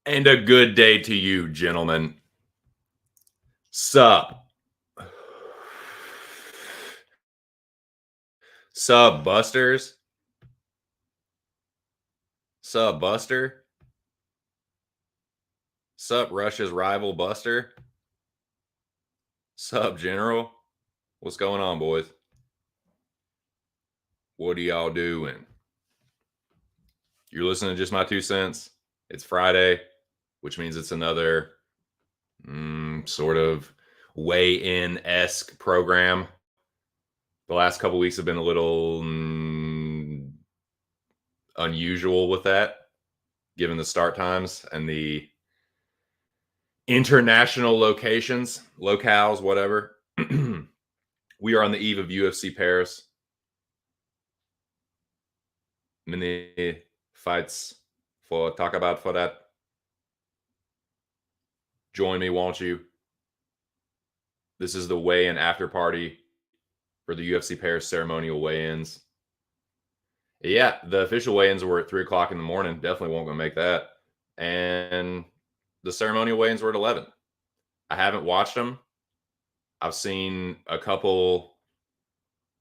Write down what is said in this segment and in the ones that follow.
And a good day to you, gentlemen. Sup? Sub Busters? Sub Buster? Sup Russia's rival Buster? Sup General? What's going on, boys? What are y'all doing? You're listening to Just My 2 Cents. It's Friday, which means it's another sort of weigh-in-esque program. The last couple weeks have been a little unusual with that, given the start times and the international locales, whatever. We are on the eve of UFC Paris. Many fights for talk about for that. Join me, won't you? This is the weigh-in after party for the UFC Paris ceremonial weigh-ins. Yeah, the official weigh-ins were at 3 o'clock in the morning. Definitely won't go make that. And the ceremonial weigh-ins were at 11. I haven't watched them. I've seen a couple,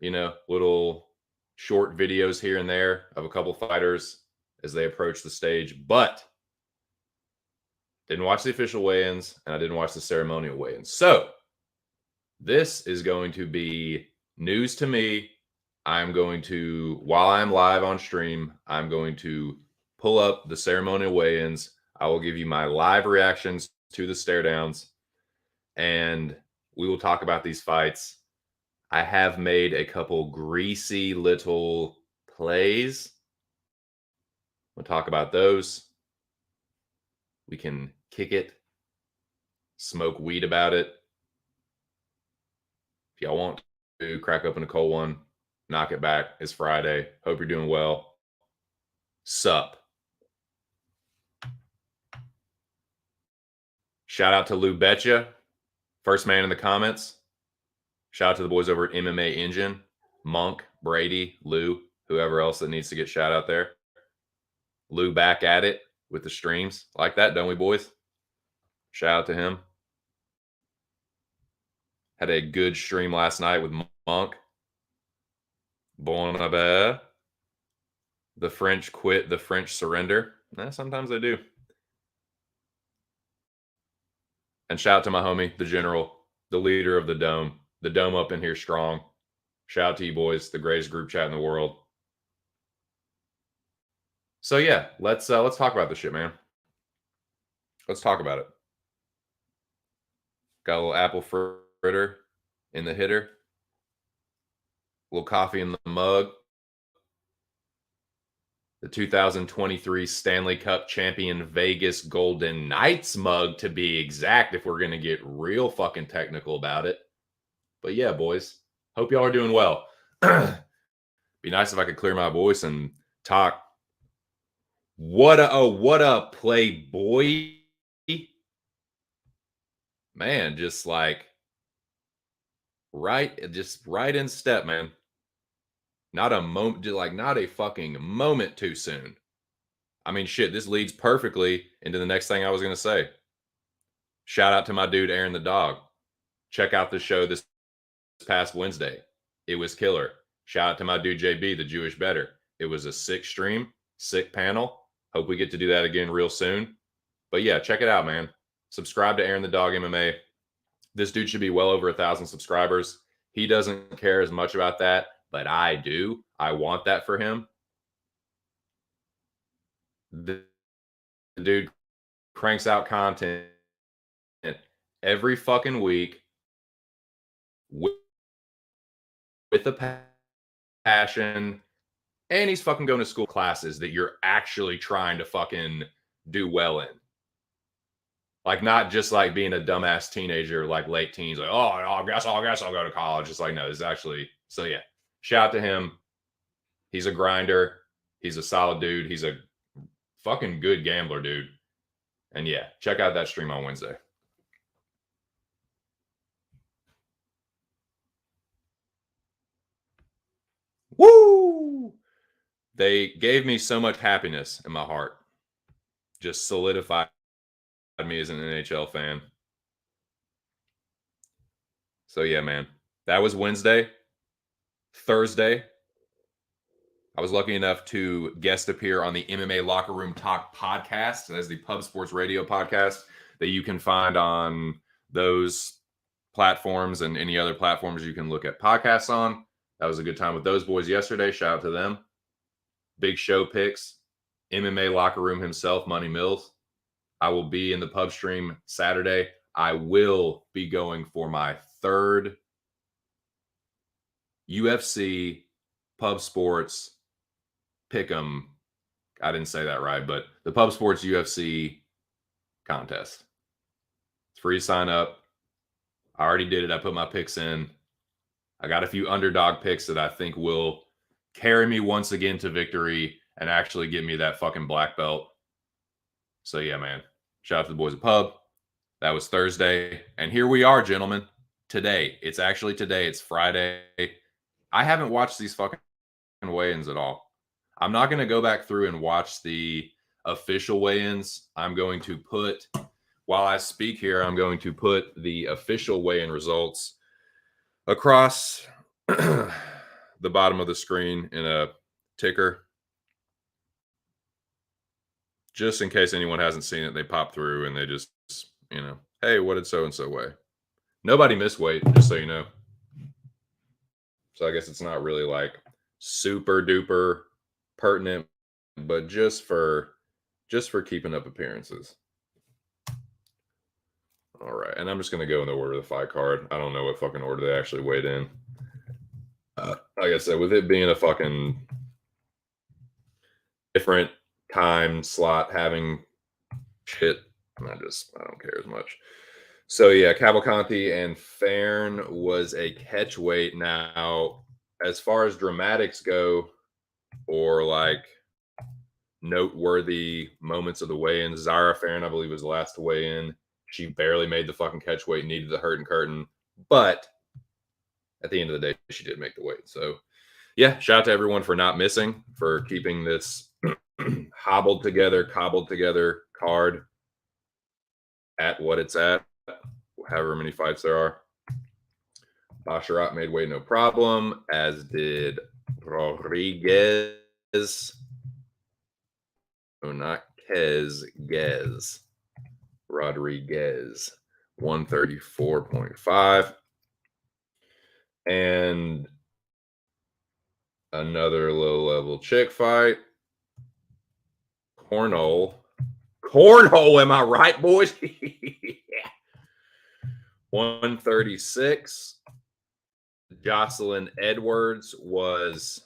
little short videos here and there of a couple fighters as they approach the stage, but didn't watch the official weigh-ins and I didn't watch the ceremonial weigh-ins. So this is going to be news to me. I'm going to, while I'm live on stream, I'm going to pull up the ceremonial weigh-ins. I will give you my live reactions to the stare downs, and we will talk about these fights. I have made a couple greasy little plays. We'll talk about those. We can kick it, smoke weed about it. If y'all want to crack open a cold one, knock it back. It's Friday. Hope you're doing well. Sup. Shout out to Lou Betcha, first man in the comments. Shout out to the boys over at MMA Engine, Monk, Brady, Lou, whoever else that needs to get shout out there. Lou back at it with the streams. Like that, don't we, boys? Shout out to him. Had a good stream last night with Monk. Bon appetit. The French quit, the French surrender. Sometimes they do. And shout out to my homie, the General, the leader of the Dome. The Dome up in here strong. Shout out to you boys, the greatest group chat in the world. So yeah, let's talk about this shit, man. Let's talk about it. Got a little apple fritter in the hitter. A little coffee in the mug. The 2023 Stanley Cup champion Vegas Golden Knights mug, to be exact, if we're going to get real fucking technical about it. But yeah, boys, hope y'all are doing well. Be nice if I could clear my voice and talk. What a playboy. Man, just like just right in step, man. Not a moment, like not a fucking moment too soon. I mean, shit, this leads perfectly into the next thing I was going to say. Shout out to my dude, Aaron the dog. Check out the show this past Wednesday. It was killer. Shout out to my dude, JB, the Jewish Better. It was a sick stream, sick panel. Hope we get to do that again real soon. But yeah, check it out, man. Subscribe to Aaron the Dog MMA. This dude should be well over 1,000 subscribers. He doesn't care as much about that, but I do. I want that for him. The dude cranks out content every fucking week with a passion, and he's fucking going to school classes that you're actually trying to fucking do well in. Like, not just like being a dumbass teenager, like late teens, like, oh, I guess I'll go to college. It's like, no, it's actually, so yeah, shout out to him. He's a grinder. He's a solid dude. He's a fucking good gambler, dude. And yeah, check out that stream on Wednesday. Woo! They gave me so much happiness in my heart. Just solidified me as an NHL fan. So yeah, man. That was Wednesday. Thursday, I was lucky enough to guest appear on the MMA Locker Room Talk podcast. That's the Pub Sports Radio podcast that you can find on those platforms and any other platforms you can look at podcasts on. That was a good time with those boys yesterday. Shout out to them. Big show picks. MMA Locker Room himself, Money Mills. I will be in the pub stream Saturday. I will be going for my third UFC Pub Sports Pick'em. I didn't say that right, but the Pub Sports UFC contest. It's free to sign up. I already did it. I put my picks in. I got a few underdog picks that I think will carry me once again to victory and actually get me that fucking black belt. So yeah, man. Shout out to the boys at Pub. That was Thursday. And here we are, gentlemen. Today. It's actually today. It's Friday. I haven't watched these fucking weigh-ins at all. I'm not going to go back through and watch the official weigh-ins. I'm going to put, while I speak here, I'm going to put the official weigh-in results across the bottom of the screen in a ticker. Just in case anyone hasn't seen it, they pop through and they just, hey, what did so-and-so weigh? Nobody missed weight, just so you know. So I guess it's not really like super duper pertinent, but just for keeping up appearances. All right, and I'm just gonna go in the order of the fight card. I don't know what fucking order they actually weighed in. Like I said, with it being a fucking different time slot, having shit, I don't care as much. So yeah, Cavalcanti and Farn was a catch weight. Now, as far as dramatics go, or like noteworthy moments of the weigh-in, Zara Farn, I believe, was the last to weigh in. She barely made the fucking catch weight, needed the hurting curtain, but at the end of the day, she did make the weight. So yeah, shout out to everyone for not missing, for keeping this cobbled together card at what it's at, however many fights there are. Basharat made weight no problem, as did Rodriguez. Oh, not Kez, Gez. Rodriguez, 134.5. And another low-level chick fight. Cornhole, am I right, boys? Yeah. 136. Jocelyn Edwards was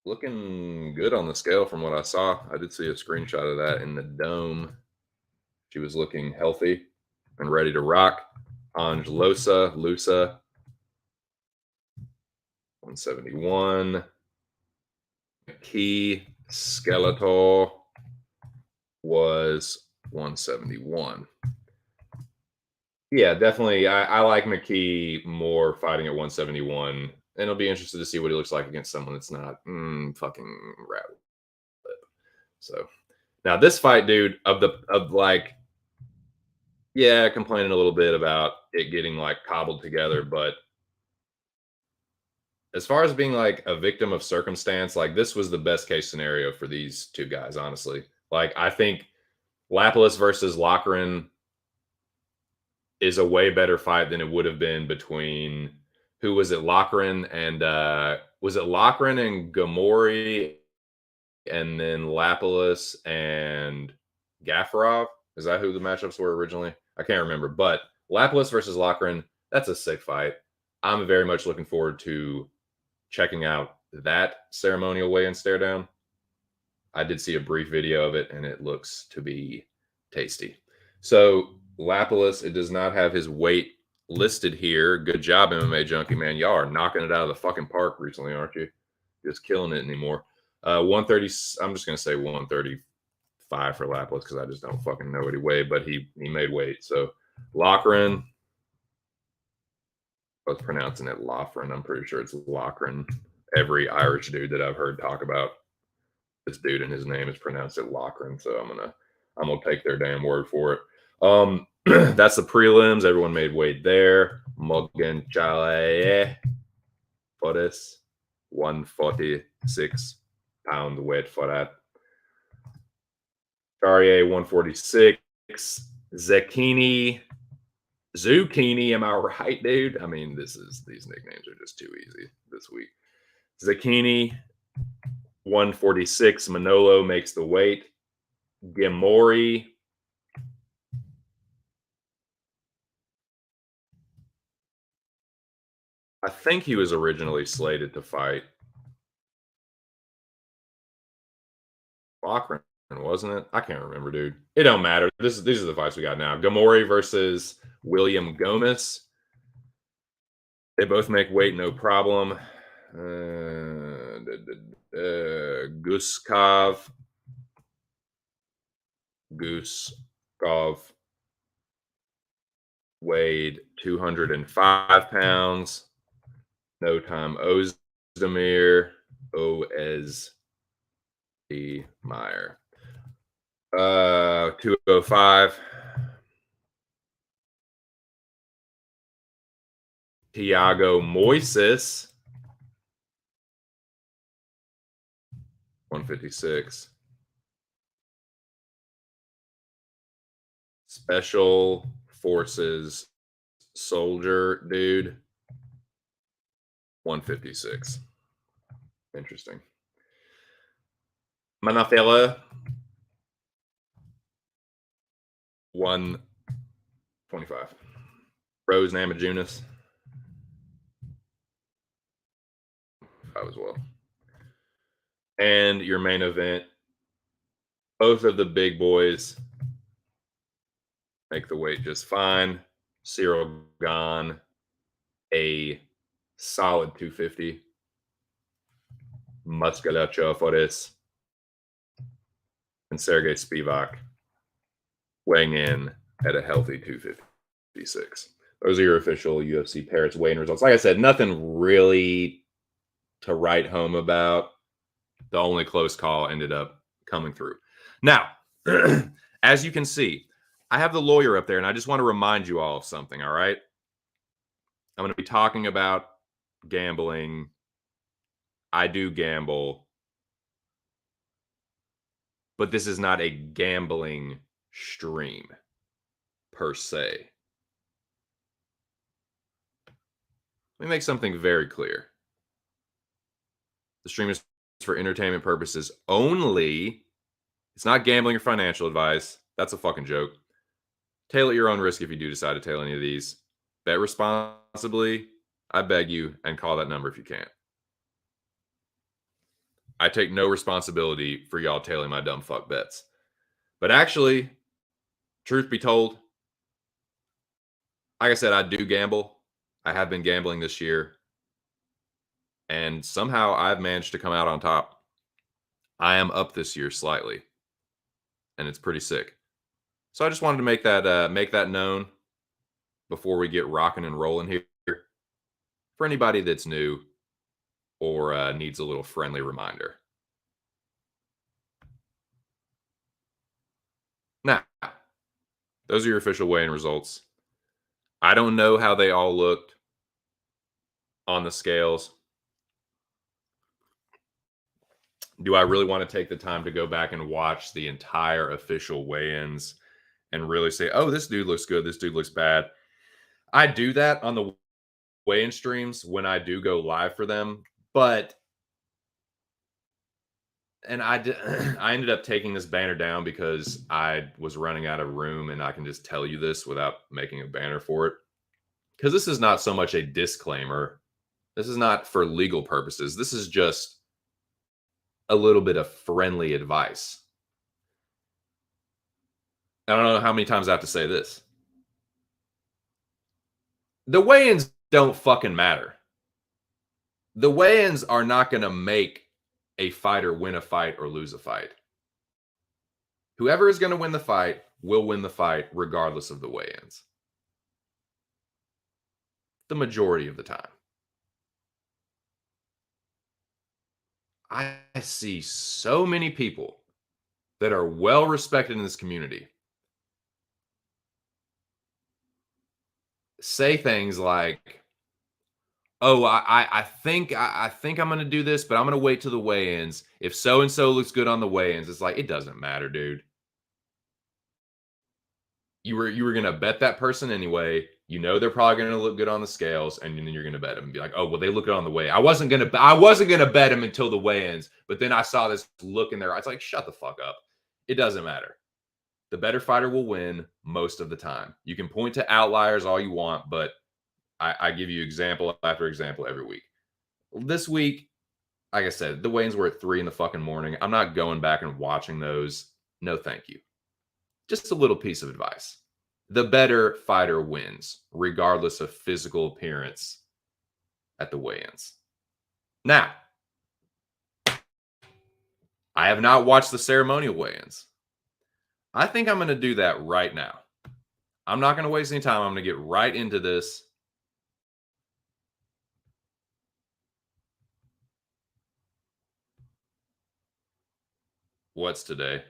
looking good on the scale from what I saw. I did see a screenshot of that in the dome. She was looking healthy and ready to rock. Lusa, 171. Key Skeletor was 171. Yeah, definitely. I like McKee more fighting at 171, and it'll be interested to see what he looks like against someone that's not fucking rat. So now this fight, dude, of like, yeah, complaining a little bit about it getting like cobbled together, but as far as being like a victim of circumstance, like this was the best case scenario for these two guys, honestly. Like I think Lapalus versus Lochran is a way better fight than it would have been between who was it, Lochran and was it Lochran and Gamori and then Lapalus and Gafarov? Is that who the matchups were originally? I can't remember, but Lapalus versus Lochran, that's a sick fight. I'm very much looking forward to checking out that ceremonial weigh-in stare down. I did see a brief video of it, and it looks to be tasty. So Lapalus, it does not have his weight listed here. Good job, MMA Junkie, man. Y'all are knocking it out of the fucking park recently, aren't you? Just killing it anymore. 130. I'm just gonna say 135 for Lapalus because I just don't fucking know what he weighed, but he made weight. So Lochran, I was pronouncing it Lochran. I'm pretty sure it's Lochran. Every Irish dude that I've heard talk about this dude and his name is pronounced it Lochran, so I'm gonna take their damn word for it. That's the prelims. Everyone made weight there. Morgan Chale for this 146-pound weight for that. Charrier 146. Zucchini. Am I right, dude? I mean, these nicknames are just too easy this week. Zucchini 146. Manolo makes the weight. Gamori. I think he was originally slated to fight Bachran, wasn't it? I can't remember, dude. It don't matter. These are the fights we got now. Gamori versus William Gomez. They both make weight, no problem. Guskov weighed 205 pounds. No time Ozdemir Meyer. 205. Tiago Moises 156. Special Forces soldier dude 156. Interesting. Manafela 125. Rose Namajunas 5 as well. And your main event, both of the big boys make the weight just fine. Cyril Gahn, a solid 250. Musculacho for this. And Sergey Spivak weighing in at a healthy 256. Those are your official UFC Paris weigh-in results. Like I said, nothing really to write home about. The only close call ended up coming through. Now, as you can see, I have the lawyer up there, and I just want to remind you all of something, all right? I'm going to be talking about gambling. I do gamble, but this is not a gambling stream per se. Let me make something very clear. The stream is for entertainment purposes only. It's not gambling or financial advice. That's a fucking joke. Tail at your own risk if you do decide to tail any of these. Bet responsibly, I beg you, and call that number if you can't. I take no responsibility for y'all tailing my dumb fuck bets. But actually, truth be told, like I said, I do gamble. I have been gambling this year. And somehow I've managed to come out on top. I am up this year slightly. And it's pretty sick. So I just wanted to make that known. before we get rocking and rolling here, for anybody that's new or needs a little friendly reminder. Now, those are your official weigh-in results. I don't know how they all looked on the scales. Do I really want to take the time to go back and watch the entire official weigh-ins and really say, oh, this dude looks good, this dude looks bad? I do that on the weigh-in streams when I do go live for them, but I ended up taking this banner down because I was running out of room, and I can just tell you this without making a banner for it. Because this is not so much a disclaimer. This is not for legal purposes. This is just a little bit of friendly advice. I don't know how many times I have to say this. The weigh-ins don't fucking matter. The weigh-ins are not going to make a fighter win a fight or lose a fight. Whoever is going to win the fight will win the fight regardless of the weigh-ins. The majority of the time. I see so many people that are well respected in this community say things like, oh, I think I'm going to do this, but I'm going to wait till the weigh-ins. If so and so looks good on the weigh-ins, it's like, it doesn't matter, dude. You were going to bet that person anyway. You know they're probably going to look good on the scales, and then you're going to bet them and be like, oh, well, they look good on the weigh. I wasn't going to bet them until the weigh-ins, but then I saw this look in their eyes, like, shut the fuck up. It doesn't matter. The better fighter will win most of the time. You can point to outliers all you want, but I give you example after example every week. This week, like I said, the weigh-ins were at 3 in the fucking morning. I'm not going back and watching those. No, thank you. Just a little piece of advice. The better fighter wins, regardless of physical appearance at the weigh-ins. Now, I have not watched the ceremonial weigh-ins. I think I'm going to do that right now. I'm not going to waste any time. I'm going to get right into this. What's today?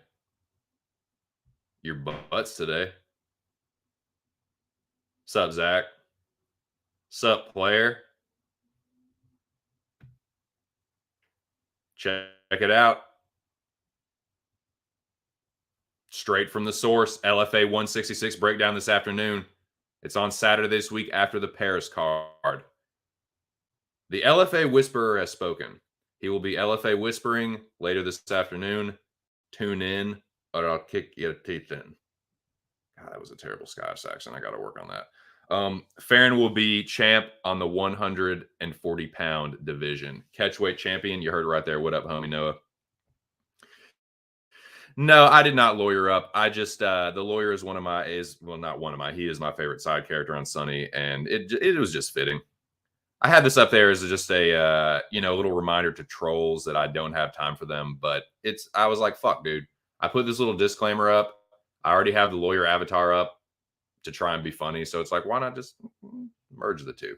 Your butt's today. Sup, Zach? Sup, player? Check it out. Straight from the source, LFA 166 breakdown this afternoon. It's on Saturday this week after the Paris card. The LFA Whisperer has spoken. He will be LFA whispering later this afternoon. Tune in, or I'll kick your teeth in. God, that was a terrible Scottish accent. I got to work on that. Farron will be champ on the 140-pound division. Catchweight champion. You heard it right there. What up, homie Noah? No, I did not lawyer up. I just the lawyer is not one of my. He is my favorite side character on Sunny, and it was just fitting. I had this up there as just a little reminder to trolls that I don't have time for them. But I was like, fuck, dude. I put this little disclaimer up. I already have the lawyer avatar up to try and be funny. So it's like, why not just merge the two?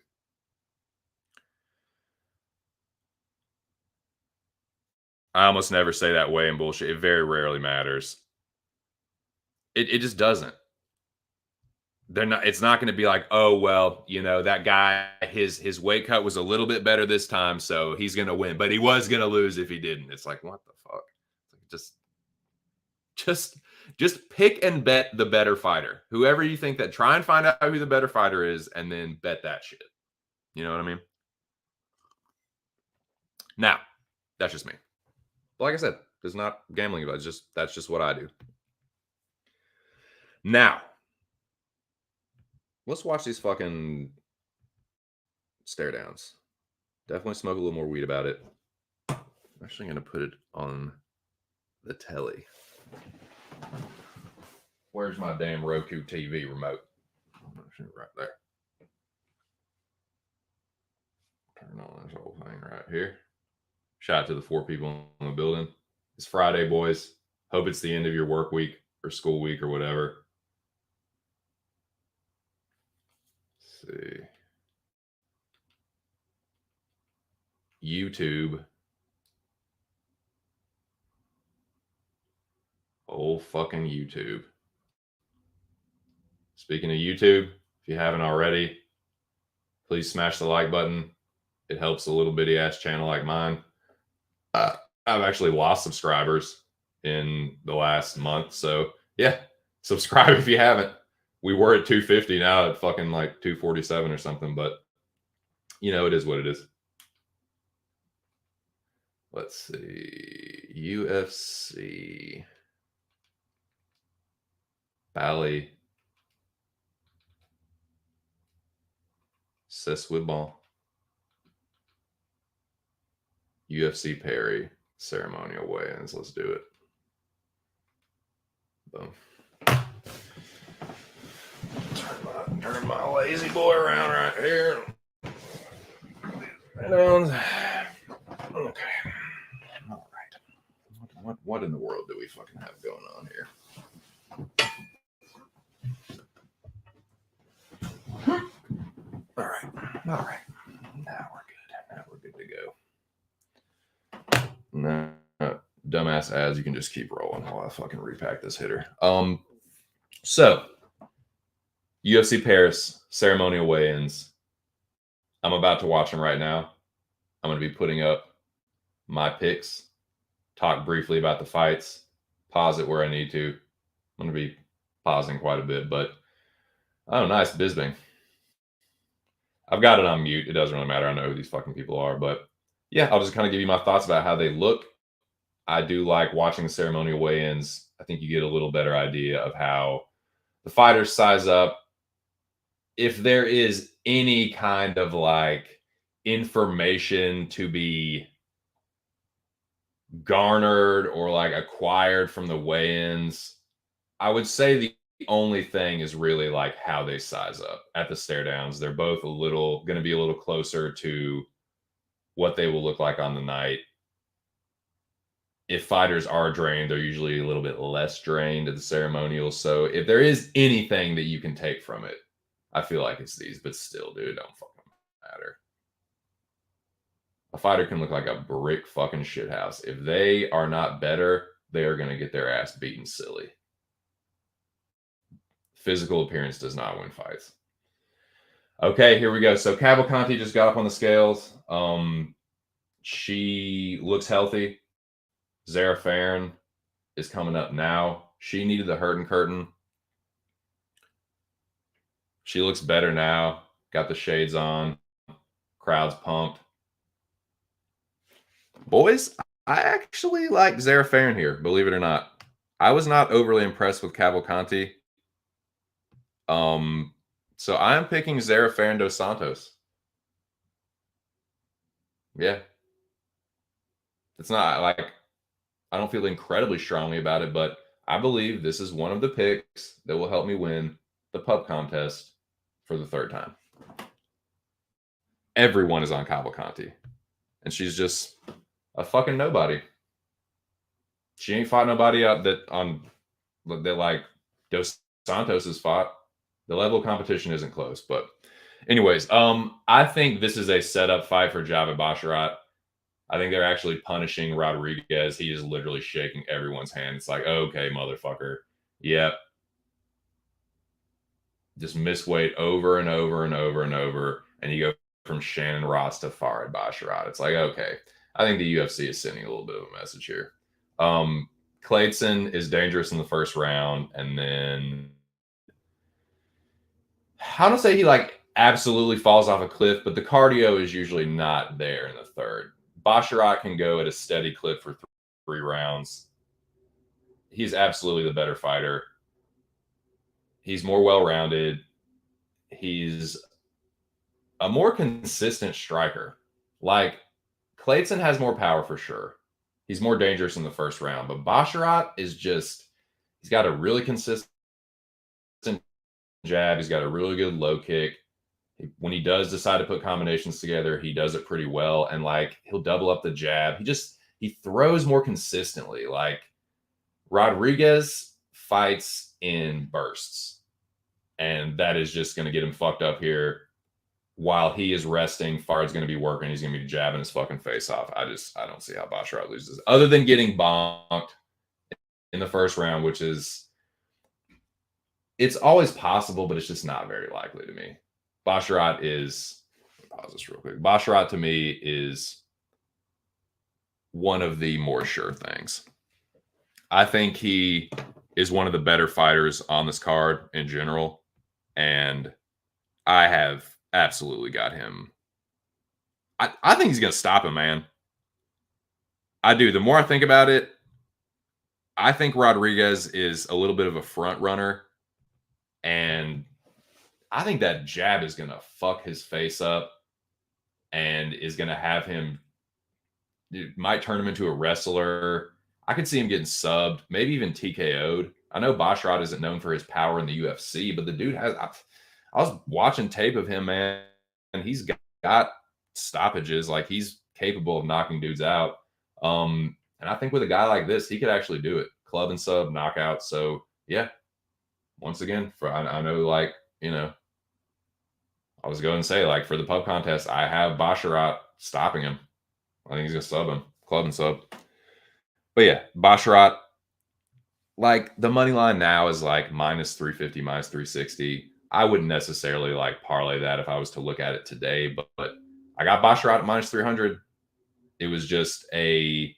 I almost never say that way in bullshit. It very rarely matters. It just doesn't. It's not going to be like, oh, well, that guy, his weight cut was a little bit better this time, so he's going to win, but he was going to lose if he didn't. It's like, what the fuck? Just pick and bet the better fighter. Whoever you think that, try and find out who the better fighter is and then bet that shit. You know what I mean? Now, that's just me. But like I said, there's not gambling about it. That's just what I do. Now, let's watch these fucking stare downs. Definitely smoke a little more weed about it. I'm actually going to put it on the telly. Where's my damn Roku TV remote? Right there. Turn on this whole thing right here. Shout out to the 4 people in the building. It's Friday, boys. Hope it's the end of your work week or school week or whatever. YouTube. Oh, fucking YouTube. Speaking of YouTube, if you haven't already, please smash the like button. It helps a little bitty ass channel like mine. I've actually lost subscribers in the last month. So yeah, subscribe if you haven't. We were at 250, now at fucking like 247 or something, but you know, it is what it is. Let's see. UFC. Bally. Sesquiball. UFC Perry. Ceremonial weigh-ins. Let's do it. Boom. Turn my lazy boy around right here. Okay. All right. What in the world do we fucking have going on here? All right. Now we're good. Now we're good to go. No, dumbass ads. You can just keep rolling while I fucking repack this hitter. So UFC Paris ceremonial weigh-ins. I'm about to watch them right now. I'm going to be putting up my picks, talk briefly about the fights, pause it where I need to. I'm going to be pausing quite a bit, but oh, nice, Bisbing. I've got it on mute. It doesn't really matter. I know who these fucking people are, but yeah, I'll just kind of give you my thoughts about how they look. I do like watching the ceremonial weigh-ins. I think you get a little better idea of how the fighters size up. If there is any kind of like information to be garnered or like acquired from the weigh-ins, I would say the only thing is really like how they size up at the stare downs. They're both going to be a little closer to what they will look like on the night. If fighters are drained, they're usually a little bit less drained at the ceremonial. So if there is anything that you can take from it, I feel like it's these, but still, dude, it don't fucking matter. A fighter can look like a brick fucking shithouse. If they are not better, they are going to get their ass beaten silly. Physical appearance does not win fights. Okay, here we go. So Cavalcanti just got up on the scales. She looks healthy. Zara Farron is coming up now. She needed the hurting curtain. She looks better now. Got the shades on. Crowd's pumped. Boys, I actually like Zara Farron here, believe it or not. I was not overly impressed with Cavalcanti. So I am picking Zara Farron dos Santos. Yeah. It's not like I don't feel incredibly strongly about it, but I believe this is one of the picks that will help me win the pub contest for the third time. Everyone is on Cavalcanti, and she's just a fucking nobody. She ain't fought nobody out that like Dos Santos has fought. The level of competition isn't close, but anyways, I think this is a setup fight for Javid Basharat. I think they're actually punishing Rodriguez. He is literally shaking everyone's hand. It's like, okay, motherfucker. Yep. Just miss weight over and over and over and over. And you go from Shannon Ross to Farid Basharat. It's like, okay. I think the UFC is sending a little bit of a message here. Clayton is dangerous in the first round. And then I don't say he like absolutely falls off a cliff, but the cardio is usually not there in the third. Basharat can go at a steady clip for three rounds. He's absolutely the better fighter. He's more well-rounded. He's a more consistent striker. Like, Clayton has more power for sure. He's more dangerous in the first round. But Basharat is just, he's got a really consistent jab. He's got a really good low kick. When he does decide to put combinations together, he does it pretty well. And like, he'll double up the jab. He throws more consistently. Like, Rodriguez fights in bursts. And that is just going to get him fucked up here. while he is resting, Fard's going to be working. He's going to be jabbing his fucking face off. I don't see how Basharat loses, other than getting bonked in the first round, which is, it's always possible, but it's just not very likely to me. Basharat is, pause this real quick. Basharat to me is one of the more sure things. I think he is one of the better fighters on this card in general, and I have absolutely got him. I think he's going to stop him, man. I do. The more I think about it, I think Rodriguez is a little bit of a front runner, and I think that jab is going to fuck his face up and is going to have him, it might turn him into a wrestler. I could see him getting subbed, maybe even TKO'd. I know Basharat isn't known for his power in the UFC, but the dude has, I was watching tape of him, man, and he's got stoppages. Like, he's capable of knocking dudes out. And I think with a guy like this, he could actually do it. Club and sub, knockout. So, yeah. Once again, I know, like, you know, I was going to say, like, for the pub contest, I have Basharat stopping him. I think he's going to sub him. Club and sub. But, yeah, Basharat, like, the money line now is, like, minus 350, minus 360. I wouldn't necessarily, like, parlay that if I was to look at it today. But I got Basharat at minus 300. It was just a,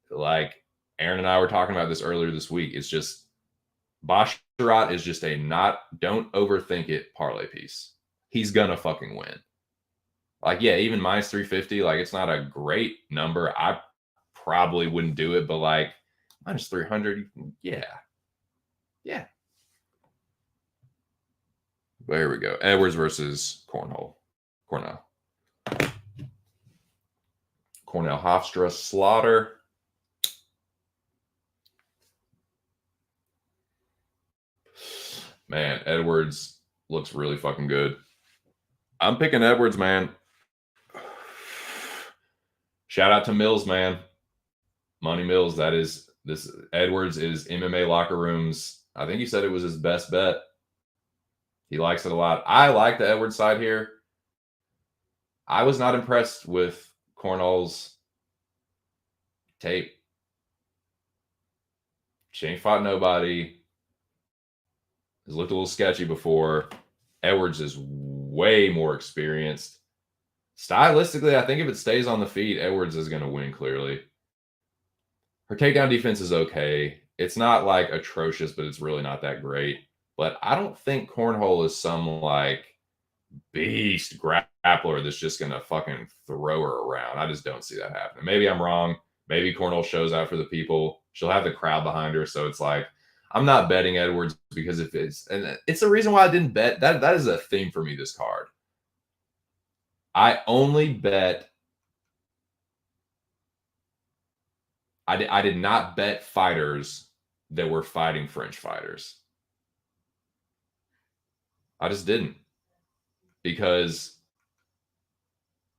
like, Aaron and I were talking about this earlier this week. It's just, Basharat is just a don't overthink it parlay piece. He's going to fucking win. Like, yeah, even minus 350, like, it's not a great number. I probably wouldn't do it, but, like, minus 300, yeah. Yeah. There we go. Edwards versus Cornell Hofstra Slaughter. Man, Edwards looks really fucking good. I'm picking Edwards, man. Shout out to Mills, man. Money Mills. That is, this Edwards is MMA locker rooms. I think he said it was his best bet. He likes it a lot. I like the Edwards side here. I was not impressed with Cornell's tape. She ain't fought nobody. Has looked a little sketchy before. Edwards is way more experienced. Stylistically, I think if it stays on the feet, Edwards is going to win clearly. Her takedown defense is okay. It's not, like, atrocious, but it's really not that great. But I don't think Cornhole is some, like, beast grappler that's just going to fucking throw her around. I just don't see that happening. Maybe I'm wrong. Maybe Cornhole shows out for the people. She'll have the crowd behind her. So it's like, I'm not betting Edwards because if it's, and it's the reason why I didn't bet. That is a theme for me this card. I only bet. I did not bet fighters that were fighting French fighters. I just didn't. Because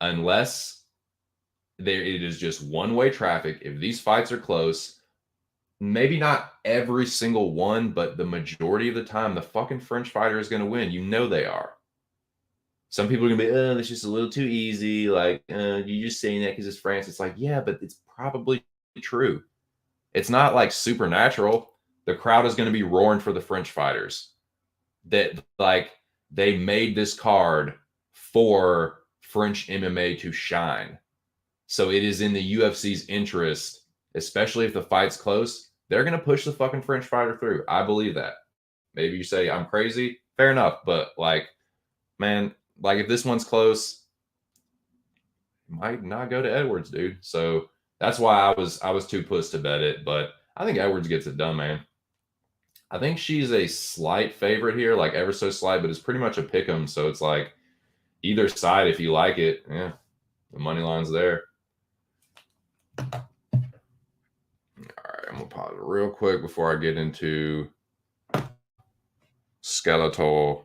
unless it is just one-way traffic, if these fights are close, maybe not every single one, but the majority of the time, the fucking French fighter is going to win. You know they are. Some people are going to be, oh, it's just a little too easy. Like, you're just saying that because it's France. It's like, yeah, but it's probably true. It's not like supernatural. The crowd is going to be roaring for the French fighters. That, like, they made this card for French MMA to shine. So it is in the UFC's interest, especially if the fight's close, they're going to push the fucking French fighter through. I believe that. Maybe you say I'm crazy. Fair enough. But, like, man, like, if this one's close, might not go to Edwards, dude. So that's why I was too pussed to bet it. But I think Edwards gets it done, man. I think she's a slight favorite here, like ever so slight, but it's pretty much a pick 'em. So it's like either side, if you like it, yeah, the money line's there. All right, I'm gonna pause it real quick before I get into Skeletal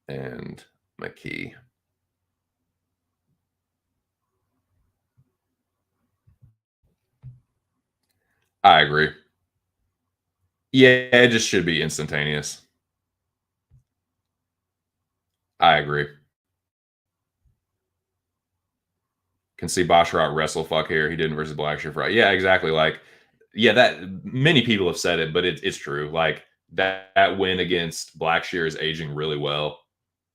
and McKee. I agree. Yeah, it just should be instantaneous. I agree. Can see Basharat wrestle fuck here. He didn't versus Blackshear Fry. Yeah, exactly. Like, yeah, that many people have said it, but it's true. Like that win against Blackshear is aging really well.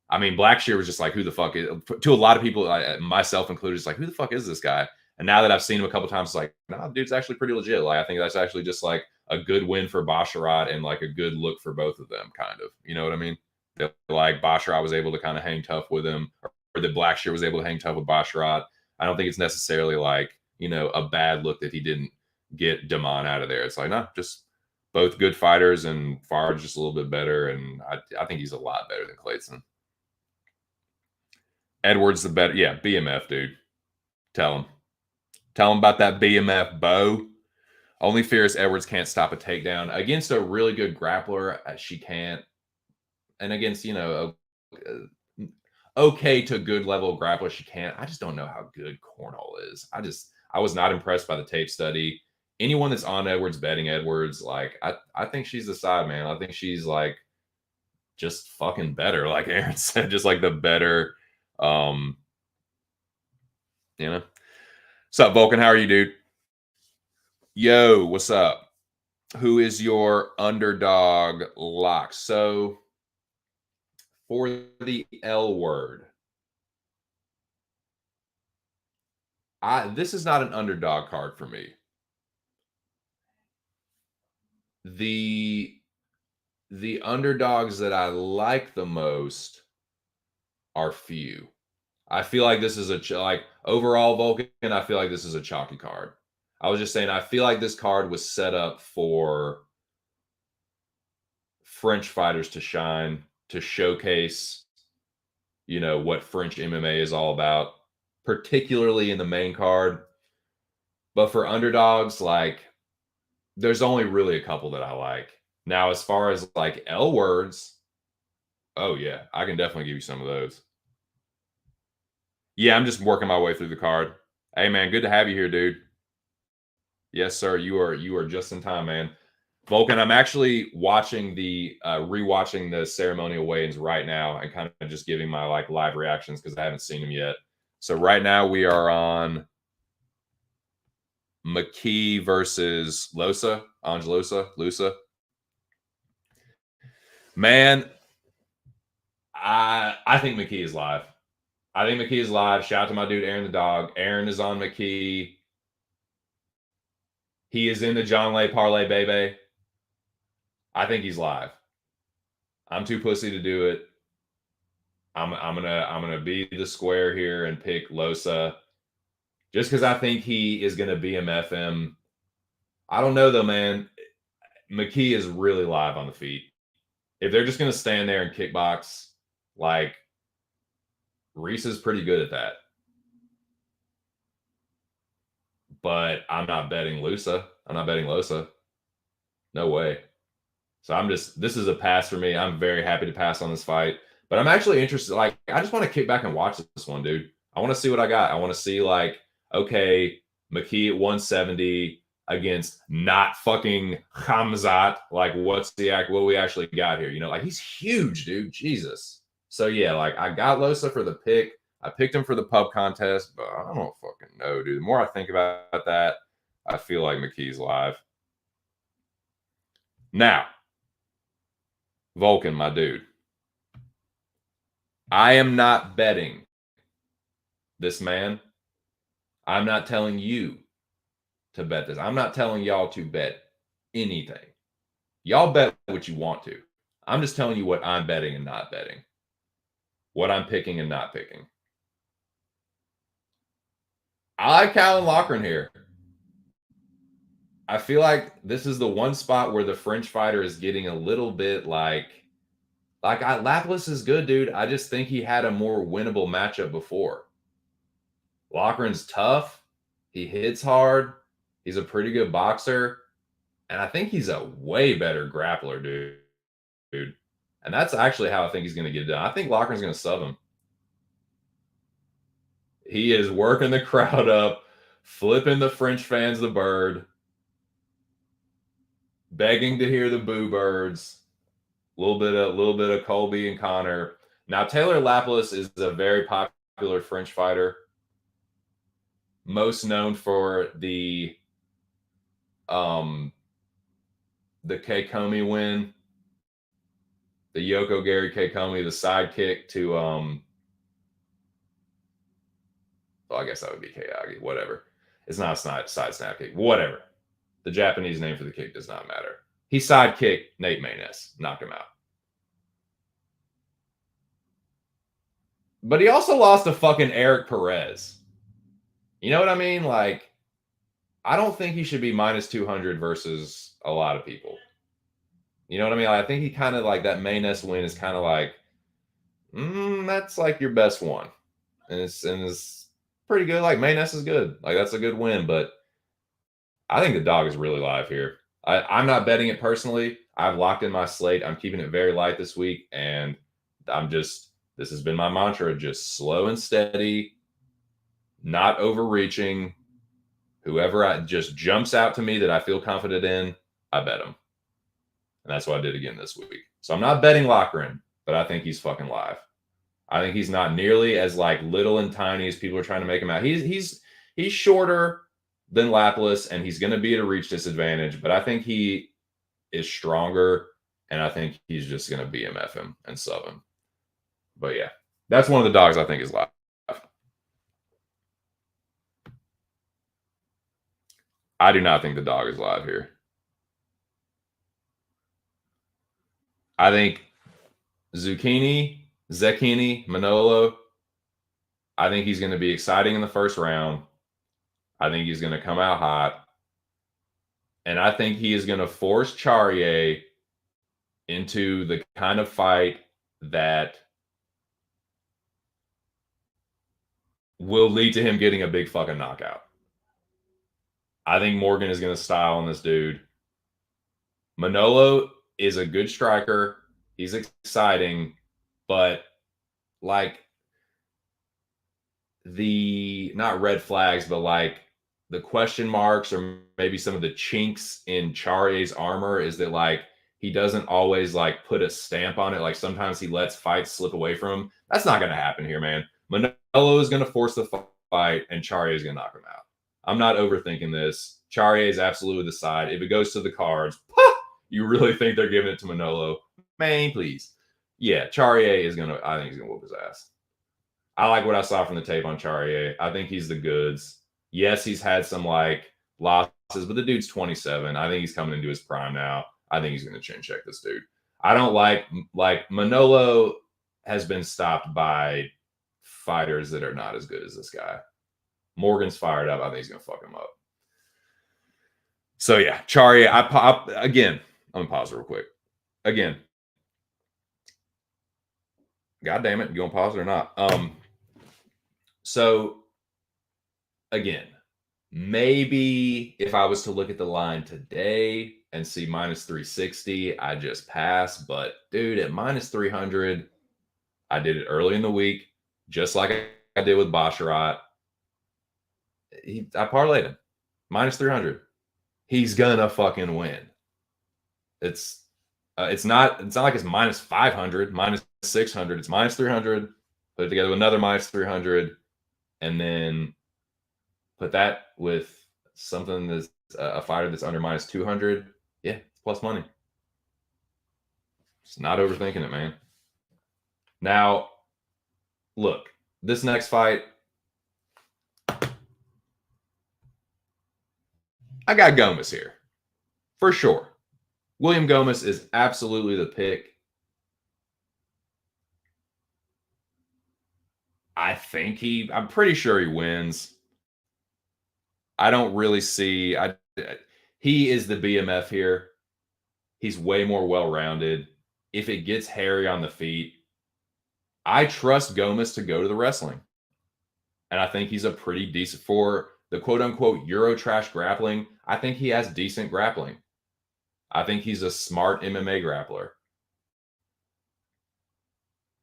I mean, Blackshear was just like, who the fuck is, to a lot of people, myself included, it's like, who the fuck is this guy? And now that I've seen him a couple times, it's like, nah, dude's actually pretty legit. Like, I think that's actually just like a good win for Basharat and like a good look for both of them, kind of. You know what I mean? That like Basharat was able to kind of hang tough with him, or that Blackshear was able to hang tough with Basharat. I don't think it's necessarily like, a bad look that he didn't get Damon out of there. It's like, no, just both good fighters, and Far's just a little bit better. And I think he's a lot better than Clayton. Edwards the better. Yeah, BMF, dude. Tell him. Tell him about that BMF, Bo. Only fear is Edwards can't stop a takedown. Against a really good grappler, she can't. And against, okay to good level grappler, she can't. I just don't know how good Cornhole is. I was not impressed by the tape study. Anyone that's on Edwards, betting Edwards, like, I think she's the side, man. I think she's like just fucking better. Like Aaron said, just like the better, What's up, Vulcan? How are you, dude? Yo, what's up? Who is your underdog lock? So for the L word, this is not an underdog card for me. The underdogs that I like the most are few. I feel like this is like overall Vulcan. I feel like this is a chalky card. I was just saying, I feel like this card was set up for French fighters to shine, to showcase, what French MMA is all about, particularly in the main card. But for underdogs, like, there's only really a couple that I like. Now, as far as like L words, oh yeah, I can definitely give you some of those. Yeah, I'm just working my way through the card. Hey man, good to have you here, dude. Yes, sir. You are just in time, man. Vulcan, I'm actually watching rewatching the ceremonial weigh-ins right now and kind of just giving my like live reactions because I haven't seen them yet. So right now we are on McKee versus Losa, Lusa. Man, I think McKee is live. I think McKee is live. Shout out to my dude Aaron the dog. Aaron is on McKee. He is in the John Lay parlay, baby. I think he's live. I'm too pussy to do it. I'm gonna be the square here and pick Losa, just because I think he is gonna BMF him. I don't know though, man. McKee is really live on the feet. If they're just gonna stand there and kickbox, like Reese is pretty good at that. But I'm not betting Lusa. I'm not betting Losa. No way. So this is a pass for me. I'm very happy to pass on this fight. But I'm actually interested. Like, I just want to kick back and watch this one, dude. I want to see what I got. I want to see, like, okay, McKee at 170 against not fucking Hamzat. Like, what we actually got here? Like, he's huge, dude. Jesus. So yeah, like, I got Losa for the pick. I picked him for the pub contest, but I don't fucking know, dude. The more I think about that, I feel like McKee's live. Now, Vulcan, my dude. I am not betting this man. I'm not telling you to bet this. I'm not telling y'all to bet anything. Y'all bet what you want to. I'm just telling you what I'm betting and not betting. What I'm picking and not picking. I like Callan Loughran here. I feel like this is the one spot where the French fighter is getting a little bit Lapis is good, dude. I just think he had a more winnable matchup before. Loughran's tough. He hits hard. He's a pretty good boxer. And I think he's a way better grappler, dude. And that's actually how I think he's going to get it done. I think Loughran's going to sub him. He is working the crowd up, flipping the French fans the bird, begging to hear the boo birds. A little bit of Colby and Connor. Now, Taylor Lapilus is a very popular French fighter, most known for the Keikomi win, the Yoko Gary Keikomi, the sidekick to well, I guess that would be Kayagi, whatever. It's not a side snap kick, whatever. The Japanese name for the kick does not matter. He sidekicked Nate Maness, knocked him out. But he also lost to fucking Eric Perez. You know what I mean? Like, I don't think he should be minus 200 versus a lot of people. You know what I mean? I think he kind of like that Maness win is kind of like, that's like your best one. And it's pretty good. Like, Maness is good. Like, that's a good win. But I think the dog is really live here. I'm not betting it personally. I've locked in my slate. I'm keeping it very light this week. And this has been my mantra, just slow and steady, not overreaching. Whoever just jumps out to me that I feel confident in, I bet him. And that's what I did again this week. So I'm not betting Loughran, but I think he's fucking live. I think he's not nearly as like little and tiny as people are trying to make him out. He's shorter than Lapilus, and he's going to be at a reach disadvantage, but I think he is stronger, and I think he's just going to BMF him and sub him. But yeah, that's one of the dogs I think is live. I do not think the dog is live here. I think Zecchini, Manolo, I think he's going to be exciting in the first round. I think he's going to come out hot. And I think he is going to force Charrier into the kind of fight that will lead to him getting a big fucking knockout. I think Morgan is going to style on this dude. Manolo is a good striker. He's exciting, but like not red flags, but like the question marks or maybe some of the chinks in Charrier's armor is that like he doesn't always like put a stamp on it. Like sometimes he lets fights slip away from him. That's not going to happen here, man. Manolo is going to force the fight and Charrier is going to knock him out. I'm not overthinking this. Charrier is absolutely the side. If it goes to the cards, you really think they're giving it to Manolo? Man, please. Yeah, Charrier is going to, I think he's going to whoop his ass. I like what I saw from the tape on Charrier. I think he's the goods. Yes, he's had some like losses, but the dude's 27. I think he's coming into his prime now. I think he's going to chin check this dude. I don't like Manolo has been stopped by fighters that are not as good as this guy. Morgan's fired up. I think he's going to fuck him up. So yeah, Charrier, again, I'm going to pause real quick. Again, God damn it, you going to pause it or not? So again, maybe if I was to look at the line today and see minus 360, I just pass. But dude, at minus 300, I did it early in the week, just like I did with Basharat. I parlayed him. Minus 300. He's gonna fucking win. It's not like it's minus 500, minus 600. It's minus 300. Put it together with another minus 300, and then put that with something that's a fighter that's under minus 200. Yeah, it's plus money. Just not overthinking it, man. Now, look, this next fight, I got Gomez here for sure. William Gomez is absolutely the pick. I'm pretty sure he wins. I don't really see, he is the BMF here. He's way more well-rounded. If it gets hairy on the feet, I trust Gomez to go to the wrestling. And I think he's a pretty decent, for the quote-unquote Euro trash grappling, I think he has decent grappling. I think he's a smart MMA grappler.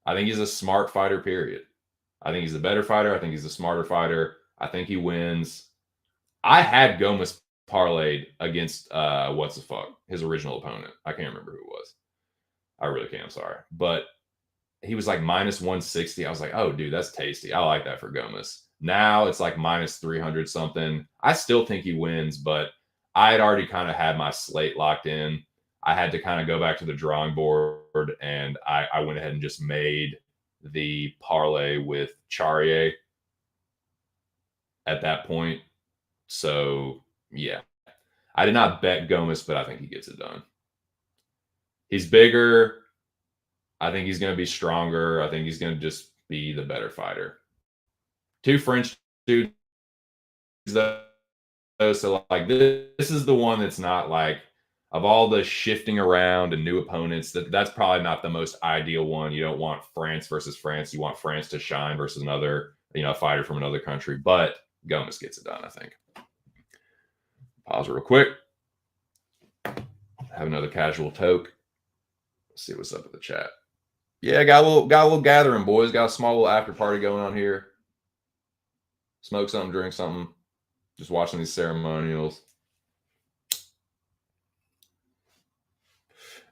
I think he's a smart fighter, period. I think he's a better fighter. I think he's a smarter fighter. I think he wins. I had Gomez parlayed against his original opponent. I can't remember who it was. I really can't. I'm sorry. But he was like minus 160. I was like, oh, dude, that's tasty. I like that for Gomez. Now it's like minus 300 something. I still think he wins, but I had already kind of had my slate locked in. I had to kind of go back to the drawing board, and I went ahead and just made the parlay with Charrier at that point. So, yeah, I did not bet Gomez, but I think he gets it done. He's bigger. I think he's going to be stronger. I think he's going to just be the better fighter. Two French dudes, though. So, like, this is the one that's not like, of all the shifting around and new opponents, that's probably not the most ideal one. You don't want France versus France. You want France to shine versus another, fighter from another country. But Gomez gets it done, I think. Pause real quick. Have another casual toke. Let's see what's up with the chat. Yeah, got a little gathering, boys. Got a small little after party going on here. Smoke something, drink something. Just watching these ceremonials.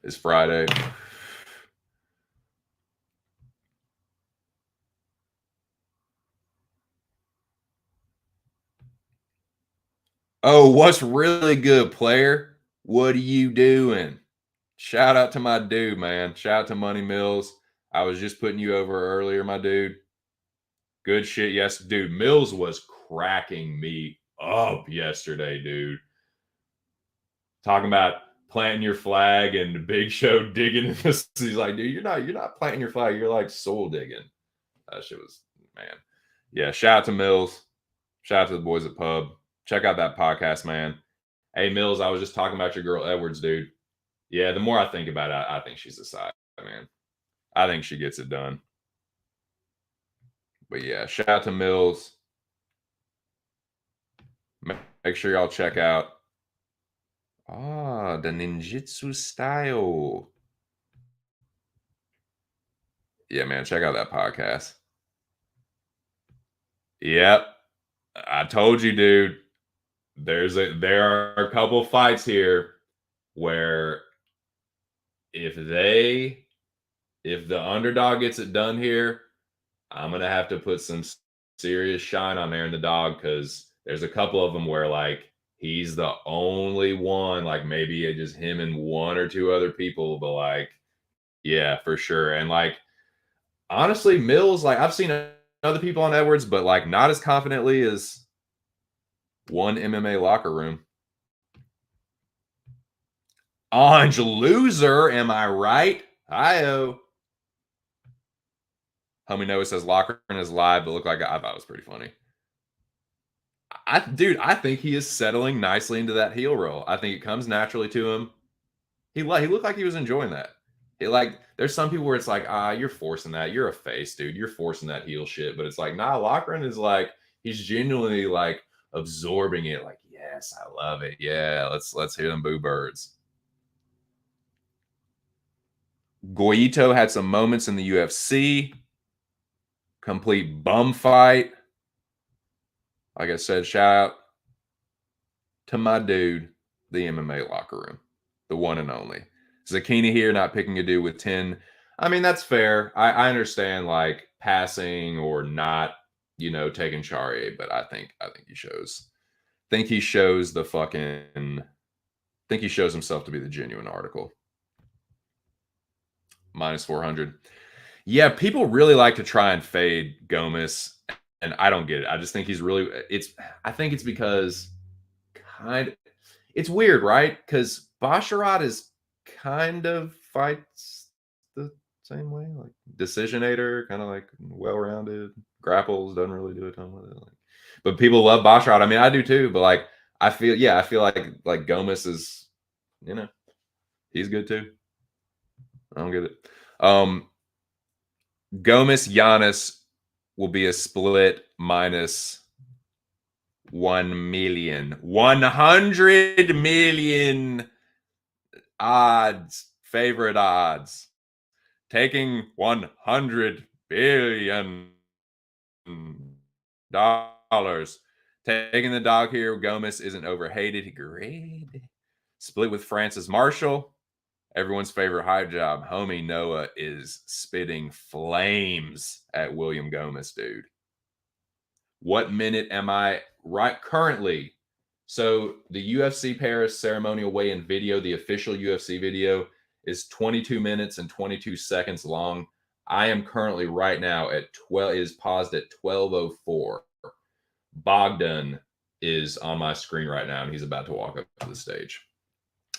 It's Friday. Oh, what's really good, player? What are you doing? Shout out to my dude, man. Shout out to Money Mills. I was just putting you over earlier, my dude. Good shit. Yes, dude. Mills was cracking me up yesterday, dude. Talking about planting your flag and the Big Show digging in this. He's like, dude, you're not planting your flag. You're like soul digging. That shit was, man. Yeah. Shout out to Mills. Shout out to the boys at Pub. Check out that podcast, man. Hey, Mills, I was just talking about your girl Edwards, dude. Yeah, the more I think about it, I think she's a side, man. I think she gets it done. But yeah, shout out to Mills. Make sure y'all check out the ninjutsu style. Yeah, man, check out that podcast. Yep. I told you, dude. There are a couple fights here where if the underdog gets it done here, I'm gonna have to put some serious shine on there in the dog, because there's a couple of them where like he's the only one, like maybe just him and one or two other people, but like, yeah, for sure. And like, honestly, Mills, like I've seen other people on Edwards, but like not as confidently as one MMA locker room. Ange loser, am I right? Hi-oh. Homie Noah says Locker is live, but looked like I thought it was pretty funny. I think he is settling nicely into that heel role. I think it comes naturally to him. He looked like he was enjoying that. There's some people where it's like, you're forcing that. You're a face, dude. You're forcing that heel shit. But it's like, nah, Lochran is like, he's genuinely like absorbing it. Like, yes, I love it. Yeah, let's hear them boo birds. Goito had some moments in the UFC. Complete bum fight. Like I said, shout out to my dude, the MMA locker room, the one and only. Zucchini here, not picking a dude with 10. I mean, that's fair. I understand like passing or not, taking Charrier, but I think he shows. Think he shows himself to be the genuine article. Minus 400. Yeah, people really like to try and fade Gomez, and I don't get it. I just think I think it's because it's weird, right? Because Basharat is kind of fights the same way, like decisionator, kind of like well-rounded, grapples, doesn't really do a ton with it. But people love Basharat. I mean, I do too, but like I feel like Gomez is, he's good too. I don't get it. Gomez Giannis will be a split minus 1 million. 100 million odds, favorite odds. Taking $100 billion. Taking the dog here. Gomez isn't overhated. Great. Split with Francis Marshall. Everyone's favorite hype job, homie Noah is spitting flames at William Gomez, dude. What minute am I right currently? So the UFC Paris ceremonial weigh-in video, the official UFC video, is 22 minutes and 22 seconds long. I am currently right now at 12, is paused at 12:04. Bogdan is on my screen right now, and he's about to walk up to the stage.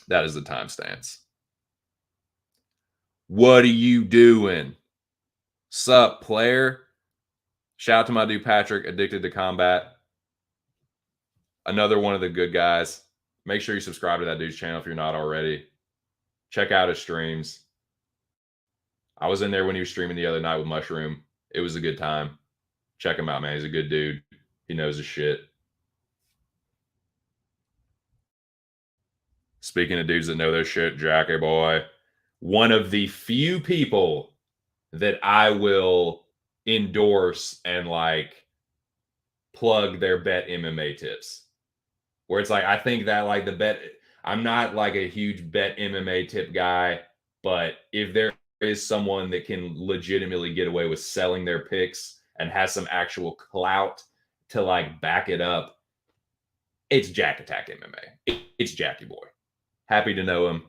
That is the timestamps. What are you doing? Sup, player? Shout out to my dude Patrick, Addicted to Combat. Another one of the good guys. Make sure you subscribe to that dude's channel if you're not already. Check out his streams. I was in there when he was streaming the other night with Mushroom. It was a good time. Check him out, man. He's a good dude. He knows his shit. Speaking of dudes that know their shit, Jackie boy, one of the few people that I will endorse and like plug their bet MMA tips. Where it's like, I think that like the bet, I'm not like a huge bet MMA tip guy, but if there is someone that can legitimately get away with selling their picks and has some actual clout to like back it up, it's Jack Attack MMA. It's Jackie boy. Happy to know him.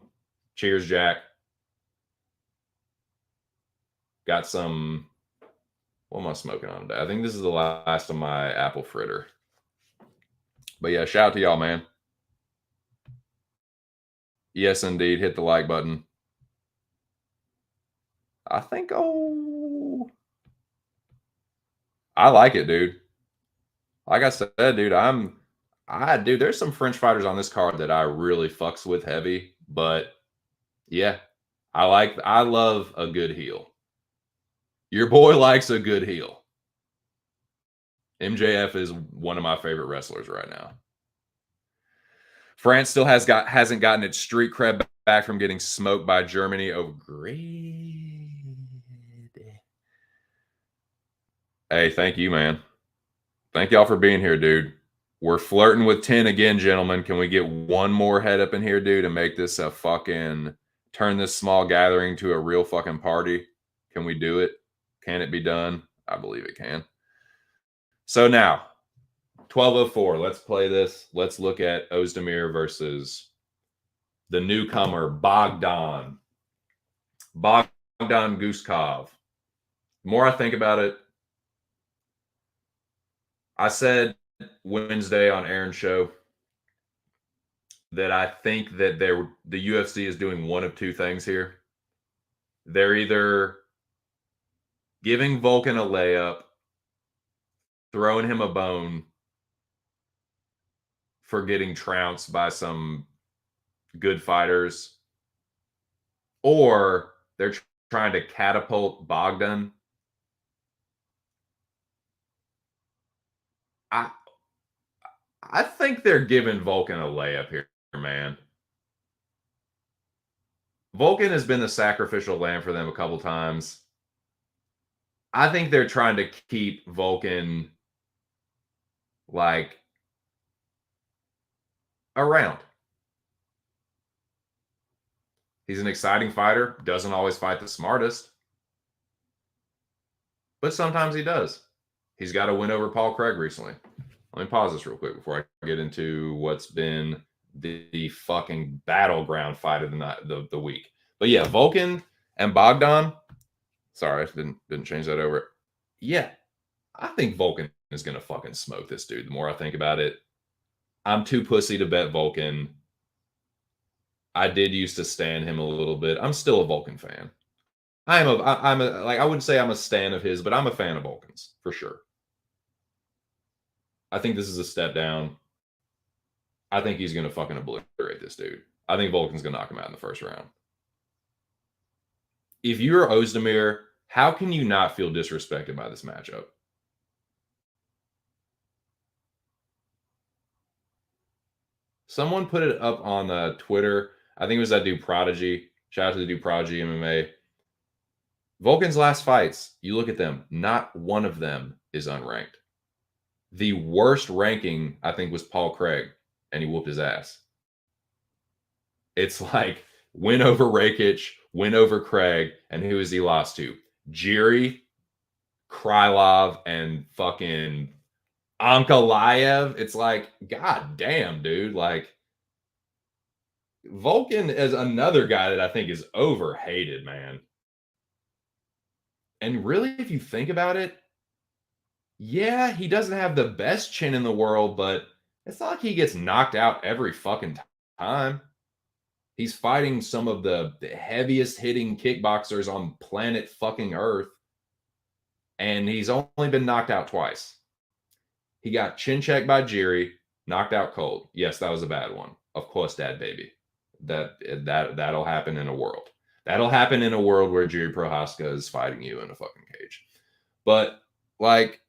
Cheers, Jack. Got some, what am I smoking on today? I think this is the last of my apple fritter. But yeah, shout out to y'all, man. Yes, indeed. Hit the like button. I think, oh, I like it, dude. Like I said, dude, dude, there's some French fighters on this card that I really fucks with heavy, but yeah, I love a good heel. Your boy likes a good heel. MJF is one of my favorite wrestlers right now. France still hasn't gotten its street cred back from getting smoked by Germany. Oh, great. Hey, thank you, man. Thank y'all for being here, dude. We're flirting with 10 again, gentlemen. Can we get one more head up in here, dude, and make this a fucking, turn this small gathering to a real fucking party? Can we do it? Can it be done? I believe it can. So now, 12:04. Let's play this. Let's look at Ozdemir versus the newcomer, Bogdan Guskov. The more I think about it, I said Wednesday on Aaron's show that I think that the UFC is doing one of two things here. They're either giving Volkan a layup, throwing him a bone for getting trounced by some good fighters, or they're trying to catapult Bogdan. I think they're giving Volkan a layup here, man. Volkan has been the sacrificial lamb for them a couple times. I think they're trying to keep Volkan like around. He's an exciting fighter, doesn't always fight the smartest, but sometimes he does. He's got a win over Paul Craig recently. Let me pause this real quick before I get into what's been the fucking battleground fight of the week. But yeah, Volkan and Bogdan. Sorry, I didn't change that over. Yeah, I think Volkan is gonna fucking smoke this dude. The more I think about it, I'm too pussy to bet Volkan. I did used to stan him a little bit. I'm still a Volkan fan. I'm a like, I wouldn't say I'm a stan of his, but I'm a fan of Volkan's for sure. I think this is a step down. I think he's going to fucking obliterate this dude. I think Volkan's going to knock him out in the first round. If you're Ozdemir, how can you not feel disrespected by this matchup? Someone put it up on Twitter. I think it was that dude Prodigy. Shout out to the dude Prodigy MMA. Volkan's last fights, you look at them, not one of them is unranked. The worst ranking, I think, was Paul Craig, and he whooped his ass. It's like win over Rakic, win over Craig, and who has he lost to? Jiri, Krylov, and fucking Ankalaev. It's like, god damn, dude. Like, Volkan is another guy that I think is overhated, man. And really, if you think about it, yeah, he doesn't have the best chin in the world, but it's not like he gets knocked out every fucking time. He's fighting some of the heaviest hitting kickboxers on planet fucking Earth, and he's only been knocked out twice. He got chin checked by Jiri, knocked out cold. Yes, that was a bad one. Of course, dad baby. That'll happen in a world. That'll happen in a world where Jiri Prohaska is fighting you in a fucking cage. But like,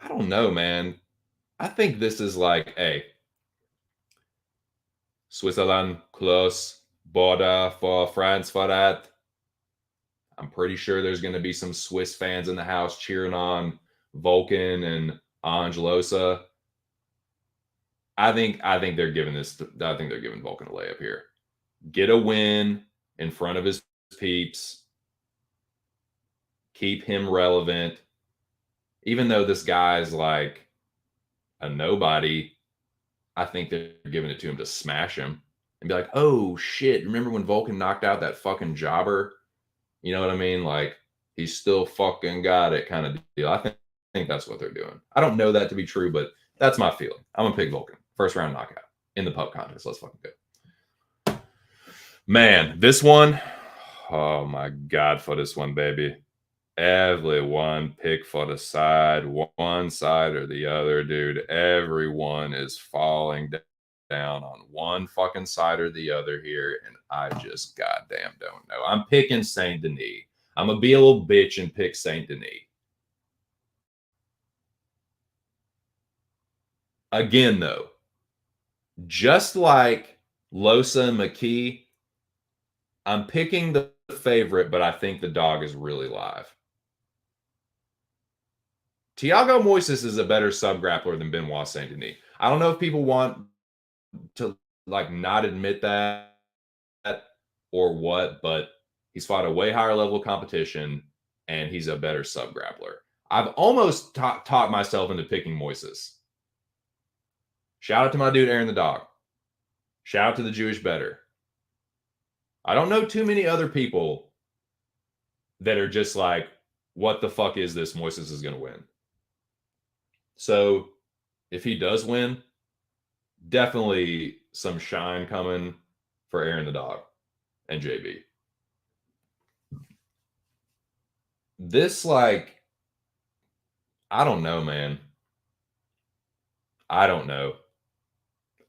I don't know, man. I think this is like, hey, Switzerland close border for France for that. I'm pretty sure there's going to be some Swiss fans in the house cheering on Volkan and Angelosa. I think they're giving Volkan a layup here. Get a win in front of his peeps. Keep him relevant. Even though this guy's like a nobody, I think they're giving it to him to smash him and be like, oh shit, remember when Volkan knocked out that fucking jobber? You know what I mean? Like, he's still fucking got it kind of deal. I think that's what they're doing. I don't know that to be true, but that's my feeling. I'm gonna pick Volkan. First round knockout in the pub contest. Let's fucking go. Man, this one, oh my God, for this one, baby. Everyone pick for the side, one side or the other, dude. Everyone is falling down on one fucking side or the other here, and I just goddamn don't know. I'm picking Saint Denis. I'm gonna be a little bitch and pick Saint Denis. Again, though, just like Losa and McKee, I'm picking the favorite, but I think the dog is really live. Thiago Moises is a better sub-grappler than Benoit Saint Denis. I don't know if people want to like not admit that or what, but he's fought a way higher level of competition and he's a better sub-grappler. I've almost taught myself into picking Moises. Shout out to my dude Aaron the Dog. Shout out to the Jewish Better. I don't know too many other people that are just like, what the fuck is this? Moises is going to win. So if he does win, definitely some shine coming for Aaron the Dog and JB. This, like, I don't know, man. I don't know.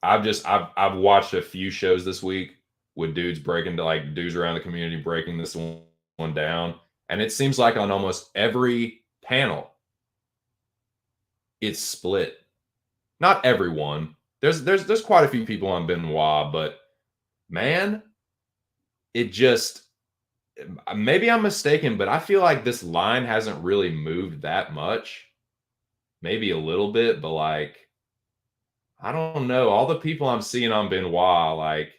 I've watched a few shows this week with dudes around the community breaking this one down. And it seems like on almost every panel, it's split. Not everyone. There's quite a few people on Benoit, but man, it just, maybe I'm mistaken, but I feel like this line hasn't really moved that much. Maybe a little bit, but like, I don't know. All the people I'm seeing on Benoit, like,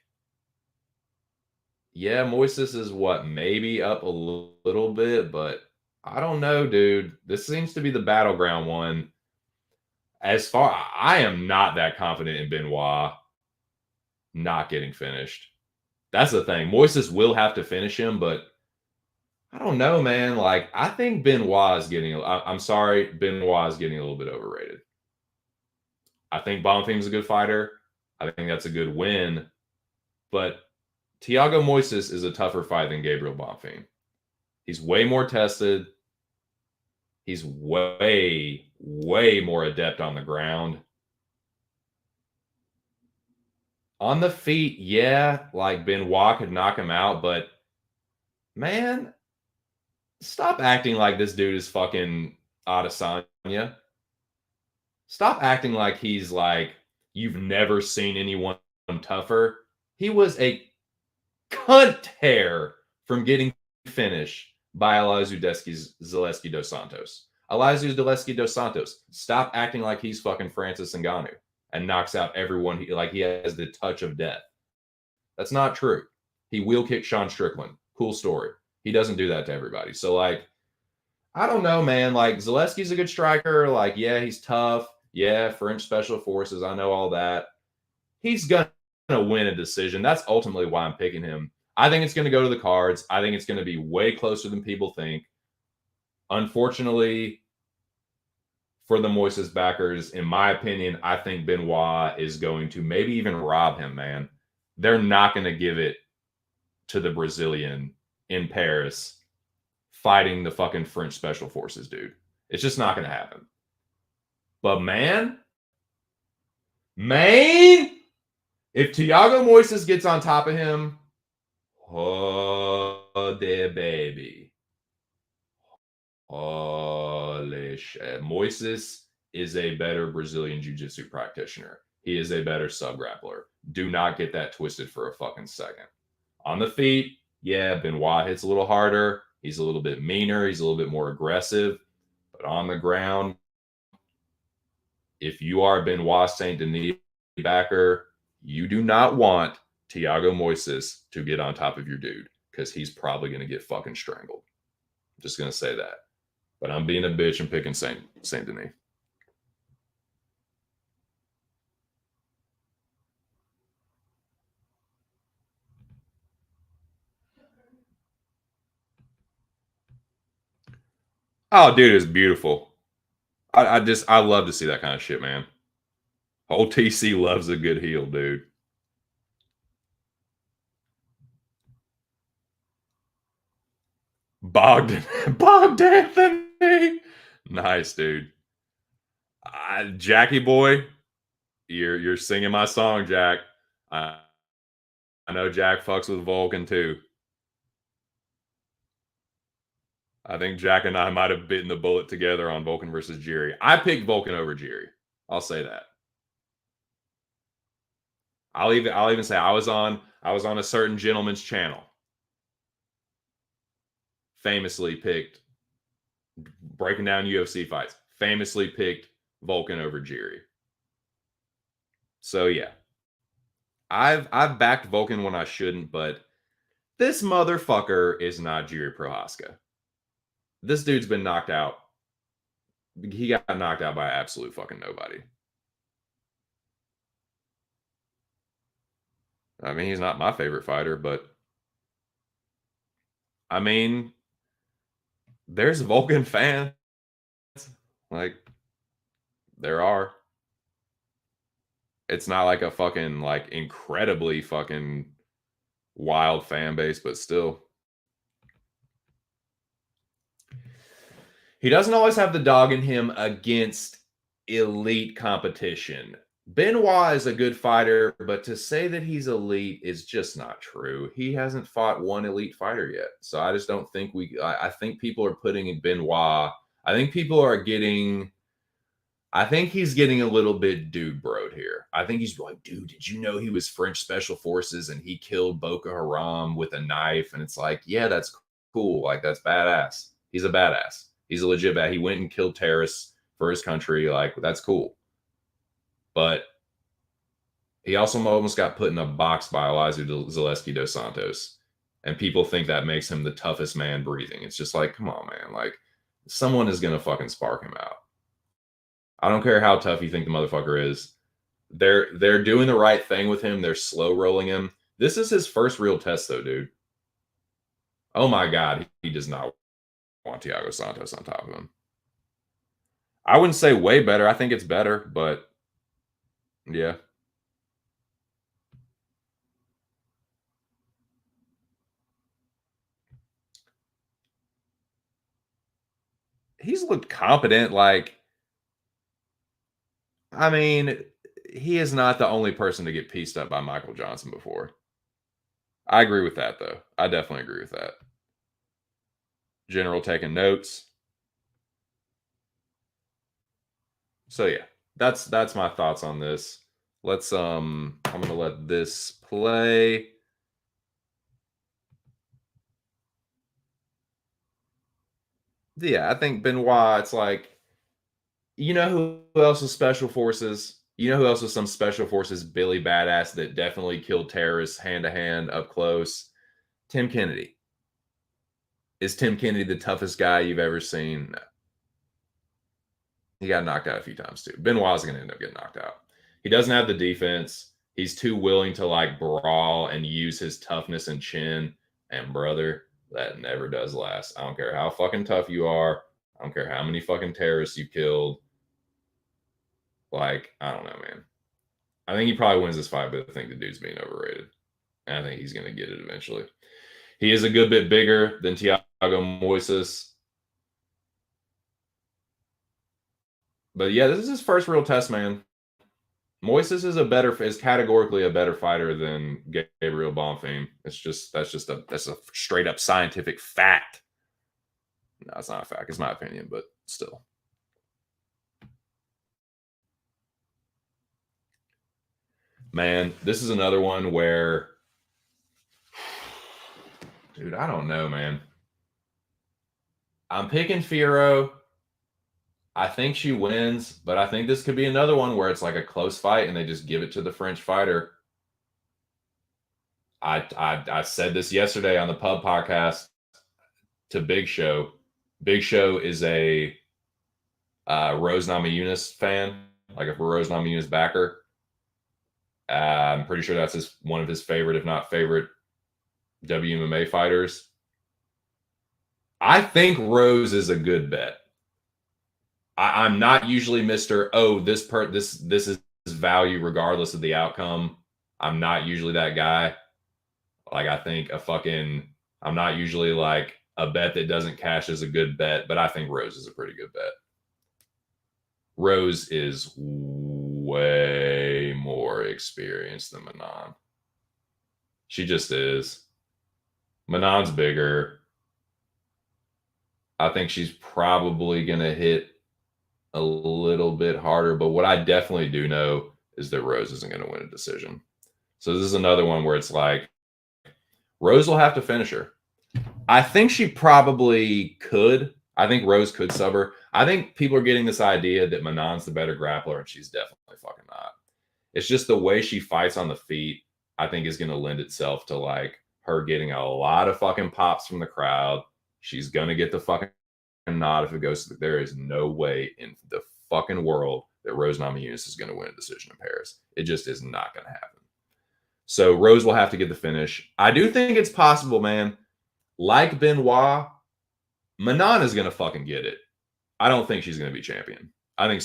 yeah, Moises is what, maybe up a little bit, but I don't know, dude. This seems to be the battleground one. I am not that confident in Benoit not getting finished. That's the thing. Moises will have to finish him, but I don't know, man. Like, I think Benoit is getting a little bit overrated. I think Bonfim's a good fighter. I think that's a good win. But Thiago Moises is a tougher fight than Gabriel Bonfim. He's way more tested. He's way, way more adept on the ground. On the feet, yeah, like Benoit could knock him out, but man, stop acting like this dude is fucking Adesanya. Stop acting like he's like, you've never seen anyone tougher. He was a cunt hair from getting finished by Zaleski dos Santos. Zaleski dos Santos, stop acting like he's fucking Francis Ngannou and knocks out everyone. He has the touch of death. That's not true. He wheel kicked Sean Strickland. Cool story. He doesn't do that to everybody. So, like, I don't know, man. Like, Zaleski's a good striker. Like, yeah, he's tough. Yeah, French Special Forces. I know all that. He's going to win a decision. That's ultimately why I'm picking him. I think it's going to go to the cards. I think it's going to be way closer than people think. Unfortunately, for the Moises backers, in my opinion, I think Benoit is going to maybe even rob him, man. They're not going to give it to the Brazilian in Paris fighting the fucking French Special Forces, dude. It's just not going to happen. But man, if Thiago Moises gets on top of him, oh, there, baby. Holy shit. Moises is a better Brazilian Jiu-Jitsu practitioner. He is a better sub-grappler. Do not get that twisted for a fucking second. On the feet, yeah, Benoit hits a little harder. He's a little bit meaner. He's a little bit more aggressive. But on the ground, if you are a Benoit Saint Denis backer, you do not want Thiago Moises to get on top of your dude because he's probably going to get fucking strangled. I'm just going to say that. But I'm being a bitch and picking Saint Denis. Oh, dude, it's beautiful. I love to see that kind of shit, man. Whole TC loves a good heel, dude. Bogdan. Nice, dude. Jackie boy, you're singing my song, Jack. I know Jack fucks with Vulcan too. I think Jack and I might have bitten the bullet together on Vulcan versus Jerry. I picked Vulcan over Jerry. I'll say that. I'll even say I was on a certain gentleman's channel. Famously picked breaking down UFC fights. Famously picked Vulcan over Jerry. So yeah. I've backed Vulcan when I shouldn't, but this motherfucker is not Jerry Prohaska. This dude's been knocked out. He got knocked out by absolute fucking nobody. I mean, he's not my favorite fighter, but I mean, there's Vulcan fans. Like, there are. It's not like a fucking, like, incredibly fucking wild fan base, but still. He doesn't always have the dog in him against elite competition. Benoit is a good fighter, but to say that he's elite is just not true. He hasn't fought one elite fighter yet. So I just don't think I think people are putting in Benoit. I think he's getting a little bit dude broed here. I think he's like, dude, did you know he was French Special Forces and he killed Boko Haram with a knife? And it's like, yeah, that's cool. Like, that's badass. He's a badass. He's a legit bad. He went and killed terrorists for his country. Like, that's cool. But he also almost got put in a box by Elizeu Zaleski dos Santos. And people think that makes him the toughest man breathing. It's just like, come on, man. Like, someone is going to fucking spark him out. I don't care how tough you think the motherfucker is. They're doing the right thing with him. They're slow rolling him. This is his first real test, though, dude. Oh, my God. He does not want Thiago Santos on top of him. I wouldn't say way better. I think it's better, but yeah. He's looked competent. Like, I mean, he is not the only person to get pieced up by Michael Johnson before. I agree with that, though. I definitely agree with that. General taking notes. So yeah, that's my thoughts on this. Let's I'm gonna let this play. Yeah, I think Benoit, it's like, you know who else is Special Forces? You know who else was some special forces Billy badass that definitely killed terrorists hand to hand up close? Tim Kennedy. Is Tim Kennedy the toughest guy you've ever seen? No. He got knocked out a few times too. Benoit's going to end up getting knocked out. He doesn't have the defense. He's too willing to like brawl and use his toughness and chin. And brother, that never does last. I don't care how fucking tough you are. I don't care how many fucking terrorists you killed. Like, I don't know, man. I think he probably wins this fight, but I think the dude's being overrated. And I think he's going to get it eventually. He is a good bit bigger than Thiago Moises. But yeah, this is his first real test, man. Moises is categorically a better fighter than Gabriel Bonfim. That's a straight up scientific fact. No, it's not a fact. It's my opinion, but still. Man, this is another one where, dude, I don't know, man. I'm picking Firo. I think she wins, but I think this could be another one where it's like a close fight and they just give it to the French fighter. I said this yesterday on the Pub podcast to Big Show. Big Show is a Rose Namajunas fan, like a Rose Namajunas backer. I'm pretty sure that's one of his favorite, if not favorite, WMMA fighters. I think Rose is a good bet. I'm not usually Mr. Oh, this is value regardless of the outcome. I'm not usually that guy. Like, I think I'm not usually like a bet that doesn't cash as a good bet, but I think Rose is a pretty good bet. Rose is way more experienced than Manon. She just is. Manon's bigger. I think she's probably going to hit a little bit harder, but what I definitely do know is that Rose isn't going to win a decision. So this is another one where it's like Rose will have to finish her. I think she probably could. I think Rose could sub her. I think people are getting this idea that Manon's the better grappler, and she's definitely fucking not. It's just the way she fights on the feet, I think, is going to lend itself to like her getting a lot of fucking pops from the crowd. She's going to get the fucking nod if it goes. There is no way in the fucking world that Rose Namajunas is going to win a decision in Paris. It just is not going to happen. So Rose will have to get the finish. I do think it's possible, man. Like Benoit, Manon is going to fucking get it. I don't think she's going to be champion. I think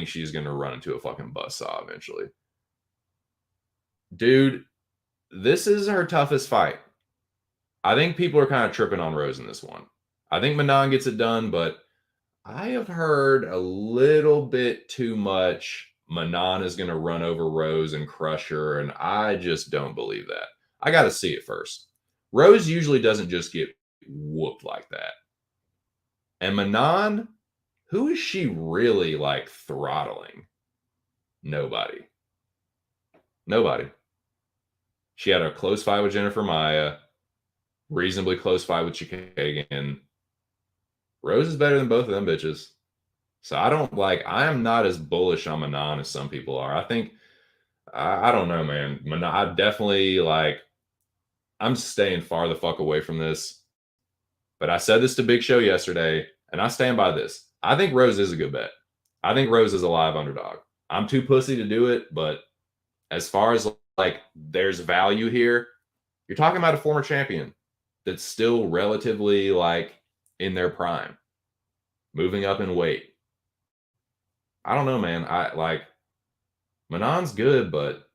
she's going to run into a fucking buzzsaw eventually. Dude, this is her toughest fight. I think people are kind of tripping on Rose in this one. I think Manon gets it done, but I have heard a little bit too much Manon is going to run over Rose and crush her, and I just don't believe that. I got to see it first. Rose usually doesn't just get whooped like that. And Manon, who is she really like throttling? Nobody. She had a close fight with Jennifer Maia, reasonably close fight with Chikagan. Rose is better than both of them bitches. So I am not as bullish on Manon as some people are. I think, I don't know, man. I definitely I'm staying far the fuck away from this. But I said this to Big Show yesterday, and I stand by this. I think Rose is a good bet. I think Rose is a live underdog. I'm too pussy to do it, but as far as like there's value here, you're talking about a former champion that's still relatively like in their prime, moving up in weight. I don't know, man. Manon's good, but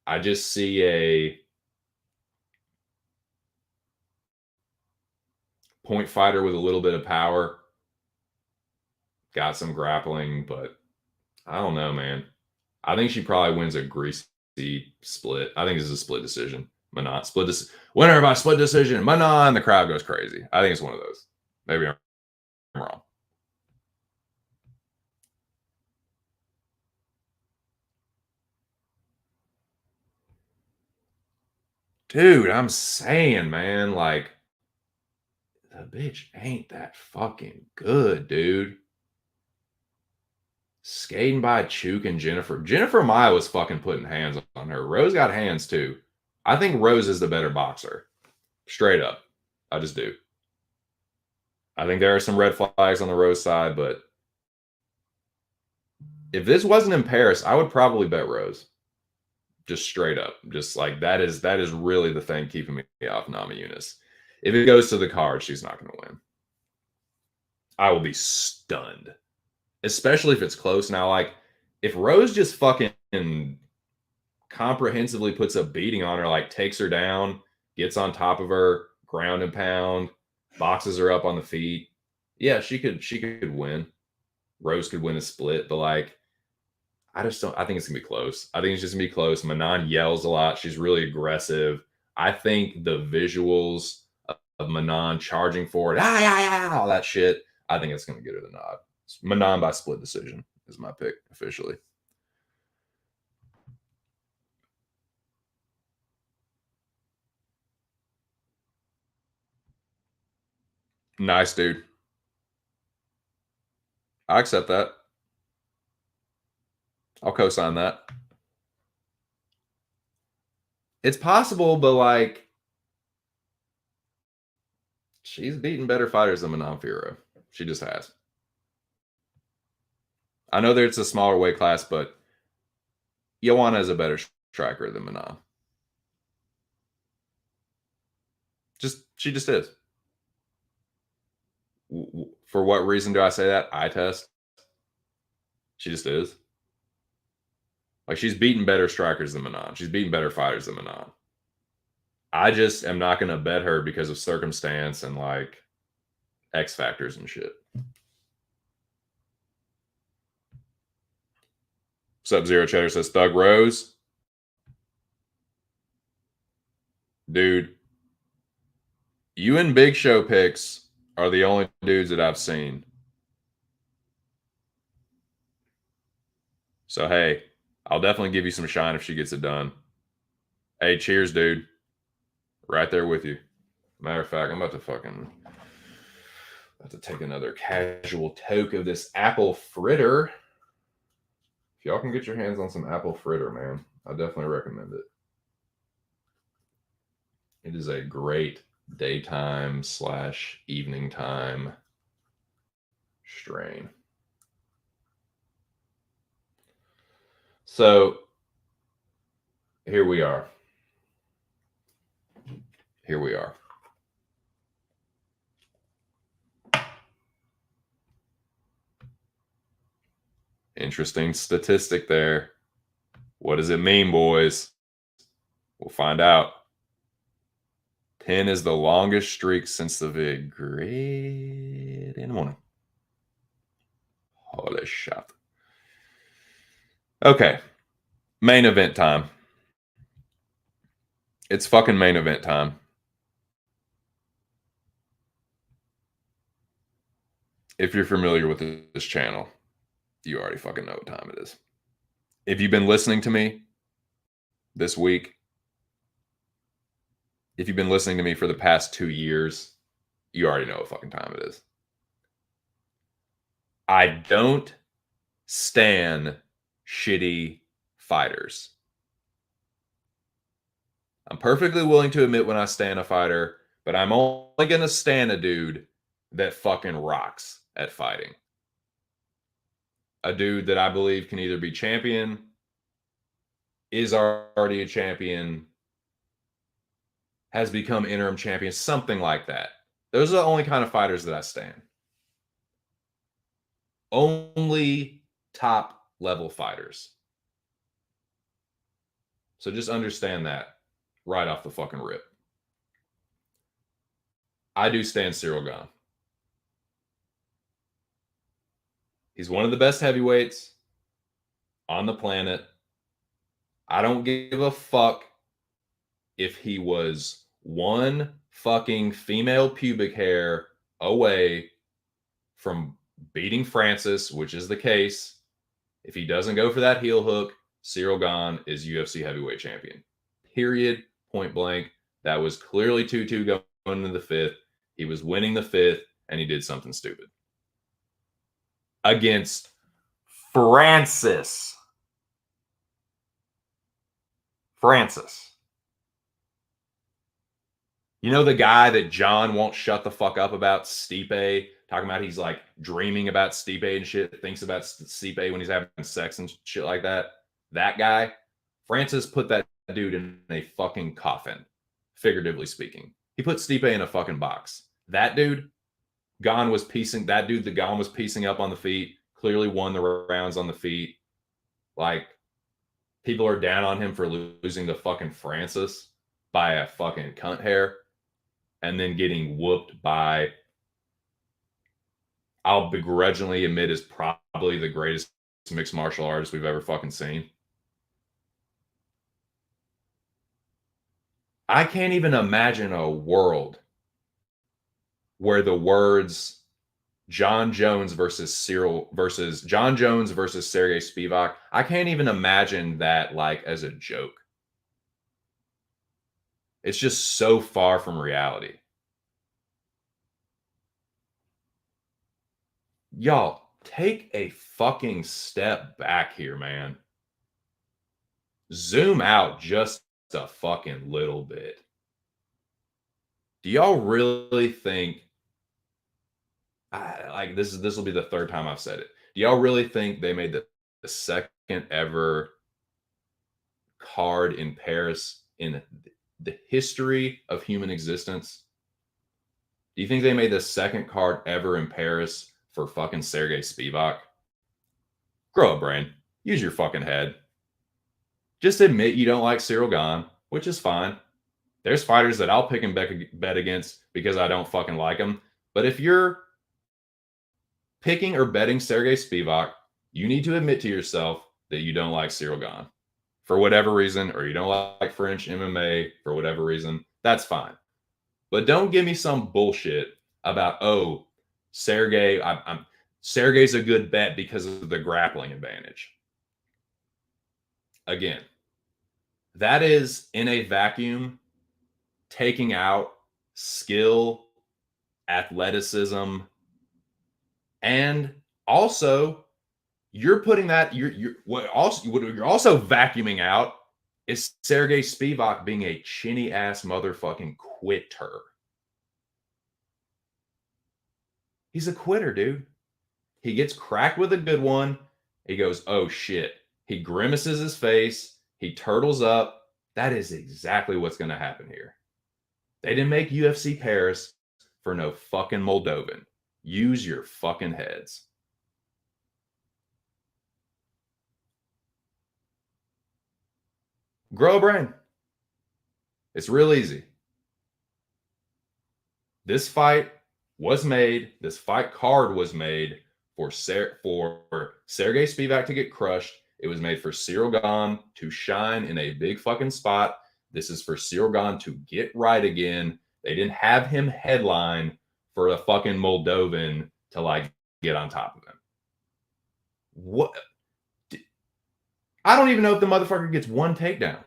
I just see a point fighter with a little bit of power. Got some grappling, but I don't know, man. I think she probably wins a greasy split. I think this is a split decision. Manon split this winner by split decision. Manon, the crowd goes crazy. I think it's one of those. Maybe I'm wrong. Dude, I'm saying, man, like the bitch ain't that fucking good, dude. Skating by Chuk and Jennifer. Jennifer Maya was fucking putting hands on her. Rose got hands too. I think Rose is the better boxer. Straight up. I just do. I think there are some red flags on the Rose side, but if this wasn't in Paris, I would probably bet Rose. Just straight up. Just like that is really the thing keeping me off Namajunas. If it goes to the card, she's not going to win. I will be stunned. Especially if it's close. Now, like, if Rose just fucking comprehensively puts a beating on her, like takes her down, gets on top of her, ground and pound, boxes her up on the feet, yeah, she could win. Rose could win a split, but like, I just don't. I think it's gonna be close. I think it's just gonna be close. Manon yells a lot. She's really aggressive. I think the visuals of Manon charging forward, all that shit. I think it's gonna get her the nod. Manon by split decision is my pick officially. Nice, dude. I accept that. I'll co-sign that. It's possible, but like, she's beaten better fighters than Manon Fiorot. She just has. I know that it's a smaller weight class, but Joanna is a better striker than Manon. She just is. For what reason do I say that? Eye test. She just is. Like, she's beaten better strikers than Manon. She's beaten better fighters than Manon. I just am not going to bet her because of circumstance and like X factors and shit. Sub-Zero Cheddar says Thug Rose. Dude, you and Big Show picks are the only dudes that I've seen. So, hey, I'll definitely give you some shine if she gets it done. Hey, cheers, dude. Right there with you. Matter of fact, I'm about to take another casual toke of this apple fritter. If y'all can get your hands on some apple fritter, man, I definitely recommend it. It is a great daytime / evening time strain. So here we are. Here we are. Interesting statistic there. What does it mean, boys? We'll find out. 10 is the longest streak since the VIG. Great in the morning. Holy shit. Okay. Main event time. It's fucking main event time. If you're familiar with this channel, you already fucking know what time it is. If you've been listening to me this week, if you've been listening to me for the past 2 years, you already know what fucking time it is. I don't stan shitty fighters. I'm perfectly willing to admit when I stan a fighter, but I'm only going to stan a dude that fucking rocks at fighting. A dude that I believe can either be champion, is already a champion, has become interim champion, something like that. Those are the only kind of fighters that I stan. Only top level fighters. So just understand that right off the fucking rip. I do stan Ciryl Gane. He's one of the best heavyweights on the planet. I don't give a fuck if he was one fucking female pubic hair away from beating Francis, which is the case. If he doesn't go for that heel hook, Ciryl Gane is UFC heavyweight champion. Period. Point blank. That was clearly 2-2 going into the fifth. He was winning the fifth, and he did something stupid. Against Francis. You know the guy that John won't shut the fuck up about, Stipe, talking about he's like dreaming about Stipe and shit, thinks about Stipe when he's having sex and shit like that. That guy, Francis put that dude in a fucking coffin, figuratively speaking. He put Stipe in a fucking box. That dude, Gon was piecing, that dude that Gon was piecing up on the feet, clearly won the rounds on the feet. Like, people are down on him for losing to fucking Francis by a fucking cunt hair and then getting whooped by, I'll begrudgingly admit, is probably the greatest mixed martial artist we've ever fucking seen. I can't even imagine a world where the words John Jones versus John Jones versus Sergey Spivak, I can't even imagine that like as a joke. It's just so far from reality. Y'all, take a fucking step back here, man. Zoom out just a fucking little bit. Do y'all really think, like, this will be the third time I've said it. Do y'all really think they made the second ever card in Paris in the history of human existence? Do you think they made the second card ever in Paris for fucking Sergey Spivak? Grow a brain. Use your fucking head. Just admit you don't like Cyril Gane, which is fine. There's fighters that I'll pick and bet against because I don't fucking like them. But if you're picking or betting Sergey Spivak, you need to admit to yourself that you don't like Cyril Gane for whatever reason, or you don't like French MMA for whatever reason. That's fine. But don't give me some bullshit about, oh, Sergey, Sergey's a good bet because of the grappling advantage. Again, that is in a vacuum taking out skill, athleticism, and also you're putting that you're also vacuuming out is Sergey Spivak being a chinny ass motherfucking quitter. He's a quitter, dude. He gets cracked with a good one. He goes, oh shit. He grimaces his face. He turtles up. That is exactly what's going to happen here. They didn't make UFC Paris for no fucking Moldovan. Use your fucking heads. Grow a brain. It's real easy. This fight was made, this fight card was made for Sergey Spivak to get crushed. It was made for Cyril Gane to shine in a big fucking spot. This is for Cyril Gane to get right again. They didn't have him headline for a fucking Moldovan to like get on top of him. What? I don't even know if the motherfucker gets one takedown.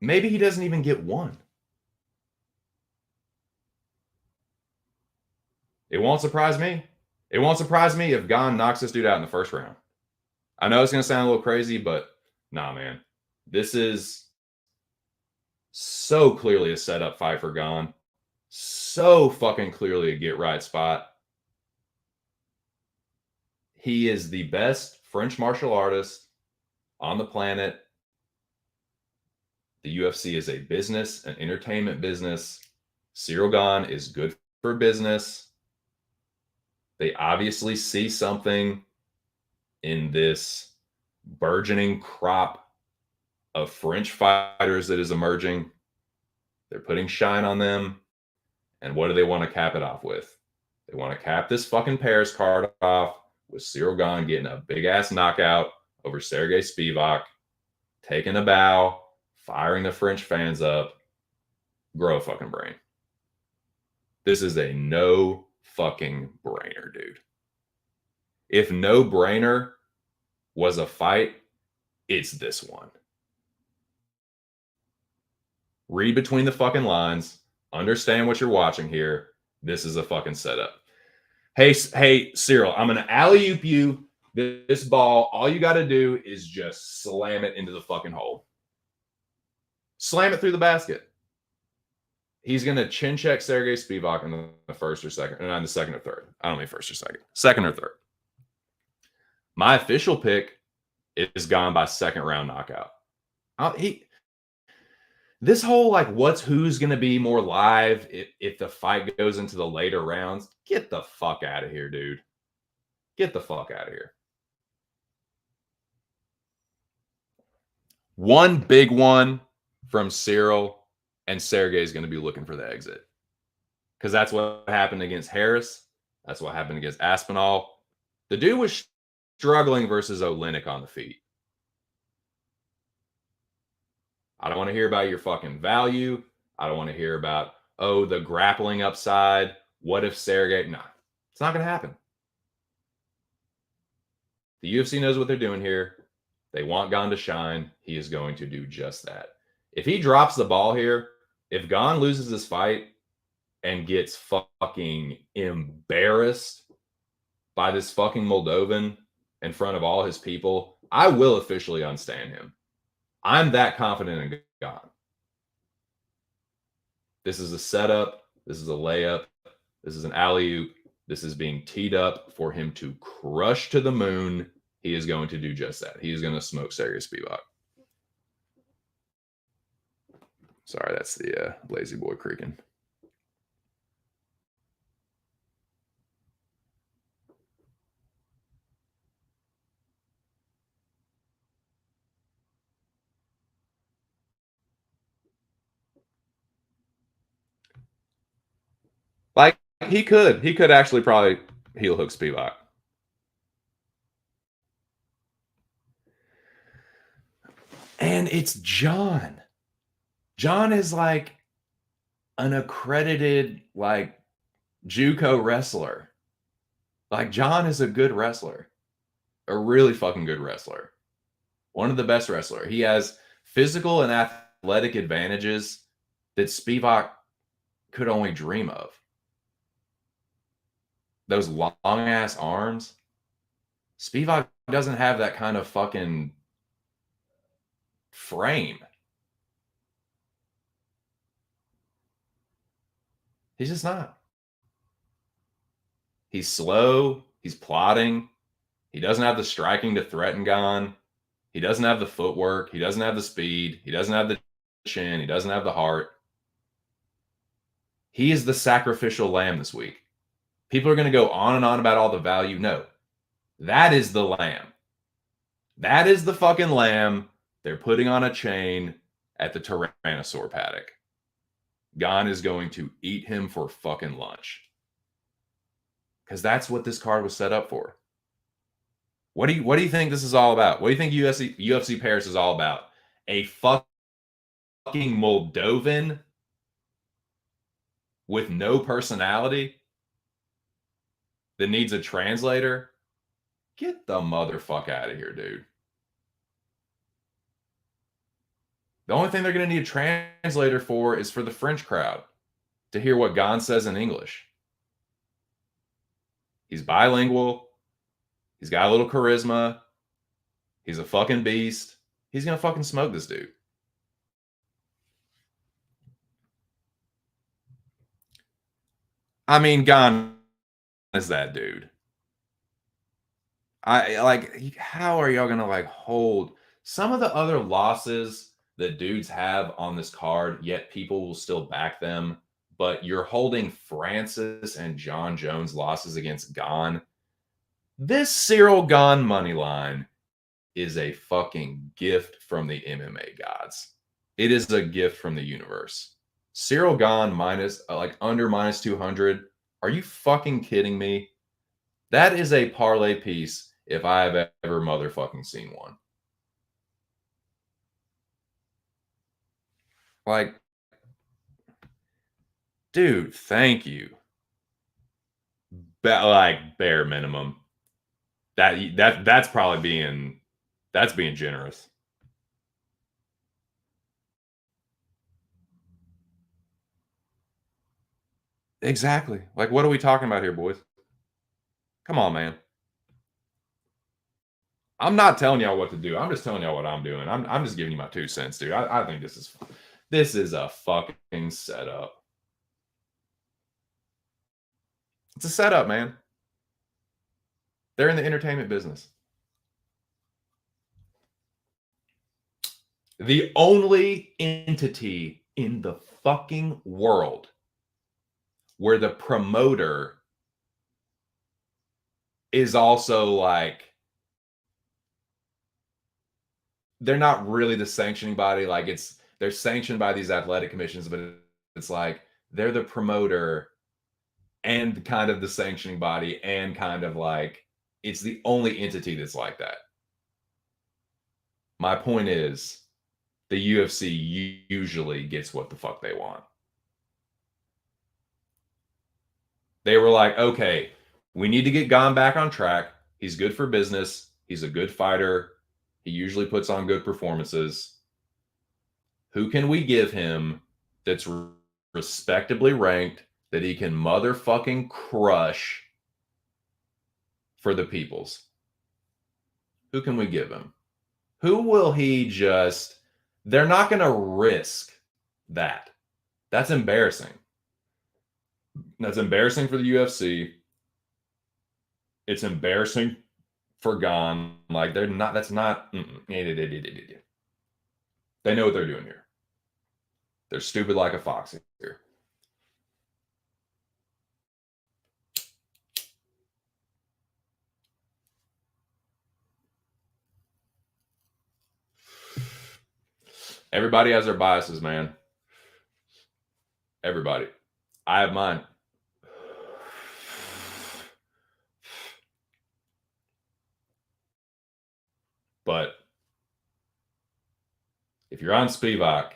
Maybe he doesn't even get one. It won't surprise me. It won't surprise me if Gane knocks this dude out in the first round. I know it's going to sound a little crazy, but nah, man. This is so clearly a setup fight for Gane. So fucking clearly a get right spot. He is the best French martial artist on the planet. The UFC is a business, an entertainment business. Cyril Gane is good for business. They obviously see something in this burgeoning crop of French fighters that is emerging. They're putting shine on them. And what do they want to cap it off with? They want to cap this fucking Paris card off with Cyril Gane getting a big ass knockout over Sergey Spivak, taking a bow, firing the French fans up. Grow a fucking brain. This is a no fucking brainer, dude. If no brainer was a fight, it's this one. Read between the fucking lines. Understand what you're watching here. This is a fucking setup. Hey, Cyril, I'm going to alley-oop you this ball. All you got to do is just slam it into the fucking hole. Slam it through the basket. He's going to chin check Sergey Spivak in the first or second, and on the second or third. I don't mean first or second. Second or third. My official pick is gone by second round knockout. This whole like who's going to be more live if the fight goes into the later rounds. Get the fuck out of here, dude. Get the fuck out of here. One big one from Cyril, and Sergey's going to be looking for the exit. Because that's what happened against Harris. That's what happened against Aspinall. The dude was struggling versus Olynyk on the feet. I don't want to hear about your fucking value. I don't want to hear about, the grappling upside. What if Sergey? Nah, it's not going to happen. The UFC knows what they're doing here. They want Gane to shine. He is going to do just that. If he drops the ball here, if Gane loses this fight and gets fucking embarrassed by this fucking Moldovan in front of all his people, I will officially unstand him. I'm that confident in Gane. This is a setup. This is a layup. This is an alley-oop. This is being teed up for him to crush to the moon. He is going to do just that. He is going to smoke Sergey Spivak. Sorry, that's the lazy boy creaking. Like, he could actually probably heel hook Spivak. And it's John. John is like an accredited, like, JUCO wrestler. Like, John is a good wrestler. A really fucking good wrestler. One of the best wrestlers. He has physical and athletic advantages that Spivak could only dream of. Those long-ass arms. Spivak doesn't have that kind of fucking frame. He's just not. He's slow. He's plodding. He doesn't have the striking to threaten Gane. He doesn't have the footwork. He doesn't have the speed. He doesn't have the chin. He doesn't have the heart. He is the sacrificial lamb this week. People are going to go on and on about all the value. No, that is the lamb. That is the fucking lamb they're putting on a chain at the Tyrannosaur paddock. Gane is going to eat him for fucking lunch. Because that's what this card was set up for. What do you think this is all about? What do you think UFC Paris is all about? A fucking Moldovan with no personality that needs a translator? Get the motherfucker out of here, dude. The only thing they're going to need a translator for is for the French crowd to hear what Gane says in English. He's bilingual. He's got a little charisma. He's a fucking beast. He's going to fucking smoke this dude. I mean, Gane is that dude. How are y'all going to like hold some of the other losses that dudes have on this card, yet people will still back them, but you're holding Francis and John Jones losses against Gane. This Cyril Gane money line is a fucking gift from the MMA gods. It is a gift from the universe. Cyril Gane under minus 200. Are you fucking kidding me? That is a parlay piece if I have ever motherfucking seen one. Like, dude, thank you. Bare minimum. That's probably being generous. Exactly. Like, what are we talking about here, boys? Come on, man. I'm not telling y'all what to do. I'm just telling y'all what I'm doing. I'm just giving you my 2 cents, dude. I think this is a fucking setup. It's a setup, man. They're in the entertainment business. The only entity in the fucking world where the promoter is also like, they're not really the sanctioning body. Like, they're sanctioned by these athletic commissions, but it's like they're the promoter and kind of the sanctioning body, and kind of like it's the only entity that's like that. My point is, the UFC usually gets what the fuck they want. They were like, okay, we need to get Gon back on track. He's good for business. He's a good fighter. He usually puts on good performances. Who can we give him that's respectably ranked, that he can motherfucking crush for the peoples? Who can we give him? Who will he just... They're not going to risk that. That's embarrassing. That's embarrassing for the UFC. It's embarrassing for Gon. Like, they're not... That's not... They know what they're doing here. They're stupid like a fox here. Everybody has their biases, man. Everybody. I have mine. But if you're on Spivak,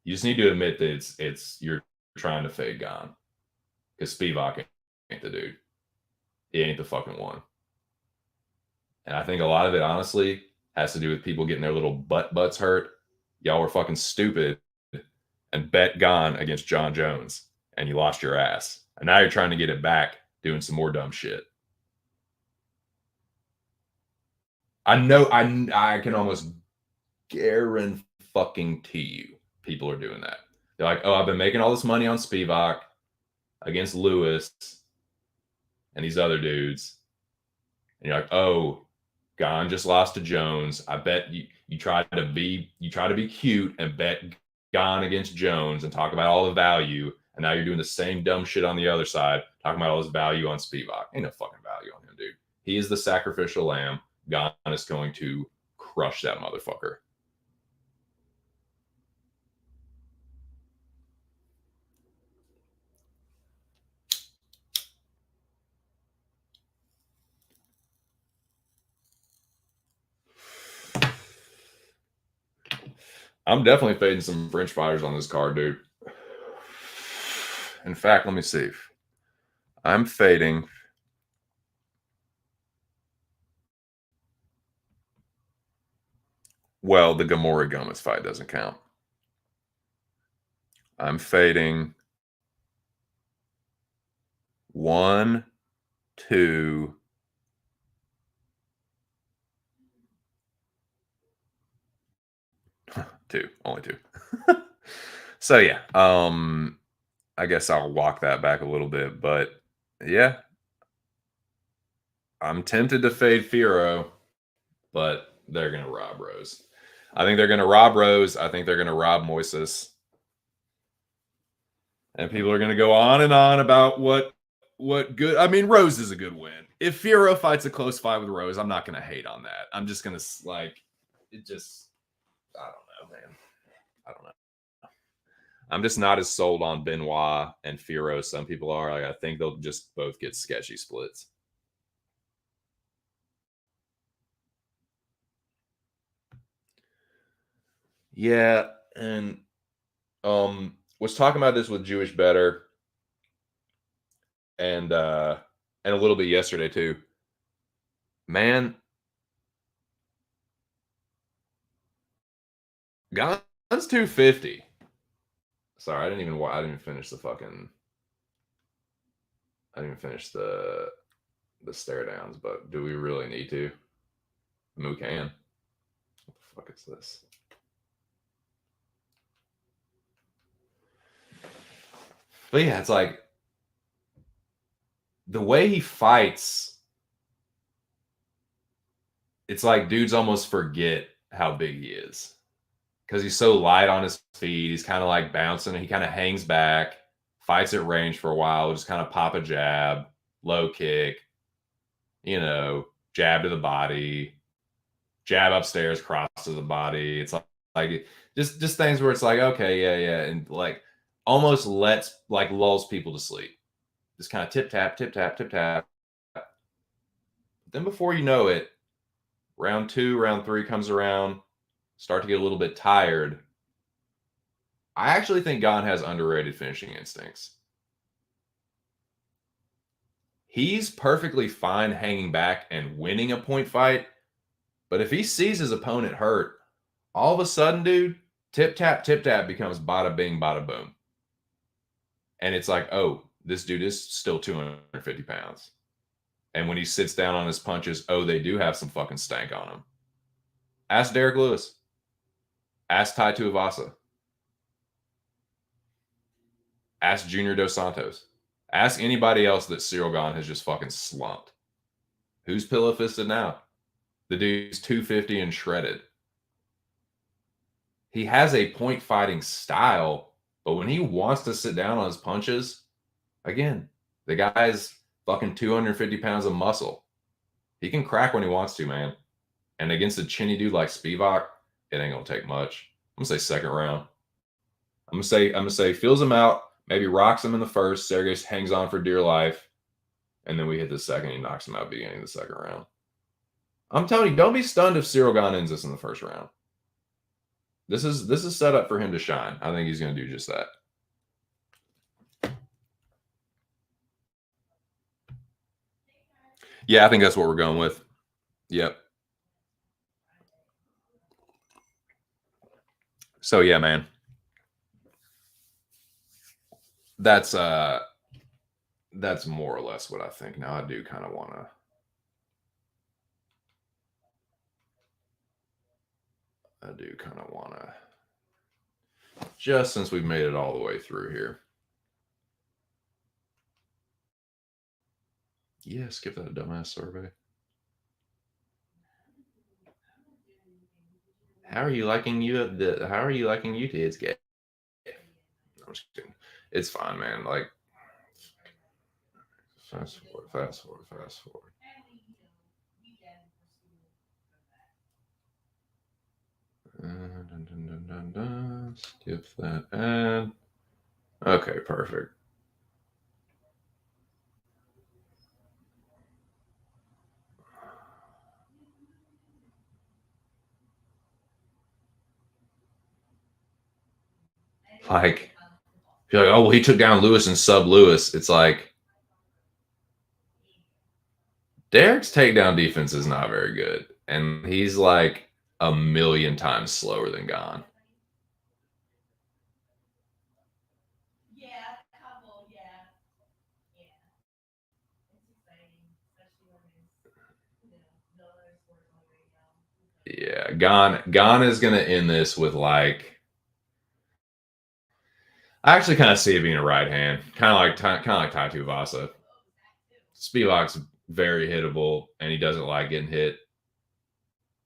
you just need to admit that it's you're trying to fade Gon. Because Spivak ain't the dude. He ain't the fucking one. And I think a lot of it, honestly, has to do with people getting their little butts hurt. Y'all were fucking stupid and bet Gon against John Jones, and you lost your ass. And now you're trying to get it back doing some more dumb shit. I know, I can almost guarantee you people are doing that. They're like, oh, I've been making all this money on Spivak against Lewis and these other dudes. And you're like, oh, Gon just lost to Jones. I bet you try to be cute and bet Gon against Jones and talk about all the value. And now you're doing the same dumb shit on the other side, talking about all this value on Spivak. Ain't no fucking value on him, dude. He is the sacrificial lamb. Gon is going to crush that motherfucker. I'm definitely fading some French fighters on this card, dude. In fact, let me see. I'm fading. Well, the Gamora Gomez fight doesn't count. I'm fading 1, 2. Two, only two. So yeah, I guess I'll walk that back a little bit, but yeah, I'm tempted to fade Firo, but they're gonna rob Rose. I think they're gonna rob Rose. I think they're gonna rob Moises, and people are gonna go on and on about what good. I mean, Rose is a good win. If Firo fights a close fight with Rose, I'm not gonna hate on that. I'm just gonna like it. Just I don't know, man. I don't know. I'm just not as sold on Benoit and Firo as some people are. Like, I think they'll just both get sketchy splits. Yeah, and was talking about this with Jewish Better and a little bit yesterday too. Man, Gon's 250. Sorry, I didn't even finish the fucking I didn't finish the stare downs, but do we really need to? We can. What the fuck is this? But yeah, it's like the way he fights, it's like dudes almost forget how big he is because he's so light on his feet. He's kind of like bouncing. He kind of hangs back, fights at range for a while, just kind of pop a jab, low kick, jab to the body, jab upstairs, cross to the body. It's like just things where it's like, okay, yeah, and like almost lulls people to sleep. Just kind of tip tap, tip tap, tip tap. Then before you know it, round 2, round 3 comes around, start to get a little bit tired. I actually think Gon has underrated finishing instincts. He's perfectly fine hanging back and winning a point fight, but if he sees his opponent hurt, all of a sudden, dude, tip tap becomes bada bing, bada boom. And it's like, oh, this dude is still 250 pounds. And when he sits down on his punches, oh, they do have some fucking stank on him. Ask Derek Lewis. Ask Tai Tuivasa. Ask Junior Dos Santos. Ask anybody else that Cyril Gane has just fucking slumped. Who's pillow fisted now? The dude's 250 and shredded. He has a point fighting style, but when he wants to sit down on his punches, again, the guy's fucking 250 pounds of muscle. He can crack when he wants to, man. And against a chinny dude like Spivak, it ain't gonna take much. I'm gonna say second round. I'm gonna say feels him out, maybe rocks him in the first. Sergey hangs on for dear life, and then we hit the second. He knocks him out beginning of the second round. I'm telling you, don't be stunned if Cyril Gane ends this in the first round. This is set up for him to shine. I think he's gonna do just that. Yeah, I think that's what we're going with. Yep. So yeah, man. That's more or less what I think. Now I do kind of want to just since we've made it all the way through here. Yeah, skip that dumbass survey. How are you liking UT's game? I'm just kidding. It's fine, man. Like fast forward. Skip that ad. Okay, perfect. Like, you're like, oh well, he took down Lewis and sub Lewis. It's like Derek's takedown defense is not very good, and he's like a million times slower than Gane. Yeah, Gane is gonna end this with like. I actually kind of see it being a right hand, kind of like Tai Tuivasa. Spivak's very hittable, and he doesn't like getting hit.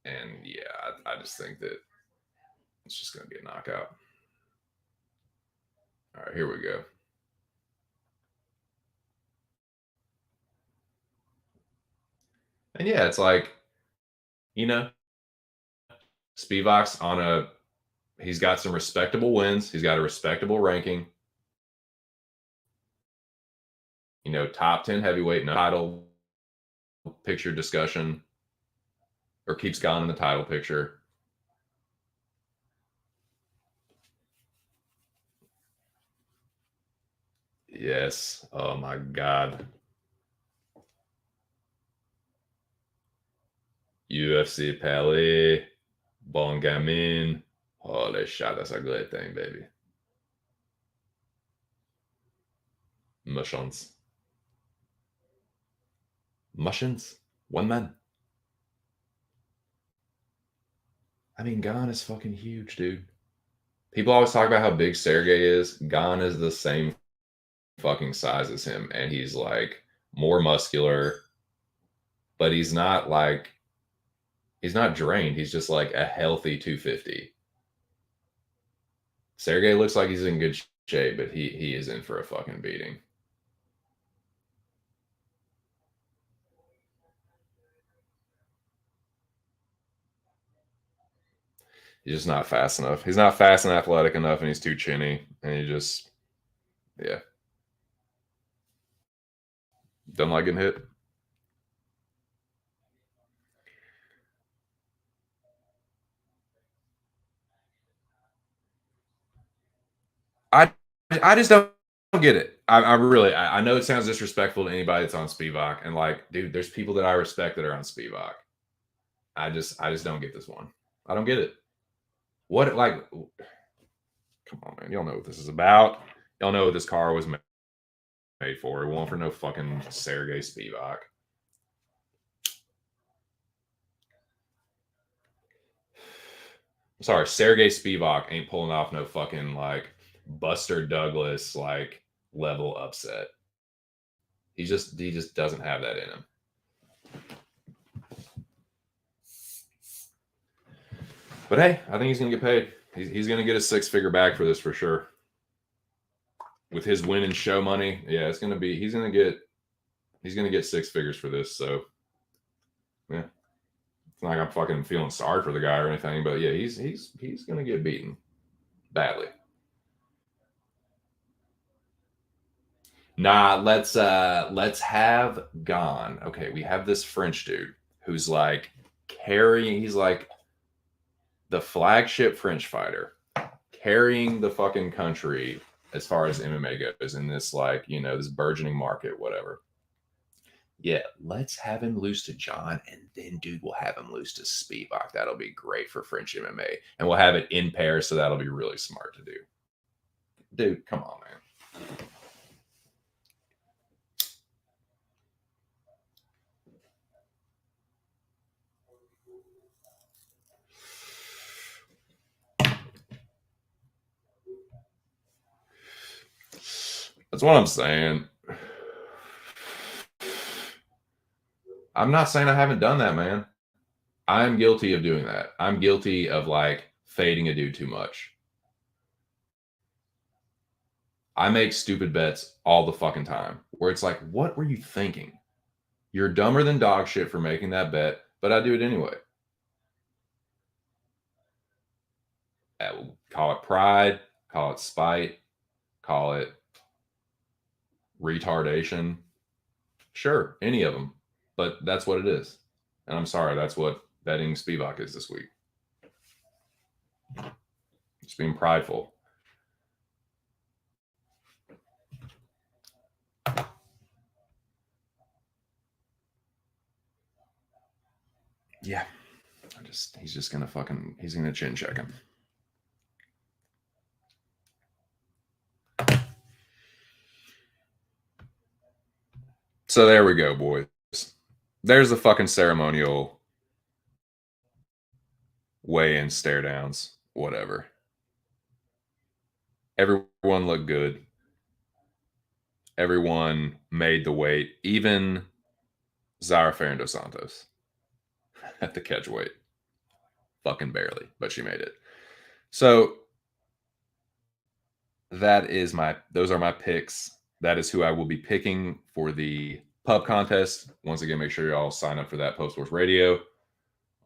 And yeah, I just think that it's just gonna be a knockout. All right, here we go. And yeah, it's like, Spivak's he's got some respectable wins. He's got a respectable ranking. Top 10 heavyweight, no title picture discussion, or keeps Gane in the title picture. Yes. Oh my God. UFC Palais, Bon Gamin. Holy shit, that's a great thing, baby. Machons. Mushins, one man. I mean, Gon is fucking huge, dude. People always talk about how big Sergey is. Gon is the same fucking size as him, and he's like more muscular, but he's not like he's not drained. He's just like a healthy 250. Sergey looks like he's in good shape, but he is in for a fucking beating. He's just not fast enough. He's not fast and athletic enough, and he's too chinny, and he just, yeah, doesn't like getting hit. I I just don't get it. I really I know it sounds disrespectful to anybody that's on Spivak, and like, dude, there's people that I respect that are on Spivak. I just don't get this one. I don't get it. What like? Come on, man. Y'all know what this is about. Y'all know what this car was made for. It wasn't for no fucking Sergey Spivak. I'm sorry, Sergey Spivak ain't pulling off no fucking like Buster Douglas like level upset. He just doesn't have that in him. But hey, I think he's gonna get paid. He's gonna get a 6-figure bag for this for sure. With his win and show money, yeah, it's gonna be he's gonna get 6 figures for this. So yeah, it's not like I'm fucking feeling sorry for the guy or anything, but yeah, he's gonna get beaten badly. Nah, let's have Gon. Okay, we have this French dude who's like carrying. He's like the flagship French fighter, carrying the fucking country as far as MMA goes in this like this burgeoning market, whatever. Yeah, let's have him lose to John, and then dude, we'll have him lose to Spivak. That'll be great for French MMA, and we'll have it in Paris, so that'll be really smart to do. Dude, come on, man. That's what I'm saying. I'm not saying I haven't done that, man. I'm guilty of doing that. I'm guilty of like fading a dude too much. I make stupid bets all the fucking time where it's like, what were you thinking? You're dumber than dog shit for making that bet, but I do it anyway. Call it pride, call it spite, call it retardation. Sure, any of them, but that's what it is. And I'm sorry, that's what betting Spivak is this week. Just being prideful. Yeah. He's just gonna chin check him. So there we go, boys. There's the fucking ceremonial weigh-in stare downs, whatever. Everyone looked good. Everyone made the weight, even Zara Ferrando Santos at the catch weight. Fucking barely, but she made it. So those are my picks. That is who I will be picking for the pub contest. Once again, make sure y'all sign up for that Post Sports Radio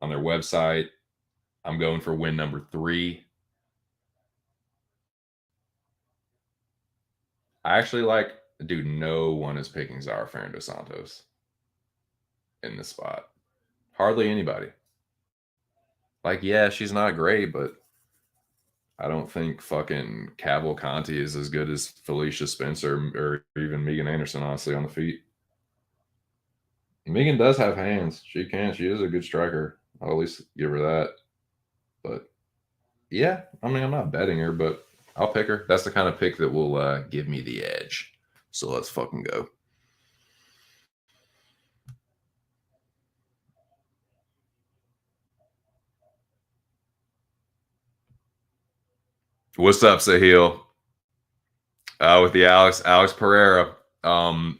on their website. I'm going for win number 3. I actually dude, no one is picking Zara Ferrando Santos in this spot. Hardly anybody. Like, yeah, she's not great, but I don't think fucking Cavalcanti is as good as Felicia Spencer or even Megan Anderson, honestly, on the feet. Megan does have hands. She can. She is a good striker. I'll at least give her that. But yeah, I mean, I'm not betting her, but I'll pick her. That's the kind of pick that will give me the edge. So let's fucking go. What's up, Sahil? With the Alex Pereira. Gone.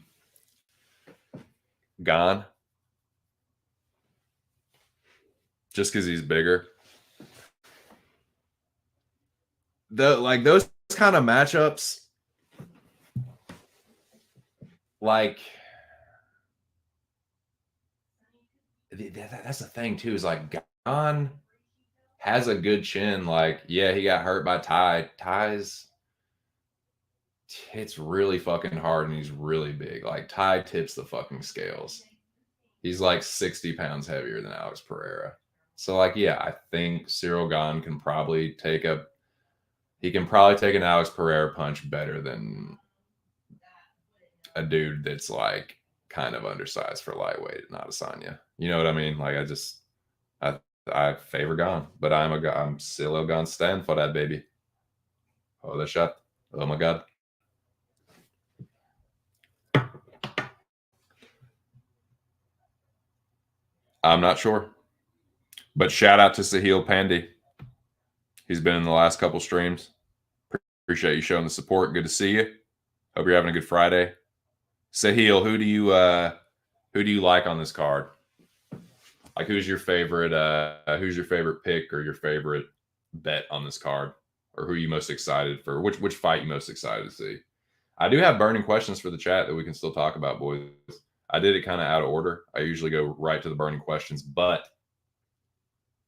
Just because he's bigger. Those kind of matchups, like that's the thing too. Is like Gone has a good chin. Like, yeah, he got hurt by Ty. Ty's hits really fucking hard and he's really big. Like Ty tips the fucking scales. He's like 60 pounds heavier than Alex Pereira. So like, yeah, I think Cyril Gahn can probably take an Alex Pereira punch better than a dude that's like kind of undersized for lightweight, not Asanya. You know what I mean? Like I favor Gahn, but I'm Cyril Gahn stand for that baby. Oh, the shot. Oh my god. I'm not sure. But shout out to Sahil Pandey. He's been in the last couple streams. Appreciate you showing the support. Good to see you. Hope you're having a good Friday. Sahil, who do you like on this card? Like who's your favorite pick or your favorite bet on this card? Or who are you most excited for? Which fight you most excited to see? I do have burning questions for the chat that we can still talk about, boys. I did it kind of out of order. I usually go right to the burning questions, but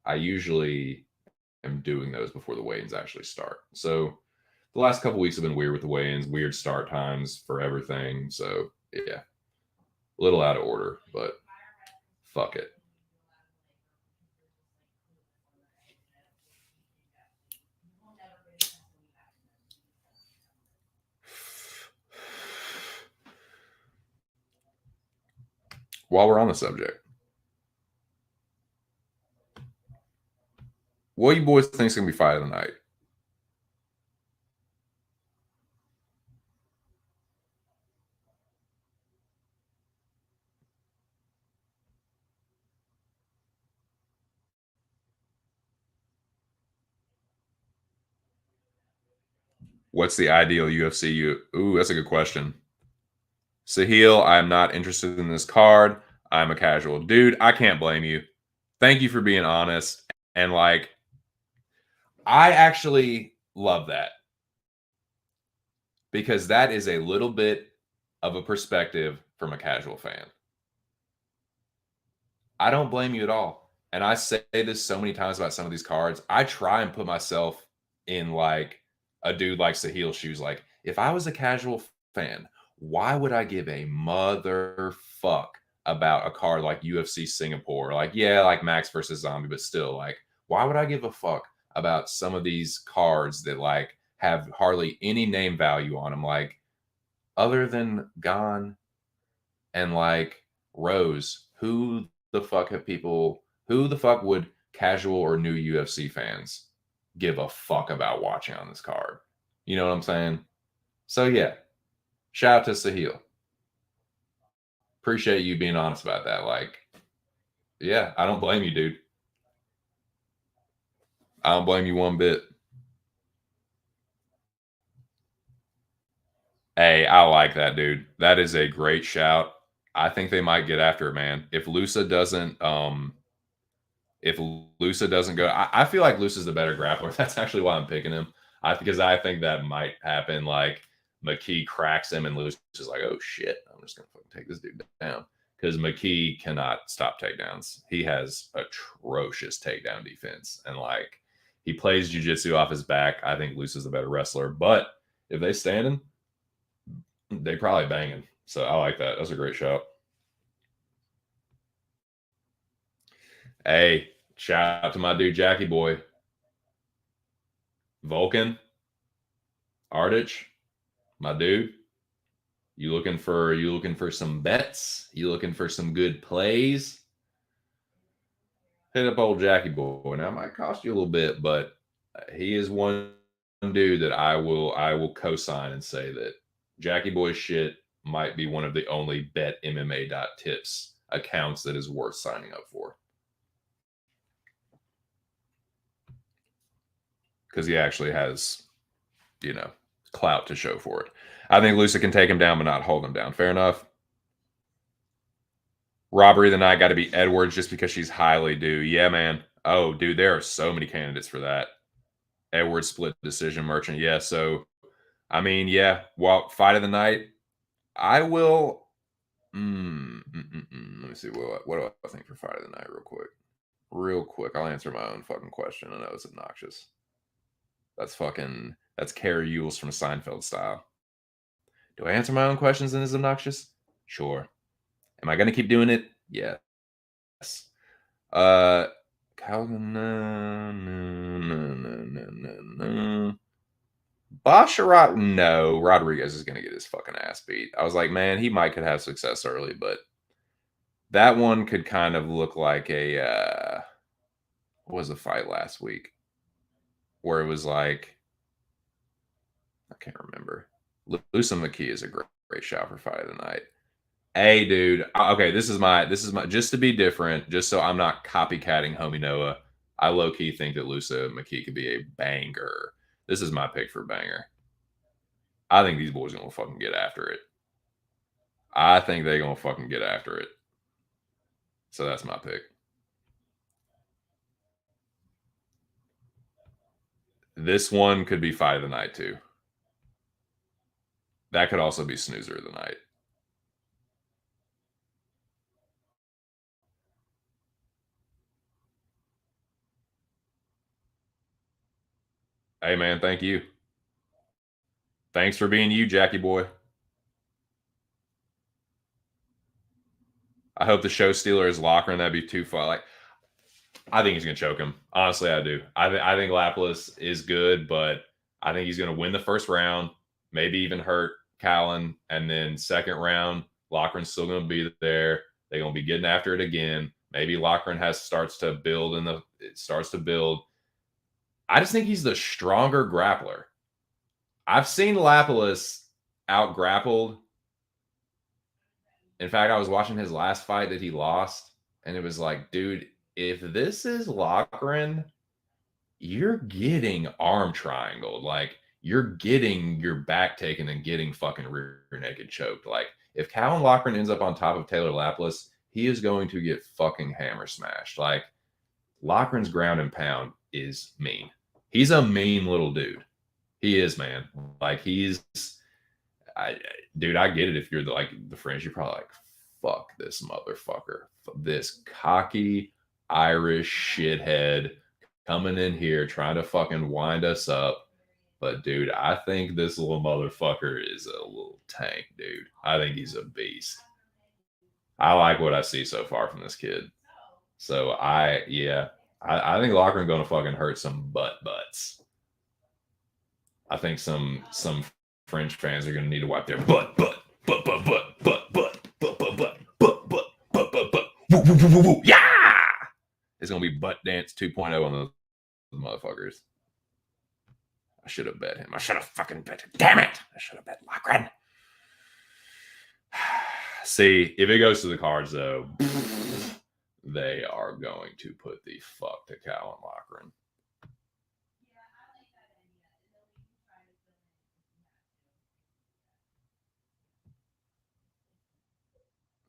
I usually am doing those before the weigh-ins actually start. So the last couple weeks have been weird with the weigh-ins, weird start times for everything. So yeah, a little out of order, but fuck it. While we're on the subject, what you boys think is gonna be fight of the night? What's the ideal UFC? Ooh, that's a good question. Sahil, I'm not interested in this card. I'm a casual dude. I can't blame you. Thank you for being honest. And like, I actually love that because that is a little bit of a perspective from a casual fan. I don't blame you at all. And I say this so many times about some of these cards. I try and put myself in like a dude like Sahil's shoes. Like, if I was a casual fan, why would I give a motherfuck about a card like UFC Singapore? Like, yeah, like Max versus Zombie, but still, like, why would I give a fuck about some of these cards that like have hardly any name value on them? Like, other than Gone and like Rose, who the fuck have people? Who the fuck would casual or new UFC fans give a fuck about watching on this card? You know what I'm saying? So yeah, shout out to Sahil. Appreciate you being honest about that. Like, yeah, I don't blame you, dude. I don't blame you one bit. Hey, I like that, dude. That is a great shout. I think they might get after it, man. If Lusa doesn't go, I feel like Lusa's the better grappler. That's actually why I'm picking him. Because I think that might happen. Like McKee cracks him, and Lusa's is like, "Oh shit, I'm just gonna fucking take this dude down." Because McKee cannot stop takedowns. He has atrocious takedown defense, and like he plays jujitsu off his back. I think Lusa's the better wrestler. But if they standing, they probably banging. So I like that. That's a great shout. Hey, shout out to my dude Jackie Boy. Vulcan, Ardich, my dude. You looking for some bets? You looking for some good plays? Hit up old Jackie Boy. Now it might cost you a little bit, but he is one dude that I will co-sign and say that Jackie Boy's shit might be one of the only bet MMA.tips accounts that is worth signing up for. Because he actually has clout to show for it. I think Lusa can take him down, but not hold him down. Fair enough. Robbery of the night got to be Edwards just because she's highly due. Yeah, man. Oh, dude, there are so many candidates for that. Edwards split decision merchant. Yeah. So, I mean, yeah. Well, fight of the night. I will. Let me see. What do I think for fight of the night, real quick? Real quick. I'll answer my own fucking question. I know it's obnoxious. That's Carrie Yules from Seinfeld style. Do I answer my own questions and is obnoxious? Sure. Am I going to keep doing it? Yes. Calvin, no. Basharat, no. Rodriguez is going to get his fucking ass beat. I was like, man, he could have success early, but that one could kind of look like what was the fight last week? Where it was like, I can't remember. Lusa McKee is a great shot for fight of the night. Hey, dude. Okay, this is my just to be different, just so I'm not copycatting homie Noah. I low key think that Lusa McKee could be a banger. This is my pick for banger. I think these boys are gonna fucking get after it. I think they're gonna fucking get after it. So that's my pick. This one could be fight of the night too. That could also be snoozer of the night. Hey man, thank you. Thanks for being you, Jackie boy. I hope the show stealer is Loughran. That'd be too fun. Like, I think he's gonna choke him. Honestly, I do. I think Lapilus is good, but I think he's gonna win the first round, maybe even hurt Callan, and then second round, Loughran's still gonna be there. They're gonna be getting after it again. Maybe Loughran starts to build. I just think he's the stronger grappler. I've seen Lapilus out grappled. In fact, I was watching his last fight that he lost, and it was like, dude, if this is Loughran, you're getting arm triangled. Like, you're getting your back taken and getting fucking rear naked choked. Like, if Callan Loughran ends up on top of Taylor Lapilus, he is going to get fucking hammer smashed. Like, Loughran's ground and pound is mean. He's a mean little dude. He is, man. Like, dude, I get it. If you're the French, you're probably like, fuck this motherfucker. This cocky Irish shithead coming in here trying to fucking wind us up. But, dude, I think this little motherfucker is a little tank, dude. I think he's a beast. I like what I see so far from this kid. So, I think Loughran going to fucking hurt some butts. I think some French fans are going to need to wipe their butt. Yeah! It's going to be butt dance 2.0 on those motherfuckers. I should have bet him. I should have fucking bet him. Damn it! I should have bet Loughran. See, if it goes to the cards, though, they are going to put the fuck to Callan Loughran.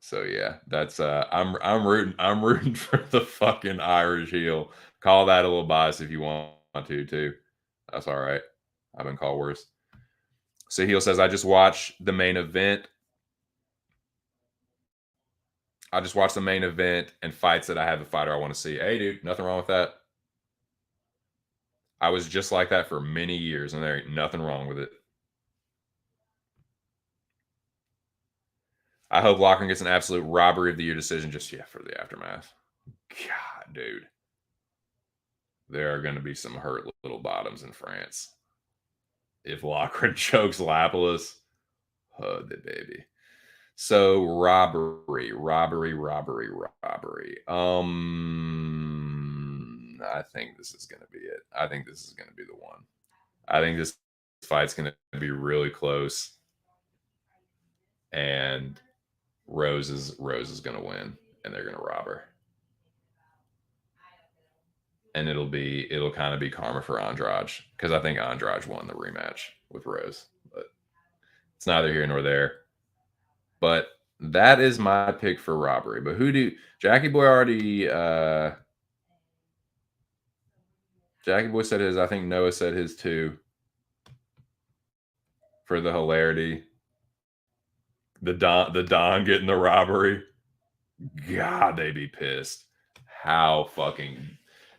So yeah, that's I'm rooting for the fucking Irish heel. Call that a little bias if you want to too. That's all right. I've been called worse. So heel says, I just watched the main event. I just watched the main event and fights that I have a fighter I want to see. Hey dude, nothing wrong with that. I was just like that for many years, and there ain't nothing wrong with it. I hope Loughran gets an absolute robbery of the year decision just for the aftermath. God, dude. There are going to be some hurt little bottoms in France. If Loughran chokes Lapilus, oh, the baby. So robbery. I think this is going to be it. I think this is going to be the one. I think this fight's going to be really close, and Rose is going to win, and they're going to rob her. and it'll kind of be karma for Andrade, because I think Andrade won the rematch with Rose, but it's neither here nor there. But that is my pick for robbery. But Jackie Boy already Jackie Boy said his. I think Noah said his too. For the hilarity. The Don getting the robbery. God, they'd be pissed. How fucking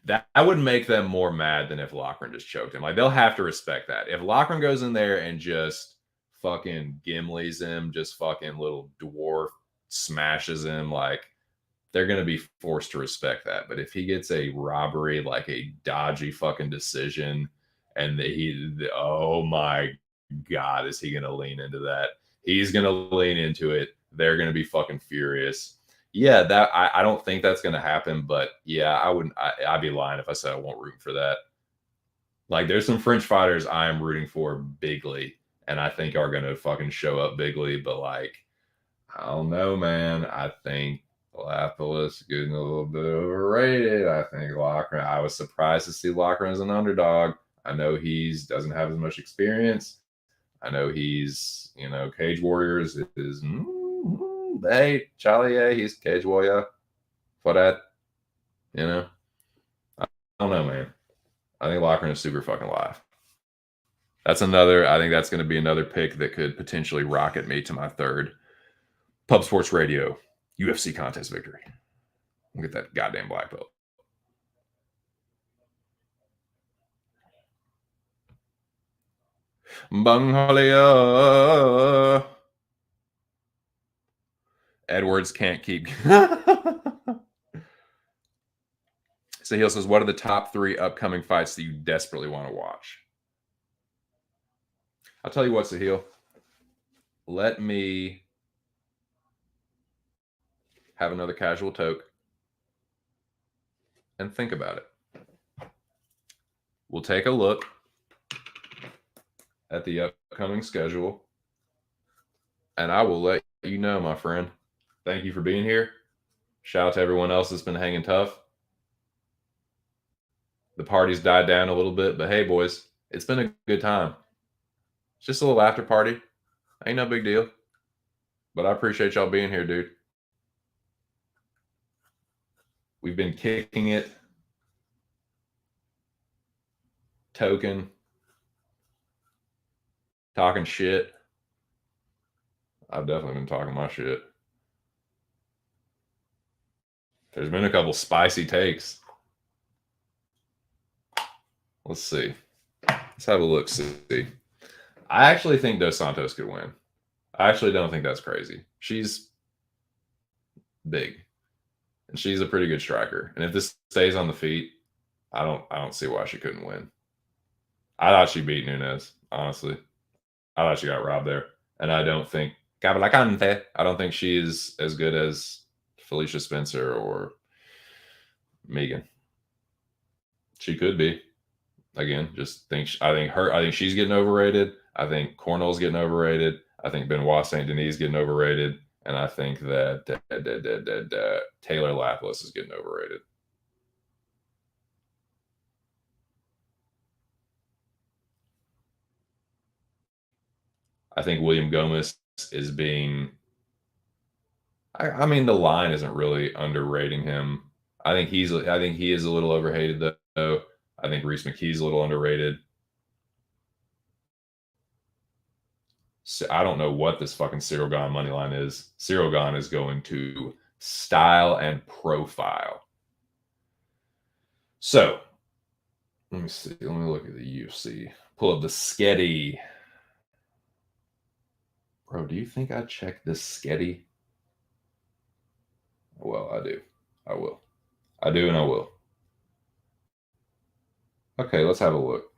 that would make them more mad than if Loughran just choked him. Like, they'll have to respect that. If Loughran goes in there and just fucking Gimli's him, just fucking little dwarf smashes him, like, they're gonna be forced to respect that. But if he gets a robbery, like a dodgy fucking decision, and oh my God, is he gonna lean into that? He's gonna lean into it. They're gonna be fucking furious. Yeah, that I don't think that's gonna happen, but yeah, I wouldn't. I'd be lying if I said I won't root for that. Like, there's some French fighters I am rooting for bigly, and I think are gonna fucking show up bigly. But like, I don't know, man. I think Lapillus getting a little bit overrated. I think Loughran. I was surprised to see Loughran as an underdog. I know doesn't have as much experience. I know he's, Cage Warriors is, hey, Charlie, he's Cage Warrior for that, I don't know, man. I think Loughran is super fucking live. I think that's going to be another pick that could potentially rocket me to my third Pub Sports Radio UFC contest victory. We'll get that goddamn black belt. Banghalia. Edwards can't keep. Sahil says, what are the top 3 upcoming fights that you desperately want to watch? I'll tell you what, Sahil. Let me have another casual toke and think about it. We'll take a look at the upcoming schedule, and I will let you know, my friend. Thank you for being here. Shout out to everyone else that's been hanging tough. The party's died down a little bit, but hey, boys, it's been a good time. It's just a little after party. Ain't no big deal. But I appreciate y'all being here, dude. We've been kicking it, token, talking shit. I've definitely been talking my shit. There's been a couple spicy takes. Let's see. Let's have a look. See. I actually think Dos Santos could win. I actually don't think that's crazy. She's big, and she's a pretty good striker. And if this stays on the feet, I don't see why she couldn't win. I thought she beat Nunes, honestly. I thought she got robbed there. And I don't think she's as good as Felicia Spencer or Megan. She could be. Again, I think she's getting overrated. I think Cornell's getting overrated. I think Benoit Saint Denis getting overrated. And I think that Taylor Lapillus is getting overrated. I think William Gomez is being. I mean, the line isn't really underrating him. I think he is a little overrated though. I think Reese McKee's a little underrated. So I don't know what this fucking Cyril Gane money line is. Cyril Gane is going to style and profile. So let me see. Let me look at the UFC. Pull up the Sketty. Bro, do you think I checked this Sketty? Well, I do. I will. I do, and I will. Okay, let's have a look.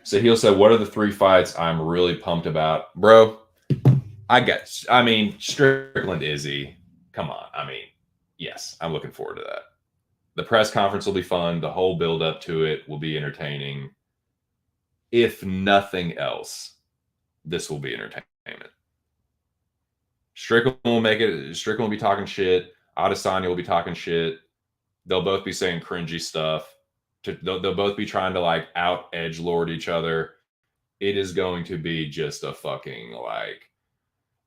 So he'll say, what are the 3 fights I'm really pumped about? Bro, Strickland Izzy. Come on. Yes, I'm looking forward to that. The press conference will be fun. The whole build up to it will be entertaining. If nothing else, this will be entertainment. Strickland will make it. Strickland will be talking shit. Adesanya will be talking shit. They'll both be saying cringy stuff. They'll both be trying to like out edgelord each other. It is going to be just a fucking like,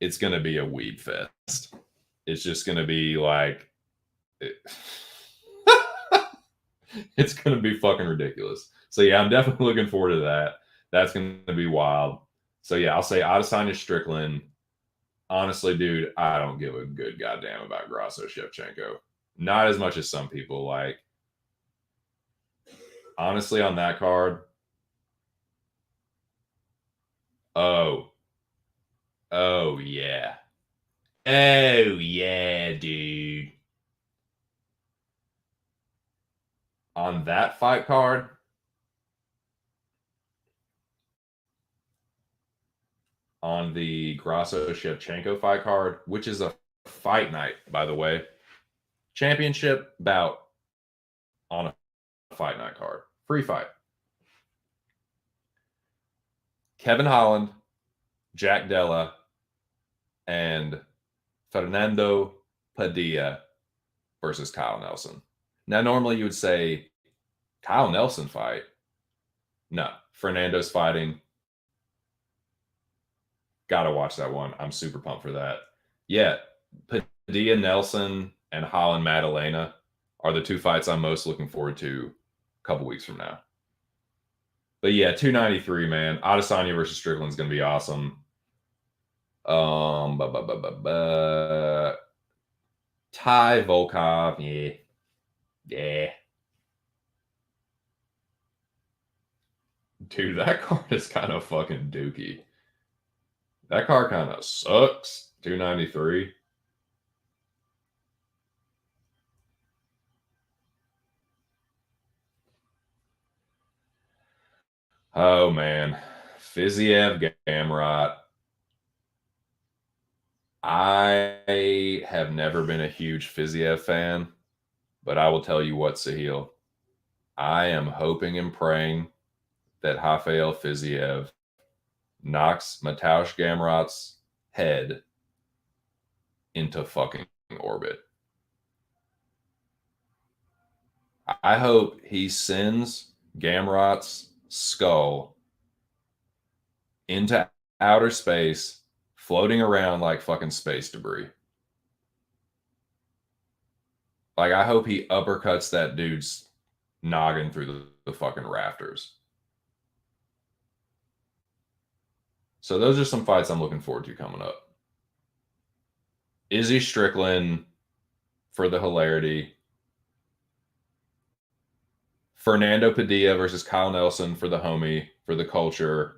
it's going to be a weed fest. It's just going to be like, it's going to be fucking ridiculous. So yeah, I'm definitely looking forward to that. That's going to be wild. So yeah, I'll say Adesanya Strickland. Honestly, dude, I don't give a good goddamn about Grasso Shevchenko. Not as much as some people. Like, honestly, on that card, oh yeah. Oh yeah, dude. On that fight card, on the Grasso Shevchenko fight card, which is a fight night, by the way, championship bout on a fight night card, free fight. Kevin Holland, Jack Della, and Fernando Padilla versus Kyle Nelson. Now, normally you would say Kyle Nelson fight. No, Fernando's fighting. Gotta watch that one. I'm super pumped for that. Yeah, Padilla Nelson and Holland Madalena are the two fights I'm most looking forward to a couple weeks from now. But yeah, 293, man. Adesanya versus Strickland is going to be awesome. Ty Volkov, yeah. Dude, that card is kind of fucking dookie. That card kind of sucks. 293. Oh man, Fiziev Gamrot. I have never been a huge Fiziev fan, but I will tell you what, Sahil. I am hoping and praying that Rafael Fiziev knocks Mateusz Gamrot's head into fucking orbit. I hope he sends Gamrot's skull into outer space, floating around like fucking space debris. Like, I hope he uppercuts that dude's noggin through the fucking rafters. So those are some fights I'm looking forward to coming up. Izzy Strickland for the hilarity. Fernando Padilla versus Kyle Nelson for the homie, for the culture.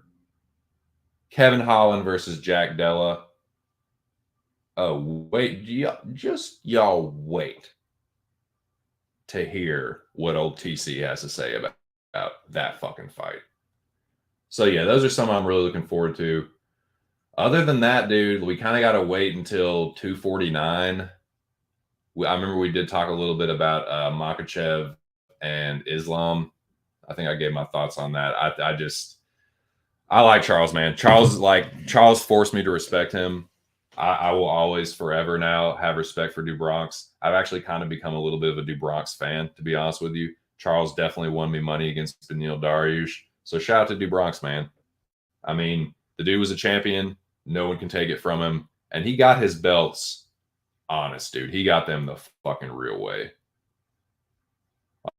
Kevin Holland versus Jack Della. Oh, wait. Y'all wait to hear what old TC has to say about that fucking fight. So yeah, those are some I'm really looking forward to. Other than that, dude, we kind of got to wait until 249. I remember we did talk a little bit about Makhachev and Islam. I think I gave my thoughts on that. I like Charles, man. Charles forced me to respect him. I will always, forever now, have respect for DuBronx. I've actually kind of become a little bit of a DuBronx fan, to be honest with you. Charles definitely won me money against Beneil Dariush. So shout out to DuBronx, man. I mean, the dude was a champion. No one can take it from him. And he got his belts honest, dude. He got them the fucking real way.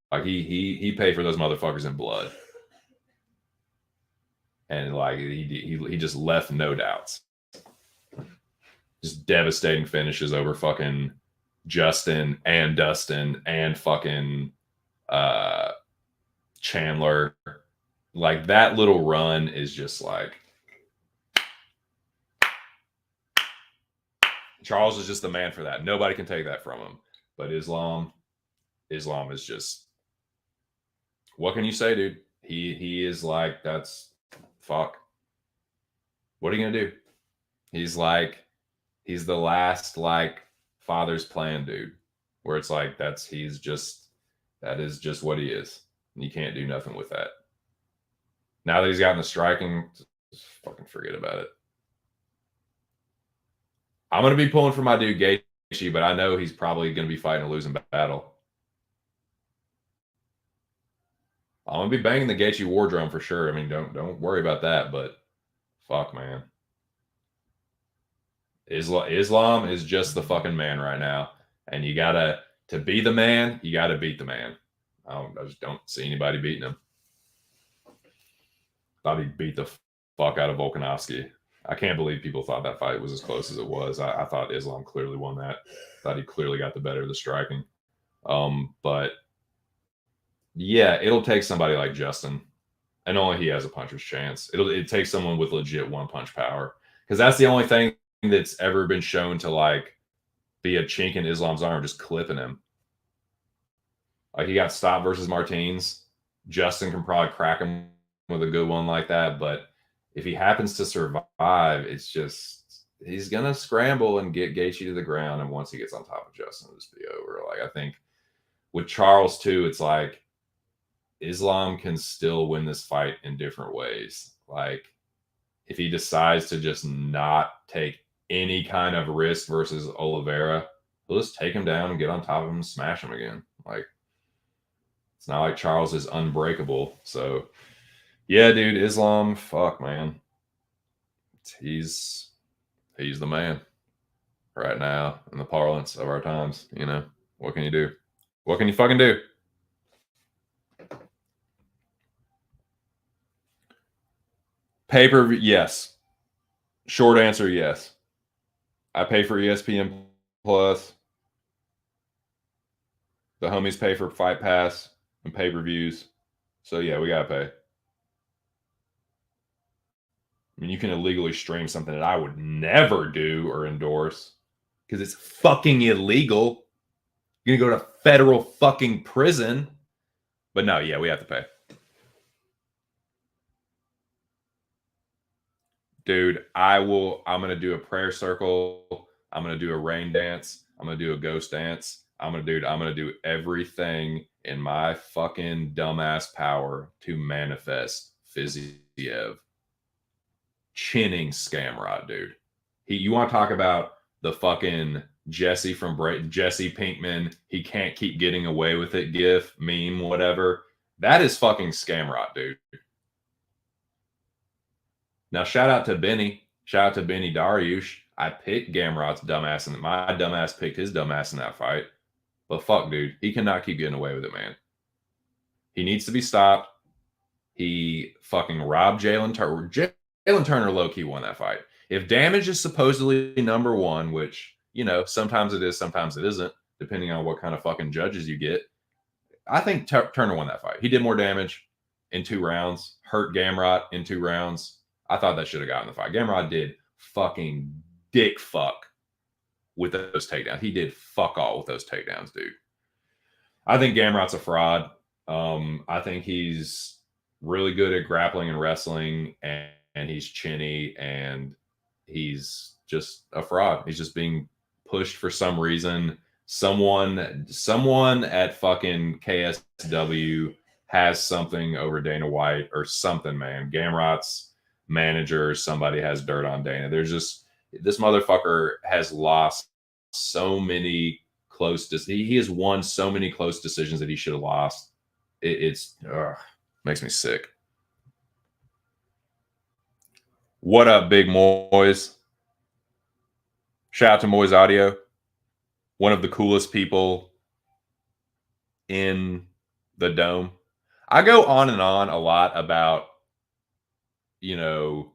Like, he paid for those motherfuckers in blood. And like he just left no doubts. Just devastating finishes over fucking Justin and Dustin and fucking Chandler. Like, that little run is just like, Charles is just the man for that. Nobody can take that from him. But Islam is just, what can you say, dude? He is like, that's fuck. What are you gonna do? He's the last like father's plan dude, where it's like that is just what he is. And you can't do nothing with that. Now that he's gotten the striking, just fucking forget about it. I'm gonna be pulling for my dude Gaethje, but I know he's probably gonna be fighting a losing battle. I'm gonna be banging the Gaethje war drum for sure. I mean, don't worry about that. But fuck, man, Islam is just the fucking man right now, and you gotta to be the man, you gotta beat the man. I just don't see anybody beating him. Thought he beat the fuck out of Volkanovski. I can't believe people thought that fight was as close as it was. I thought Islam clearly won that. Thought he clearly got the better of the striking. But yeah, it'll take somebody like Justin, and only he has a puncher's chance. It takes someone with legit one punch power, because that's the only thing that's ever been shown to like be a chink in Islam's arm, just clipping him. Like he got stopped versus Martins. Justin can probably crack him with a good one like that, but if he happens to survive, it's just he's gonna scramble and get Gaethje to the ground, and once he gets on top of Justin, it'll just be over. Like I think with Charles too, it's like Islam can still win this fight in different ways. Like if he decides to just not take any kind of risk versus Oliveira, he'll just take him down and get on top of him and smash him again. Like it's not like Charles is unbreakable. So yeah, dude, Islam, fuck man. He's the man right now in the parlance of our times, you know. What can you do? What can you fucking do? Pay-per-view, yes. Short answer, yes. I pay for ESPN Plus. The homies pay for Fight Pass and pay-per-views. So yeah, we gotta pay. I mean, you can illegally stream something that I would never do or endorse because it's fucking illegal. You're gonna go to federal fucking prison. But no, yeah, we have to pay. Dude, I'm gonna do a prayer circle. I'm gonna do a rain dance. I'm gonna do a ghost dance. I'm gonna do everything in my fucking dumbass power to manifest Fiziev chinning Scamrod, dude. You want to talk about the fucking Jesse Pinkman, he can't keep getting away with it gif, meme, whatever. That is fucking Scamrod, dude. Now, shout out to Benny. Shout out to Benny Dariush. I picked Gamrod's dumbass, and my dumbass picked his dumbass in that fight. But fuck, dude. He cannot keep getting away with it, man. He needs to be stopped. He fucking robbed Jalen Turner. Jalen Turner low-key won that fight. If damage is supposedly number one, which, you know, sometimes it is, sometimes it isn't, depending on what kind of fucking judges you get, I think Turner won that fight. He did more damage in 2 rounds, hurt Gamrot in 2 rounds. I thought that should have gotten the fight. Gamrot did fucking dick fuck with those takedowns. He did fuck all with those takedowns, dude. I think Gamrot's a fraud. I think he's really good at grappling and wrestling, and he's chinny, and he's just a fraud. He's just being pushed for some reason. Someone at fucking KSW has something over Dana White or something, man. Gamrot's manager or somebody has dirt on Dana. There's just this motherfucker has lost so many close he has won so many close decisions that he should have lost. It's makes me sick. What up, Big Moise? Shout out to Moise Audio, one of the coolest people in the dome. I go on and on a lot about, you know,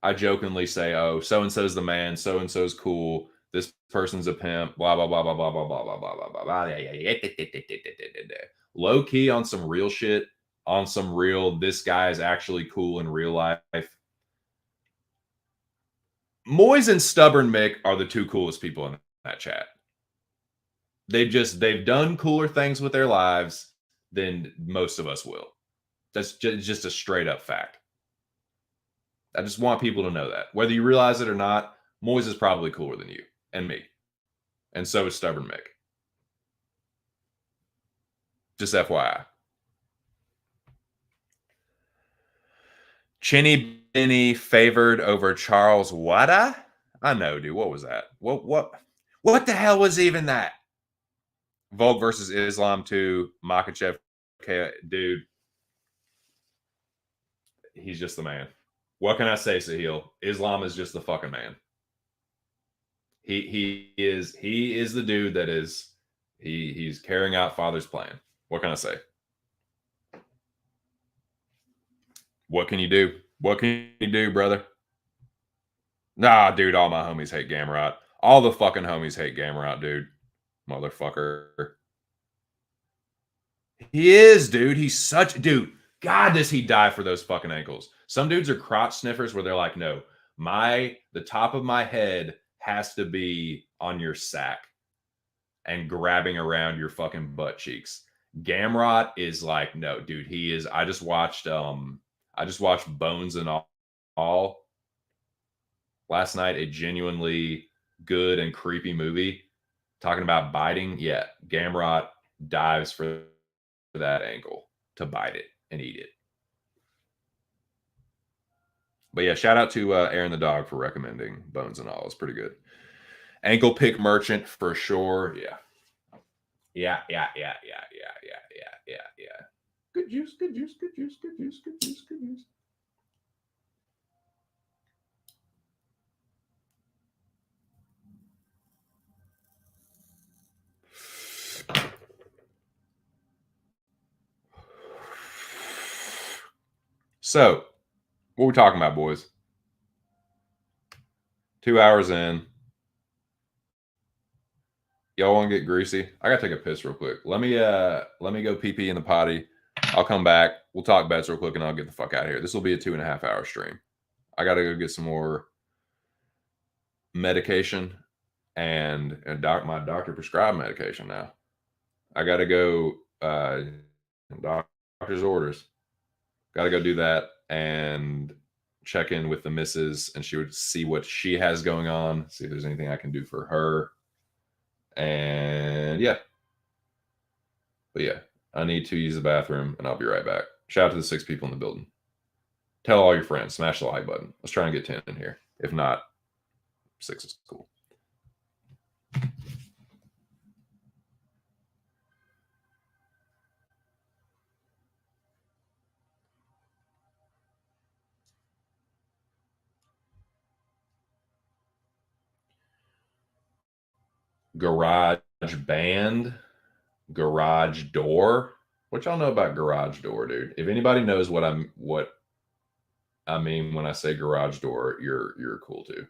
I jokingly say, oh, so-and-so's the man, so-and-so's cool, this person's a pimp, blah, blah, blah, blah, blah, blah, blah, blah, blah, blah, blah. Low key on some real shit, on some real, this guy is actually cool in real life. Moise and Stubborn Mick are the 2 coolest people in that chat. They've done cooler things with their lives than most of us will. That's just a straight up fact. I just want people to know that. Whether you realize it or not, Moise is probably cooler than you and me. And so is Stubborn Mick. Just FYI. Chinny Benny favored over Charles Wada? I know, dude. What was that? What the hell was even that? Volk versus Islam 2, Makachev, dude. he's just the man. What can I say, Sahil? Islam is just the fucking man. He is the dude that is he's carrying out Father's plan. What can I say? What can you do? What can you do, brother? Nah, dude, all my homies hate Gamrot. All the fucking homies hate Gamrot, dude. Motherfucker. He is, dude. He's such dude. God, does he die for those fucking ankles? Some dudes are crotch sniffers where they're like, no, the top of my head has to be on your sack and grabbing around your fucking butt cheeks. Gamrot is like, no, dude, he is. I just watched Bones and All last night, a genuinely good and creepy movie talking about biting. Yeah, Gamrot dives for that ankle to bite it and eat it. But yeah, shout out to Aaron the dog for recommending Bones and All. It's pretty good. Ankle pick merchant for sure. Yeah. Yeah. Good juice, good juice, good juice, good juice, good juice, good juice. So, what we talking about, boys? 2 hours in. Y'all want to get greasy? I gotta take a piss real quick. Let me go pee pee in the potty. I'll come back. We'll talk bets real quick, and I'll get the fuck out of here. This will be a 2.5 hour stream. I gotta go get some more medication and my doctor prescribed medication now. I gotta go doctor's orders. Gotta go do that and check in with the missus, and she would see what she has going on, see if there's anything I can do for her. And yeah. But yeah, I need to use the bathroom, and I'll be right back. Shout out to the 6 people in the building. Tell all your friends. Smash the like button. Let's try and get 10 in here. If not, 6 is cool. Garage band, garage door. What y'all know about garage door, dude? If anybody knows what I mean when I say garage door, you're cool too.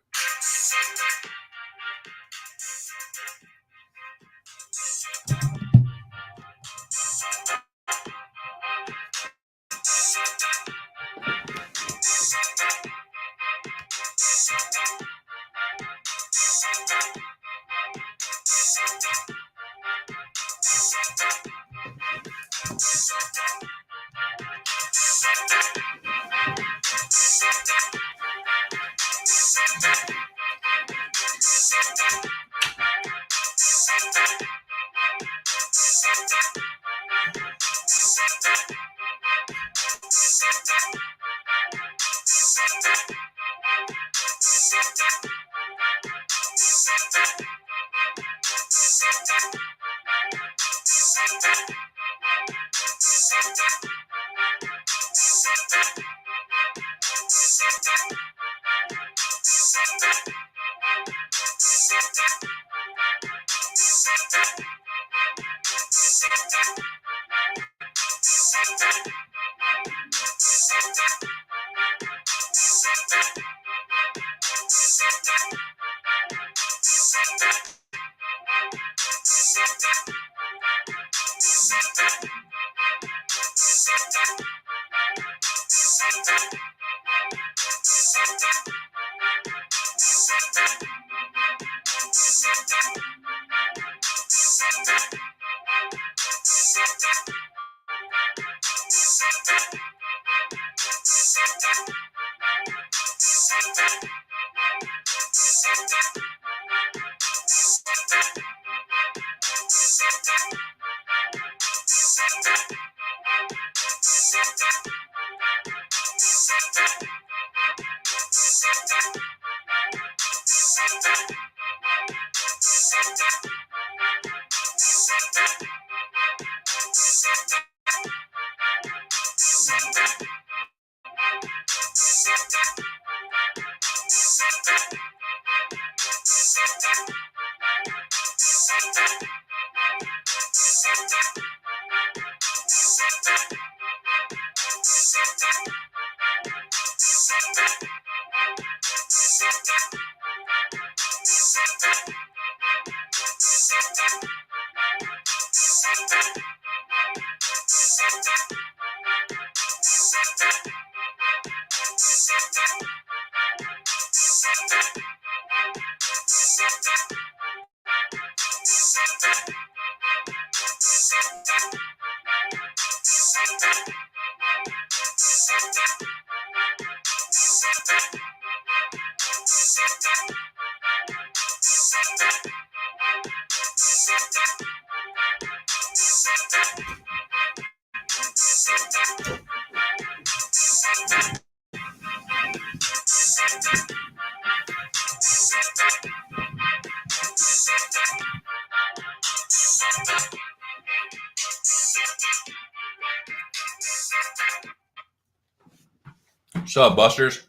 What's up, Busters?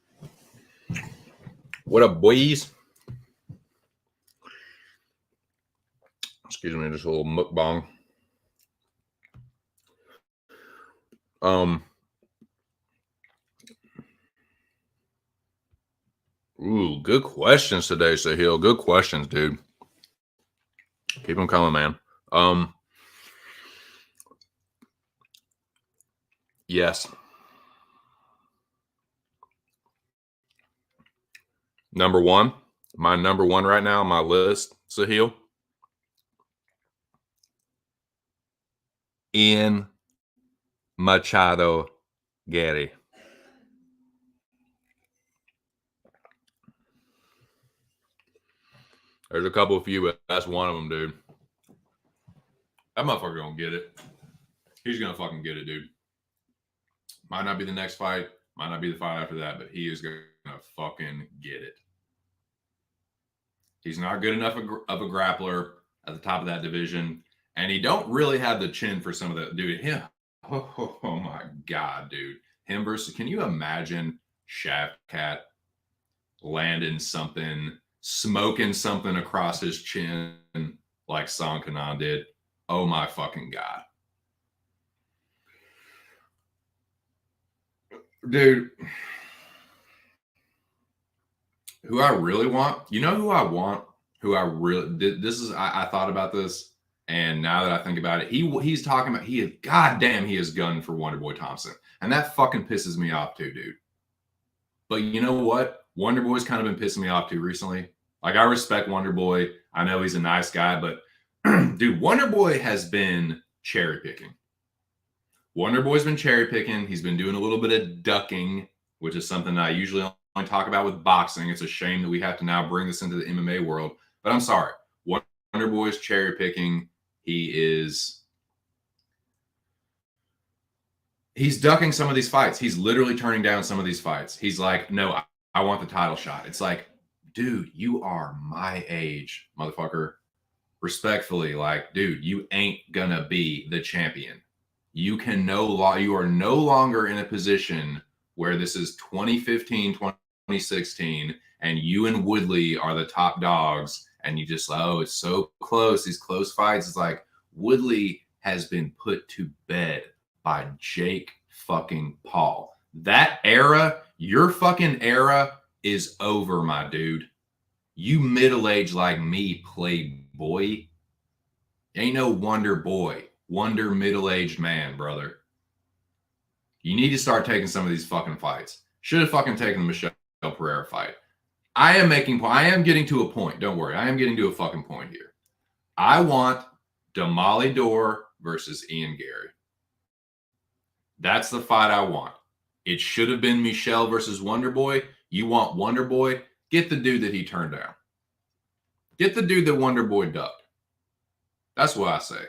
What up, boys? Excuse me, just a little mukbang. Ooh, good questions today, Sahil. Good questions, dude. Keep them coming, man. Yes. Number one, my number one right now on my list, Sahil. Ian Machado Gary. There's a couple of few, but that's one of them, dude. That motherfucker gonna get it. He's gonna fucking get it, dude. Might not be the next fight, might not be the fight after that, but he is gonna fucking get it. He's not good enough of a grappler at the top of that division, and he don't really have the chin for some of the dude. Him, oh my god, dude. Him versus, can you imagine Shaft Cat landing something, smoking something across his chin like Song Kanan did? Oh my fucking god. Dude, who I really want, you know who I want? Who I really, this is, I thought about this, and now that I think about it, he's talking about, he is, goddamn, he is gunning for Wonderboy Thompson. And that fucking pisses me off too, dude. But you know what? Wonderboy's kind of been pissing me off too recently. Like, I respect Wonderboy. I know he's a nice guy, but dude, Wonderboy has been cherry picking. Wonderboy's been cherry picking. He's been doing a little bit of ducking, which is something I usually only talk about with boxing. It's a shame that we have to now bring this into the MMA world. But I'm sorry. Wonderboy's cherry picking. He's ducking some of these fights. He's literally turning down some of these fights. He's like, no, I want the title shot. It's like, dude, you are my age, motherfucker. Respectfully, like, dude, you ain't gonna be the champion. You are no longer in a position where this is 2015, 2016, and you and Woodley are the top dogs, and you just, oh, it's so close, these close fights. It's like, Woodley has been put to bed by Jake fucking Paul. That era, your fucking era is over, my dude. You middle-aged like me, playboy. Ain't no Wonder Boy. Wonder middle-aged man, brother. You need to start taking some of these fucking fights. Should have fucking taken the Michelle Pereira fight. I am getting to a point. Don't worry. I am getting to a fucking point here. I want Damali Dore versus Ian Gary. That's the fight I want. It should have been Michelle versus Wonderboy. You want Wonderboy? Get the dude that he turned down. Get the dude that Wonderboy ducked. That's what I say.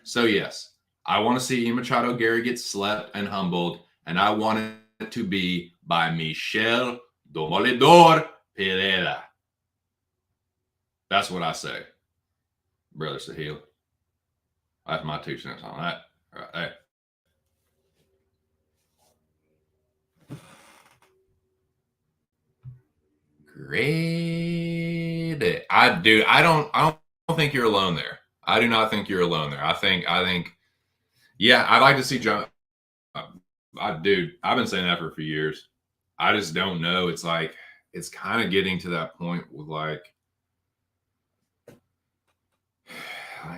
So, yes, I want to see Ian Machado Gary get slept and humbled, and I want it to be by Michelle Domoledor Pereira. That's what I say. Brother Sahil. That's my 2 cents on that. Right there. Great I don't think you're alone there. I do not think you're alone there. I think, yeah, I'd like to see John. Dude, I've been saying that for a few years. I just don't know. It's like, it's kind of getting to that point with like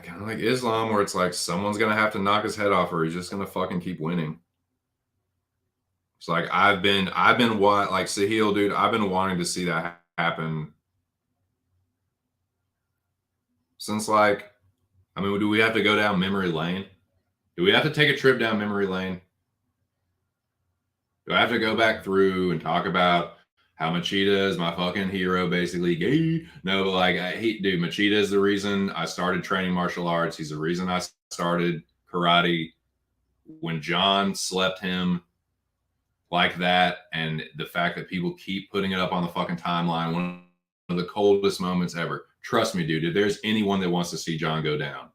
kind of like Islam, where it's like someone's gonna have to knock his head off, or he's just gonna fucking keep winning. It's like I've been what like Sahil, dude. I've been wanting to see that happen since like, I mean, do we have to go down memory lane? Do we have to take a trip down memory lane? Do I have to go back through and talk about how Machida is my fucking hero, basically? Gay? No, like, dude, Machida is the reason I started training martial arts. He's the reason I started karate. When John slept him like that, and the fact that people keep putting it up on the fucking timeline, one of the coldest moments ever. Trust me, dude, if there's anyone that wants to see John go down,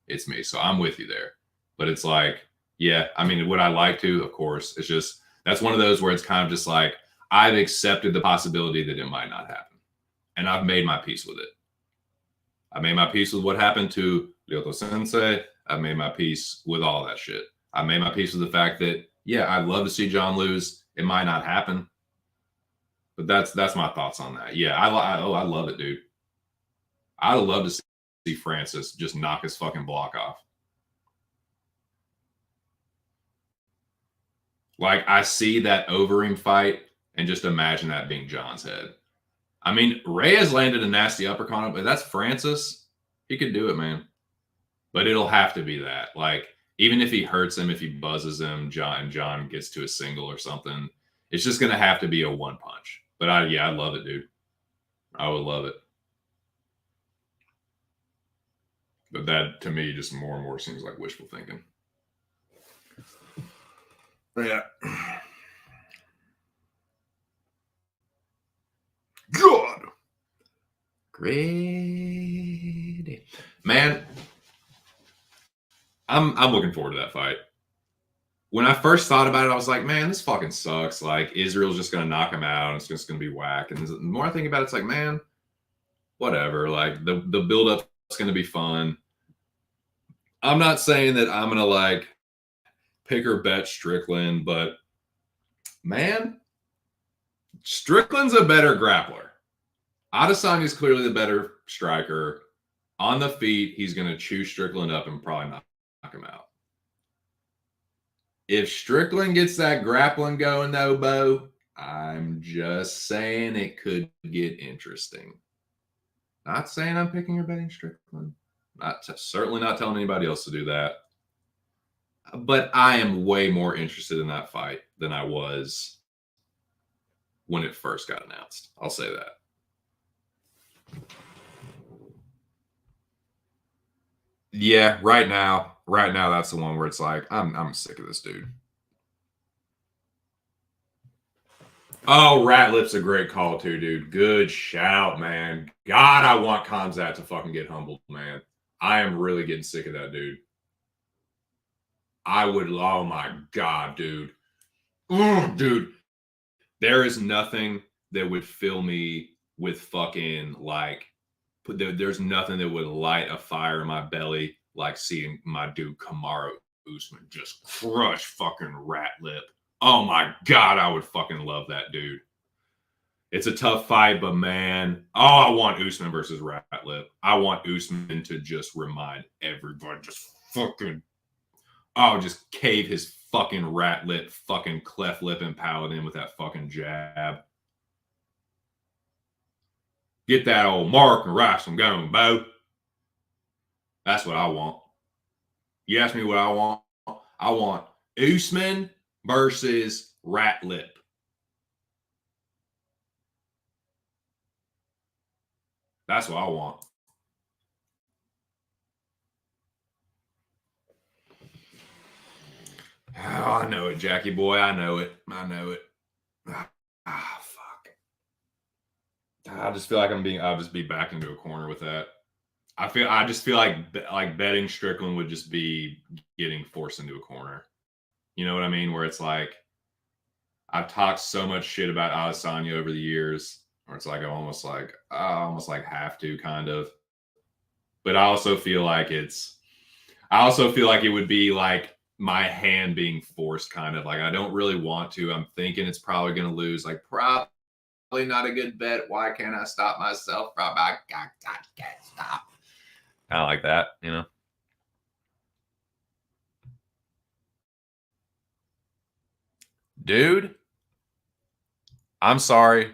it's me. So I'm with you there. But it's like, yeah, I mean, would I like to? Of course. It's just, that's one of those where it's kind of just like, I've accepted the possibility that it might not happen. And I've made my peace with it. I made my peace with what happened to Ryoto Sensei. I've made my peace with all that shit. I made my peace with the fact that, yeah, I'd love to see John lose. It might not happen. But that's my thoughts on that. Yeah, I love it, dude. I'd love to see Francis just knock his fucking block off. Like, I see that Overeem fight and just imagine that being John's head. I mean, Reyes landed a nasty uppercut, but that's Francis. He could do it, man. But it'll have to be that. Like, even if he hurts him, if he buzzes him, John gets to a single or something, it's just going to have to be a one punch. But I love it, dude. I would love it. But that, to me, just more and more seems like wishful thinking. Yeah. God. Great. Man, I'm looking forward to that fight. When I first thought about it, I was like, man, this fucking sucks. Like, Israel's just going to knock him out. And it's just going to be whack. And the more I think about it, it's like, man, whatever. Like, the build-up is going to be fun. I'm not saying that I'm going to, like, pick or bet Strickland, but, man, Strickland's a better grappler. Adesanya is clearly the better striker. On the feet, he's going to chew Strickland up and probably knock him out. If Strickland gets that grappling going, though, Bo, I'm just saying it could get interesting. Not saying I'm picking or betting Strickland. Certainly not telling anybody else to do that. But I am way more interested in that fight than I was when it first got announced. I'll say that. Yeah, right now, that's the one where it's like, I'm sick of this dude. Oh, Ratlip's a great call too, dude. Good shout, man. God, I want Khamzat to fucking get humbled, man. I am really getting sick of that dude. I would, oh my God, dude. Dude, there is nothing that would fill me with fucking like, there's nothing that would light a fire in my belly like seeing my dude Kamaru Usman just crush fucking Ratlip. Oh my God, I would fucking love that dude. It's a tough fight, but man, I want Usman versus Ratlip. I want Usman to just remind everybody, just fucking, just cave his fucking Ratlip, fucking cleft lip and paladin with that fucking jab. Get that old Mark and Rice from going, Bo. That's what I want. You ask me what I want? I want Usman versus Ratlip. That's what I want. Oh, I know it, Jackie boy. I know it. Fuck. I just feel like I'll just be backed into a corner with that. I just feel like betting Strickland would just be getting forced into a corner. You know what I mean? Where it's like, I've talked so much shit about Adesanya over the years. Or it's like I almost like have to kind of. But I also feel like it would be like my hand being forced, kind of like I don't really want to. I'm thinking it's probably going to lose. Like probably not a good bet. Why can't I stop myself from? I can't stop. Kind of like that, you know. Dude, I'm sorry.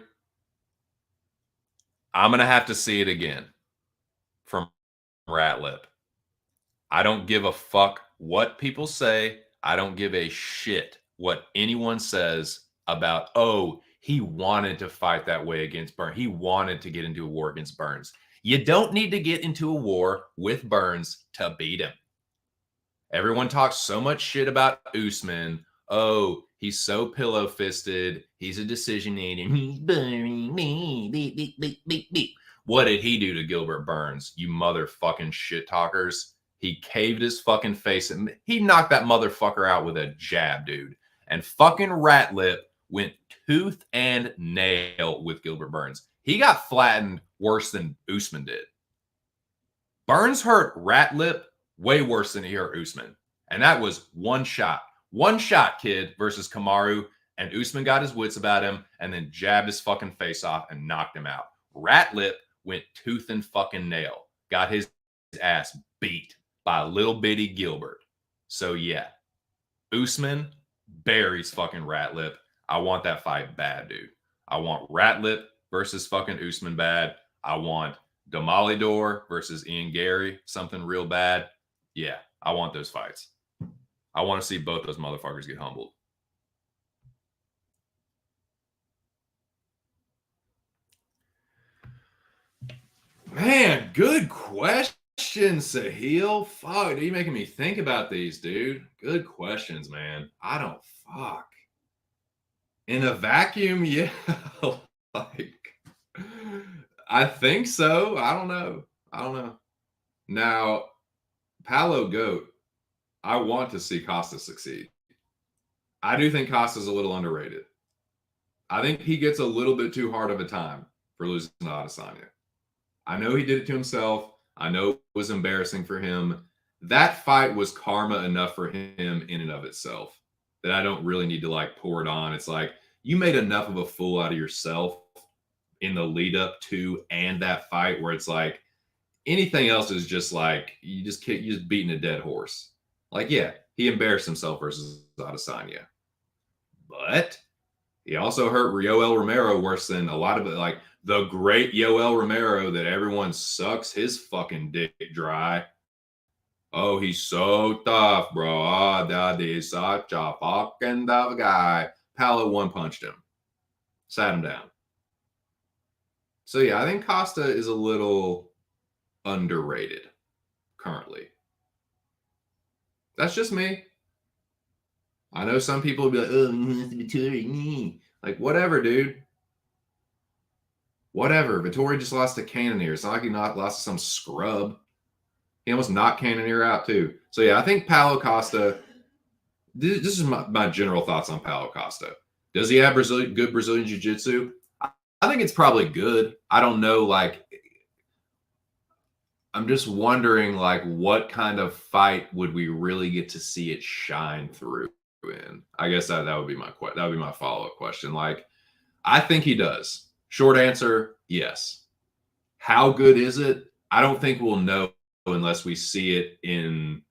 I'm gonna have to see it again from Ratlip. I don't give a fuck what people say. I don't give a shit what anyone says about, oh, he wanted to fight that way against Burns. He wanted to get into a war against Burns. You don't need to get into a war with Burns to beat him. Everyone talks so much shit about Usman. Oh, he's so pillow fisted. He's a decision eater. He's burying me. Beep, beep, beep, beep, beep. What did he do to Gilbert Burns? You motherfucking shit talkers. He caved his fucking face and he knocked that motherfucker out with a jab, dude. And fucking Ratlip went tooth and nail with Gilbert Burns. He got flattened worse than Usman did. Burns hurt Ratlip way worse than he hurt Usman. And that was one shot. One shot, kid, versus Kamaru. And Usman got his wits about him and then jabbed his fucking face off and knocked him out. Ratlip went tooth and fucking nail. Got his ass beat by little bitty Gilbert. So, yeah. Usman buries fucking Ratlip. I want that fight bad, dude. I want Ratlip versus fucking Usman bad. I want Demolidor versus Ian Gary, something real bad. Yeah, I want those fights. I want to see both those motherfuckers get humbled. Man, good question, Sahil. Fuck, are you making me think about these, dude? Good questions, man. I don't fuck. In a vacuum, yeah. Like, I think so. I don't know. Now, Palo Goat, I want to see Costa succeed. I do think Costa's a little underrated. I think he gets a little bit too hard of a time for losing to Adesanya. I know he did it to himself. I know it was embarrassing for him. That fight was karma enough for him in and of itself that I don't really need to like pour it on. It's like you made enough of a fool out of yourself in the lead up to and that fight where it's like anything else is just like you just beating a dead horse. Like, yeah, he embarrassed himself versus Adesanya. But he also hurt Yoel Romero worse than a lot of it. Like the great Yoel Romero that everyone sucks his fucking dick dry. Oh, he's so tough, bro. Ah, that is such a fucking tough guy. Palo one punched him, sat him down. So yeah, I think Costa is a little underrated currently. That's just me. I know some people will be like, oh, Vittori. Like, whatever, dude. Whatever. Vittori just lost to Cannonier. It's not like he lost to some scrub. He almost knocked Cannonier out, too. So, yeah, I think Paulo Costa, this is my general thoughts on Paulo Costa. Does he have good Brazilian Jiu-Jitsu? I think it's probably good. I don't know, like, I'm just wondering, like, what kind of fight would we really get to see it shine through in? I guess that would be my follow-up question. Like, I think he does. Short answer, yes. How good is it? I don't think we'll know unless we see it in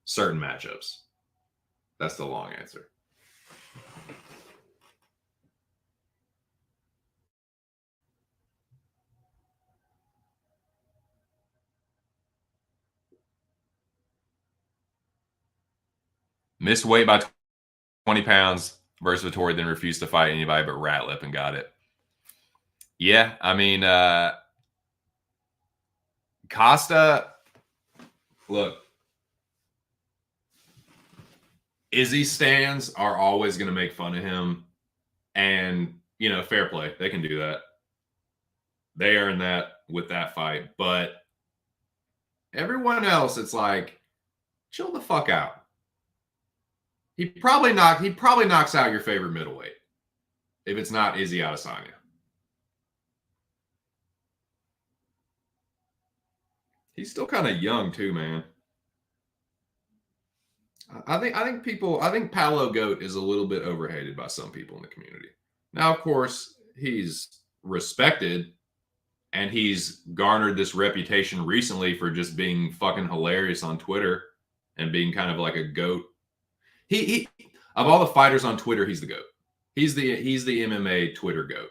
certain matchups. That's the long answer. Missed weight by 20 pounds versus Vittori, then refused to fight anybody but Ratlip and got it. Yeah, I mean, Costa, look, Izzy stands are always going to make fun of him. And, you know, fair play. They can do that. They earned that with that fight. But everyone else, it's like, chill the fuck out. He probably knocks out your favorite middleweight if it's not Izzy Adesanya. He's still kind of young too, man. I think Paolo Goat is a little bit overhated by some people in the community. Now, of course, he's respected and he's garnered this reputation recently for just being fucking hilarious on Twitter and being kind of like a goat. He of all the fighters on Twitter, he's the goat. He's the MMA Twitter goat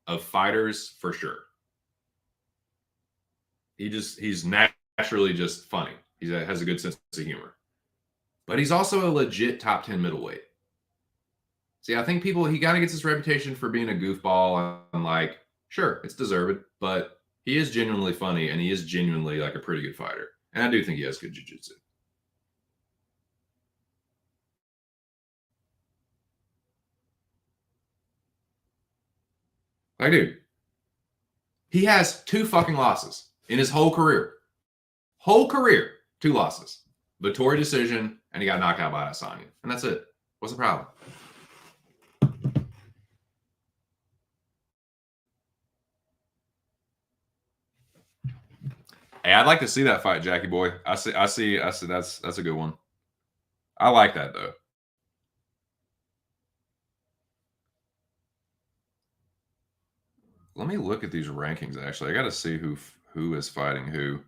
of fighters for sure. He's naturally just funny. He has a good sense of humor. But he's also a legit top 10 middleweight. See, I think he kind of gets this reputation for being a goofball and like, sure, it's deserved, but he is genuinely funny and he is genuinely like a pretty good fighter. And I do think he has good jiu-jitsu. Like, dude, he has 2 fucking losses in his whole career. Whole career, 2 losses. Vittori decision, and he got knocked out by Adesanya. And that's it. What's the problem? Hey, I'd like to see that fight, Jackie boy. I see. That's a good one. I like that though. Let me look at these rankings. Actually, I got to see who is fighting who.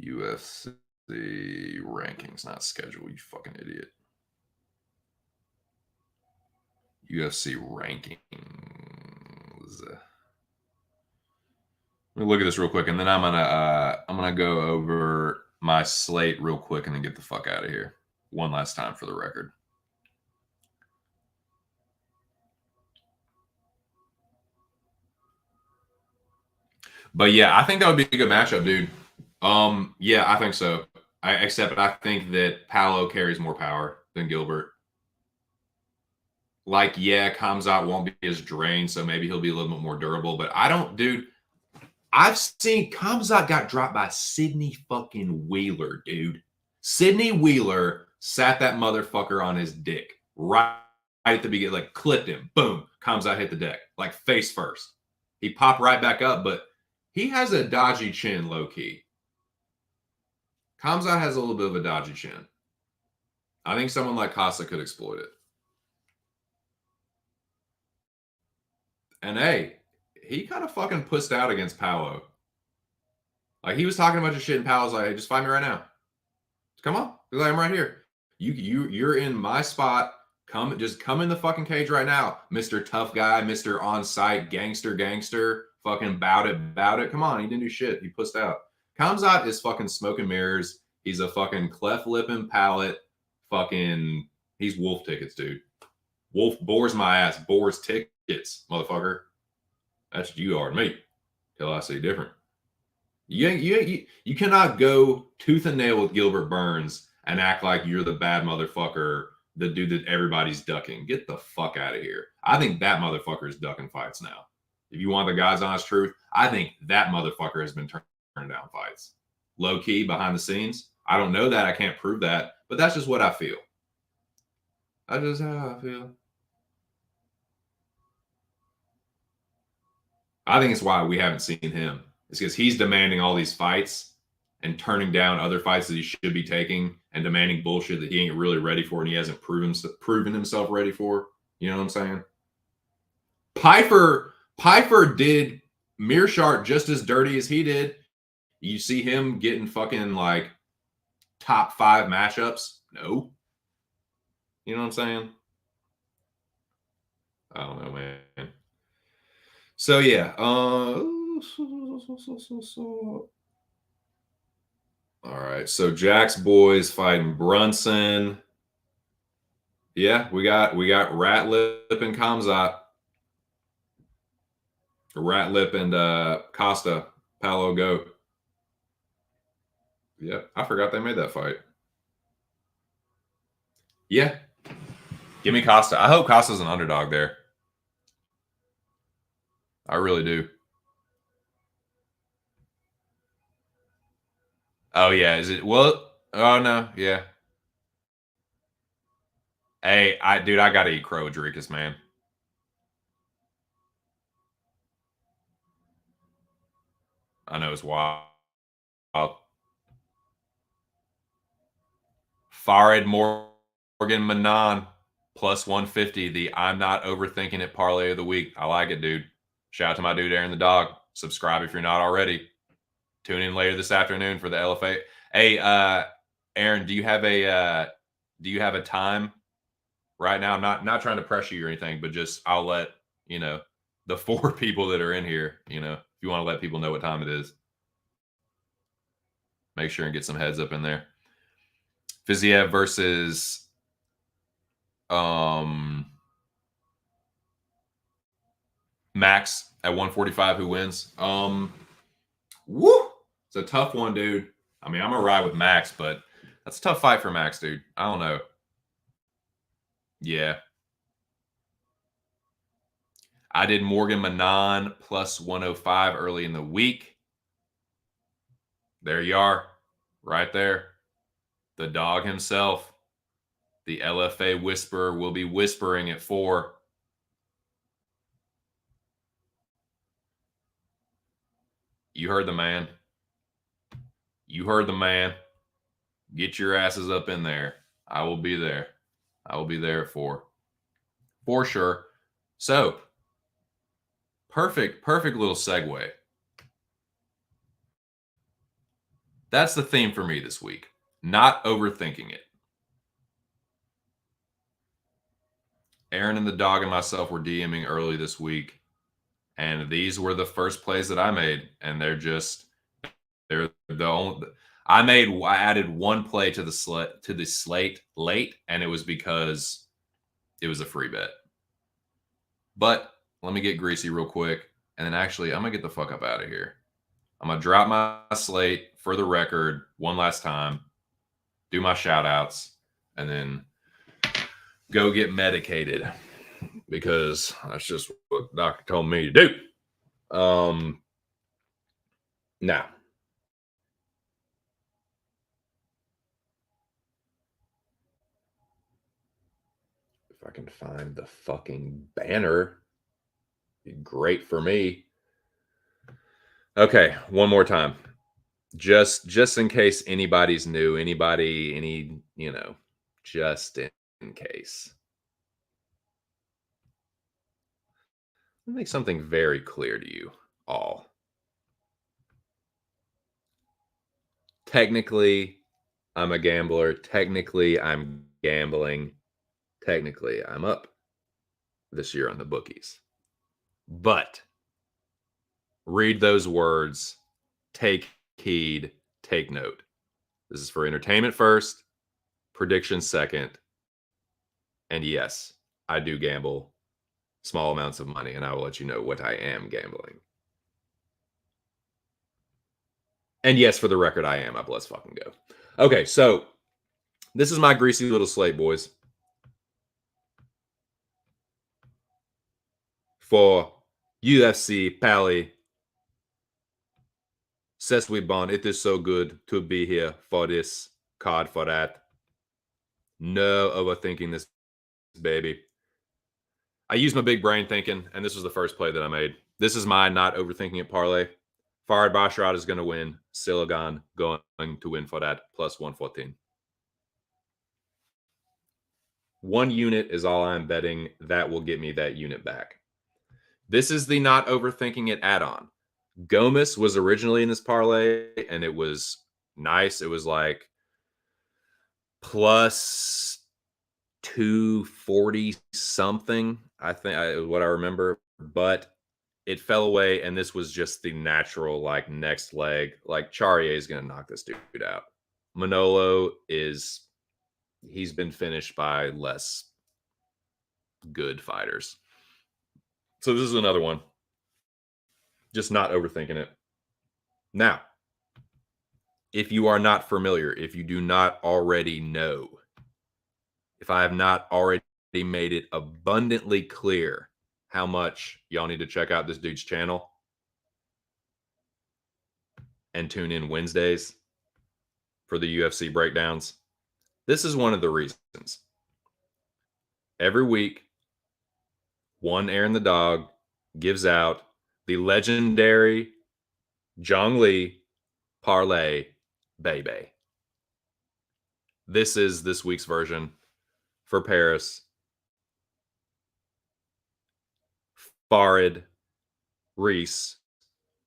UFC rankings, not schedule. You fucking idiot. UFC rankings. Let me look at this real quick, and then I'm gonna go over my slate real quick, and then get the fuck out of here one last time for the record. But yeah, I think that would be a good matchup, dude. Yeah, I think so. Except I think that Paolo carries more power than Gilbert. Like, yeah, Khamzat won't be as drained, so maybe he'll be a little bit more durable. But I don't, dude. I've seen Khamzat got dropped by Sidney fucking Wheeler, dude. Sidney Wheeler sat that motherfucker on his dick right at the beginning, like clipped him. Boom. Khamzat hit the deck, like face first. He popped right back up, but he has a dodgy chin, low key. Khamzat has a little bit of a dodgy chin. I think someone like Costa could exploit it. And hey, he kind of fucking pussed out against Paolo. Like, he was talking a bunch of shit, and Paolo's like, hey, just fight me right now. Come on. He's like, I'm right here. You're in my spot. Just come in the fucking cage right now, Mr. Tough Guy, Mr. On-site gangster. Fucking bout it. Come on, he didn't do shit. He pussed out. Khamzat is fucking smoke and mirrors. He's a fucking cleft lip and palate. Fucking, he's wolf tickets, dude. Wolf bores my ass. Bores tickets, motherfucker. That's what you are to me. Till I say different. You cannot go tooth and nail with Gilbert Burns and act like you're the bad motherfucker, the dude that everybody's ducking. Get the fuck out of here. I think that motherfucker is ducking fights now. If you want the guy's honest truth, I think that motherfucker has been turning down fights. Low key, behind the scenes. I don't know that. I can't prove that. But that's just what I feel. That's just how I feel. I think it's why we haven't seen him. It's because he's demanding all these fights and turning down other fights that he should be taking and demanding bullshit that he ain't really ready for and he hasn't proven himself ready for. You know what I'm saying? Piper did Meerschaert just as dirty as he did. You see him getting fucking like top 5 matchups? No. You know what I'm saying? I don't know, man. So yeah. All right. So Jack's boys fighting Brunson. Yeah, we got Ratlip and Khamzat. Ratlip and Costa, Paolo Goat. Yep, I forgot they made that fight. Yeah. Give me Costa. I hope Costa's an underdog there. I really do. Oh, yeah. Is it? Well, oh, no. Yeah. Hey, I got to eat Crow Rodriguez, man. I know it's wild. Farid Morgan Manon plus 150. The I'm not overthinking it parlay of the week. I like it, dude. Shout out to my dude Aaron the dog. Subscribe if you're not already. Tune in later this afternoon for the LFA. Hey, Aaron, do you have a time right now? I'm not trying to pressure you or anything, but just I'll let the 4 people that are in here. If you want to let people know what time it is, make sure and get some heads up in there. Fiziev versus Max at 145. Who wins? Woo! It's a tough one, dude. I mean, I'm gonna ride with Max, but that's a tough fight for Max, dude. I don't know. Yeah. I did Morgan Manon plus 105 early in the week. There you are. Right there. The dog himself. The LFA whisperer will be whispering at 4. You heard the man. You heard the man. Get your asses up in there. I will be there. I will be there at 4. For sure. So, perfect little segue. That's the theme for me this week. Not overthinking it. Aaron and the dog and myself were DMing early this week, and these were the first plays that I made, and they're the only. I added one play to the slate late, and it was because it was a free bet. But let me get greasy real quick, and then actually I'm gonna get the fuck up out of here. I'm gonna drop my slate for the record one last time, do my shout outs, and then go get medicated because that's just what the doctor told me to do. Now, if I can find the fucking banner, it'd be great for me. Okay, one more time. Just in case anybody's new, just in case. Let me make something very clear to you all. Technically, I'm a gambler. Technically, I'm gambling. Technically, I'm up this year on the bookies. But read those words, take heed, take note. This is for entertainment first, prediction second. And yes, I do gamble small amounts of money, and I will let you know what I am gambling. And yes, for the record, I am up. Let's fucking go. Okay, so this is my greasy little slate, boys. For UFC Pally, says we bond. It is so good to be here for this card for that. No overthinking this, baby. I used my big brain thinking, and this was the first play that I made. This is my not overthinking it parlay. Farid Basharat is going to win. Silagan going to win for that plus 114. 1 unit is all I'm betting. That will get me that unit back. This is the not overthinking it add-on. Gomez was originally in this parlay, and it was nice. It was like plus 240 something, I think, what I remember. But it fell away, and this was just the natural, like, next leg. Like, Charrier is going to knock this dude out. Manolo he's been finished by less good fighters. So this is another one. Just not overthinking it. Now, if you are not familiar, if you do not already know, if I have not already made it abundantly clear how much y'all need to check out this dude's channel and tune in Wednesdays for the UFC breakdowns, this is one of the reasons. Every week, one Aaron the Dog gives out the legendary Zhang Li, parlay, baby. This is this week's version for Paris. Farid, Reese,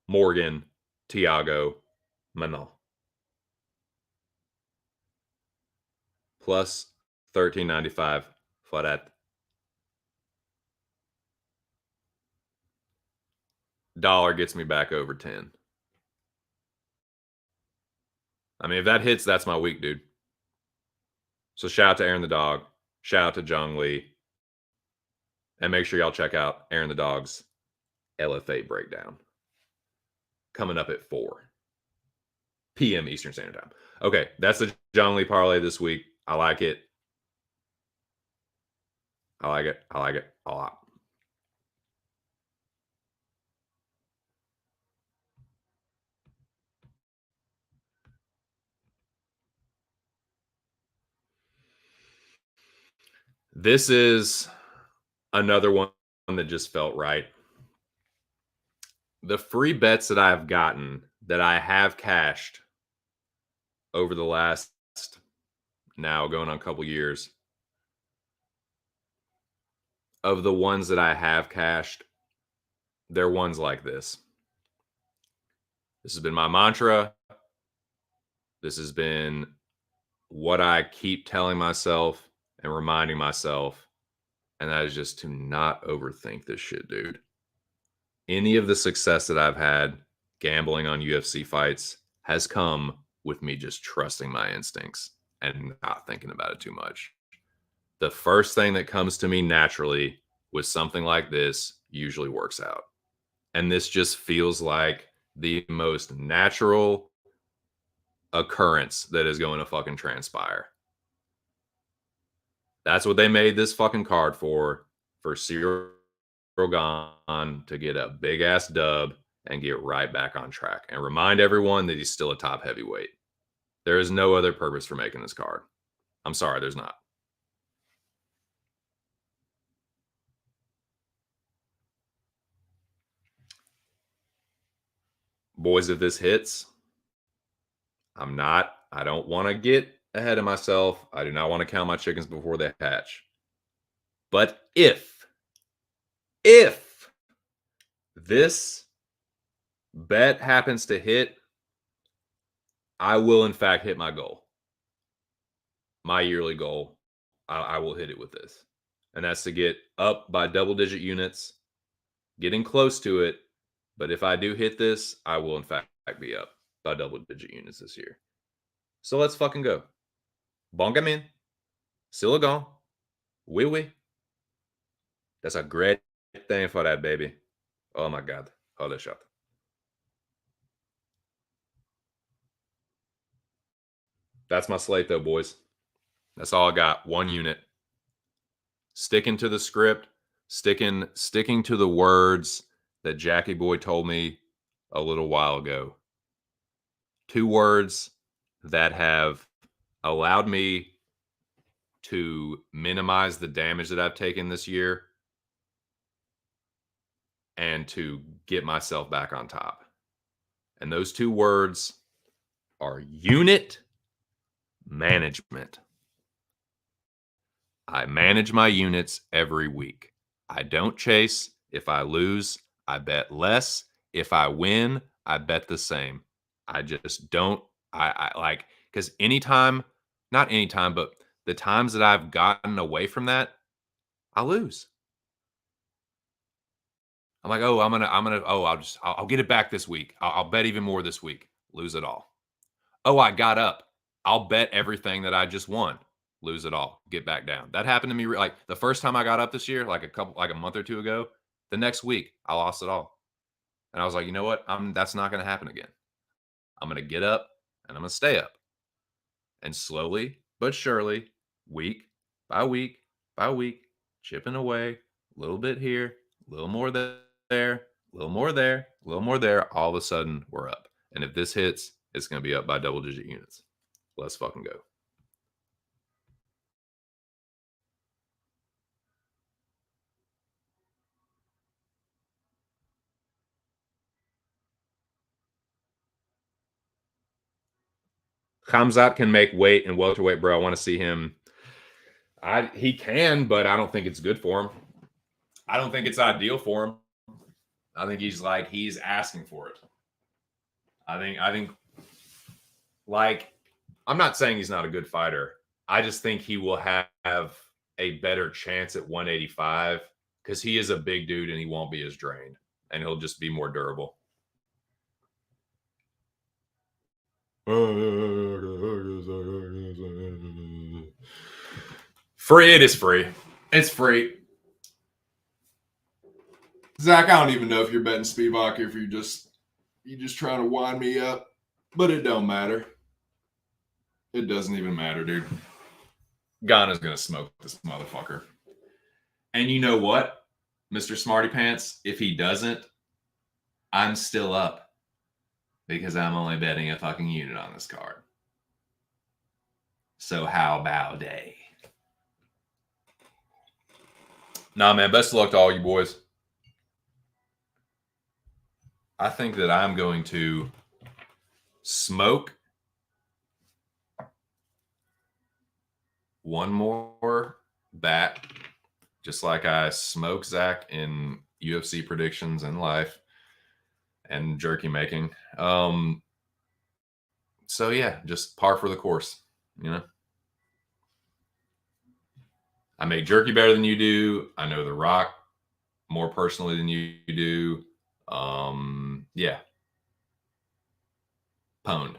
Morgan, Tiago, Manon. Plus 13.95 flat. Dollar gets me back over 10. I mean, if that hits, that's my week, dude. So shout out to Aaron the Dog. Shout out to Zhang Li. And make sure y'all check out Aaron the Dog's LFA breakdown coming up at 4 p.m. Eastern Standard Time. Okay, that's the Zhang Li parlay this week. I like it. I like it. I like it a lot. This is another one that just felt right. The free bets that I've gotten that I have cashed over the last now going on a couple years, of the ones that I have cashed, they're ones like this. This has been my mantra. This has been what I keep telling myself and reminding myself. And that is just to not overthink this shit, dude. Any of the success that I've had gambling on UFC fights has come with me just trusting my instincts and not thinking about it too much. The first thing that comes to me naturally with something like this usually works out. And this just feels like the most natural occurrence that is going to fucking transpire. That's what they made this fucking card for Cyril Gane to get a big ass dub and get right back on track and remind everyone that he's still a top heavyweight. There is no other purpose for making this card. I'm sorry, there's not. Boys, if this hits, I don't want to get ahead of myself. I do not want to count my chickens before they hatch. But if this bet happens to hit, I will in fact hit my goal. My yearly goal. I will hit it with this. And that's to get up by double-digit units, getting close to it. But if I do hit this, I will in fact be up by double-digit units this year. So let's fucking go. Bon gamin. Silagon. Oui, oui. That's a great thing for that, baby. Oh my God. Holy shit. That's my slate, though, boys. That's all I got. 1 unit. Sticking to the script, sticking to the words that Jackie Boy told me a little while ago. 2 words that have allowed me to minimize the damage that I've taken this year and to get myself back on top. And those 2 words are unit management. I manage my units every week. I don't chase. If I lose, I bet less. If I win, I bet the same. I just don't. I like, because anytime, not anytime, but the times that I've gotten away from that, I lose. I'm like, oh, I'll get it back this week. I'll bet even more this week. Lose it all. Oh, I got up. I'll bet everything that I just won. Lose it all. Get back down. That happened to me. Like the first time I got up this year, like a month or 2 ago. The next week, I lost it all, and I was like, you know what? That's not going to happen again. I'm going to get up and I'm going to stay up, and slowly but surely, week by week by week, chipping away a little bit here, a little more there, a little more there, a little more there. All of a sudden, we're up. And if this hits, it's going to be up by double-digit units. Let's fucking go. Khamzat can make weight and welterweight, bro. I want to see him. He can, but I don't think it's good for him. I don't think it's ideal for him. I think he's asking for it. I think like I'm not saying he's not a good fighter. I just think he will have a better chance at 185 because he is a big dude and he won't be as drained and he'll just be more durable. Free. It is free. It's free. Zach, I don't even know if you're betting Spivak or if you're just trying to wind me up, but it don't matter. It doesn't even matter, dude. Ghana's gonna smoke this motherfucker. And you know what, Mr. Smarty Pants? If he doesn't, I'm still up because I'm only betting a fucking unit on this card. So how about day? Nah, man, best of luck to all you boys. I think that I'm going to smoke one more bat, just like I smoke Zach in UFC predictions and life and jerky making. So yeah, just par for the course, you know. I make jerky better than you do. I know The Rock more personally than you do. Yeah. Pwned.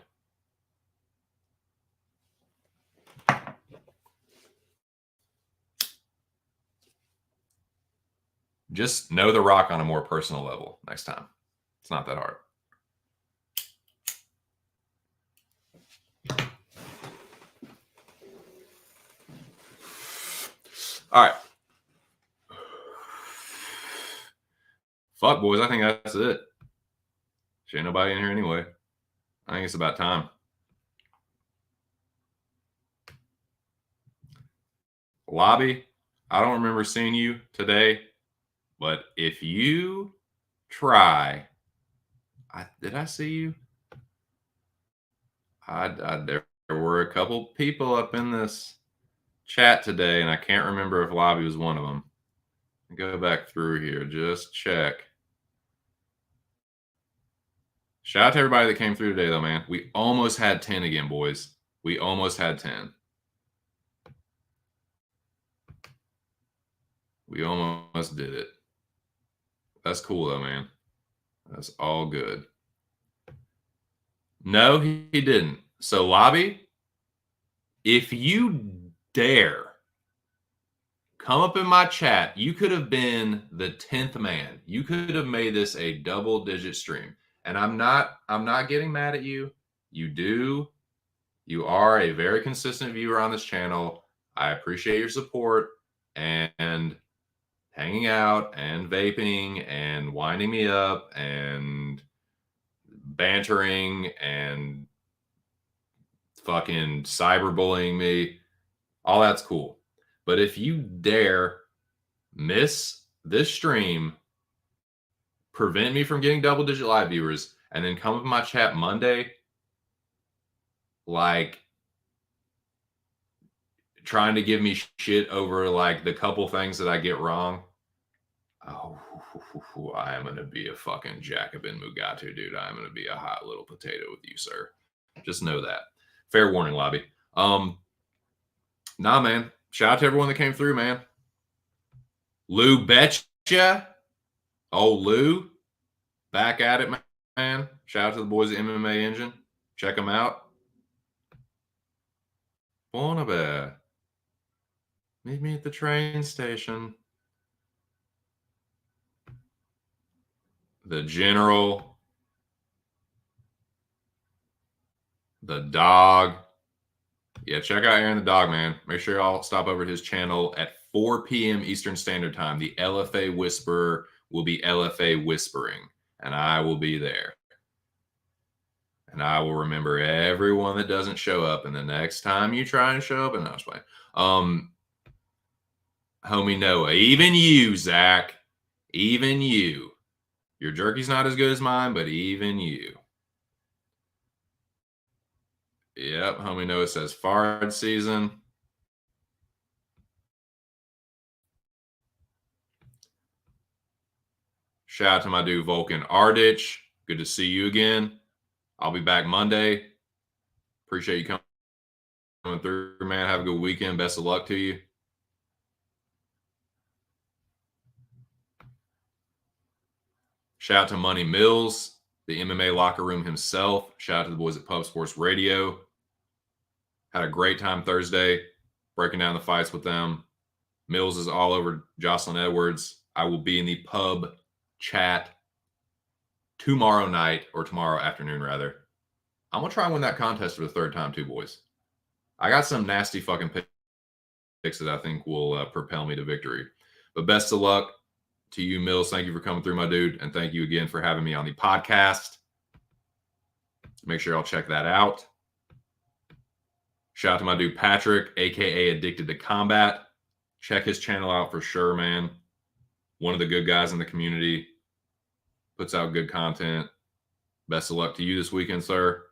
Just know The Rock on a more personal level next time. It's not that hard. All right. Fuck, boys. I think that's it. There ain't nobody in here anyway. I think it's about time. Lobby, I don't remember seeing you today, but if you try, did I see you? There were a couple people up in this chat today, and I can't remember if Lobby was one of them. Go back through here, just check. Shout out to everybody that came through today, though, man. We almost had 10 again, boys. We almost had 10. We almost did it. That's cool, though, man. That's all good. No, he didn't. So, Lobby, if you dare come up in my chat, you could have been the 10th man. You could have made this a double-digit stream. And I'm not getting mad at you. You are a very consistent viewer on this channel. I appreciate your support and hanging out and vaping and winding me up and bantering and fucking cyberbullying me. All that's cool. But if you dare miss this stream, prevent me from getting double-digit live viewers, and then come up in my chat Monday, like trying to give me shit over like the couple things that I get wrong. Oh, I am going to be a fucking Jacobin Mugatu, dude. I am going to be a hot little potato with you, sir. Just know that. Fair warning, Lobby. Nah, man. Shout out to everyone that came through, man. Lou Betcha. Oh, Lou. Back at it, man. Shout out to the boys at MMA Engine. Check them out. Bonabare. Meet me at the train station. The General. The Dog. Yeah, check out Aaron the Dog, man. Make sure y'all stop over his channel at 4 p.m. Eastern Standard Time. The LFA Whisperer will be LFA whispering, and I will be there. And I will remember everyone that doesn't show up. And the next time you try and show up, and I was playing. Homie Noah, even you, Zach, even you. Your jerky's not as good as mine, but even you. Yep, homie Noah says Fard season. Shout out to my dude Vulcan Ardich. Good to see you again. I'll be back Monday. Appreciate you coming through, man. Have a good weekend. Best of luck to you. Shout out to Money Mills, the MMA locker room himself. Shout out to the boys at Pub Sports Radio. Had a great time Thursday breaking down the fights with them. Mills is all over Jocelyn Edwards. I will be in the pub chat tomorrow night, or tomorrow afternoon, rather. I'm going to try and win that contest for the third time, too, boys. I got some nasty fucking picks that I think will propel me to victory. But best of luck to you, Mills. Thank you for coming through, my dude. And thank you again for having me on the podcast. Make sure y'all check that out. Shout out to my dude, Patrick, a.k.a. Addicted to Combat. Check his channel out for sure, man. One of the good guys in the community. Puts out good content. Best of luck to you this weekend, sir.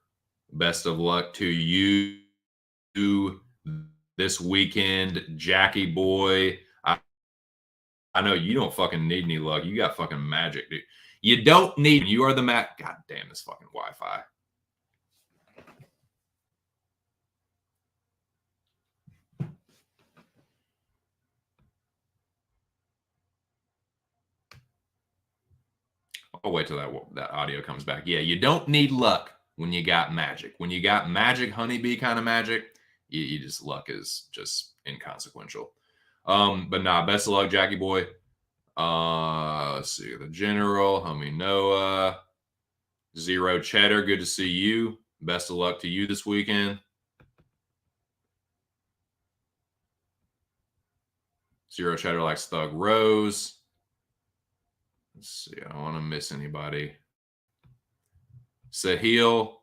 Best of luck to you this weekend, Jackie boy. I know you don't fucking need any luck. You got fucking magic, dude. You don't need. You are the God damn this fucking Wi-Fi. I'll wait till that audio comes back. Yeah, you don't need luck when you got magic. When you got magic, honeybee kind of magic, you just luck is just inconsequential. But nah, best of luck, Jackie boy. Let's see, the general, homie Noah, Zero Cheddar. Good to see you. Best of luck to you this weekend. Zero Cheddar likes Thug Rose. Let's see. I don't want to miss anybody. Sahil,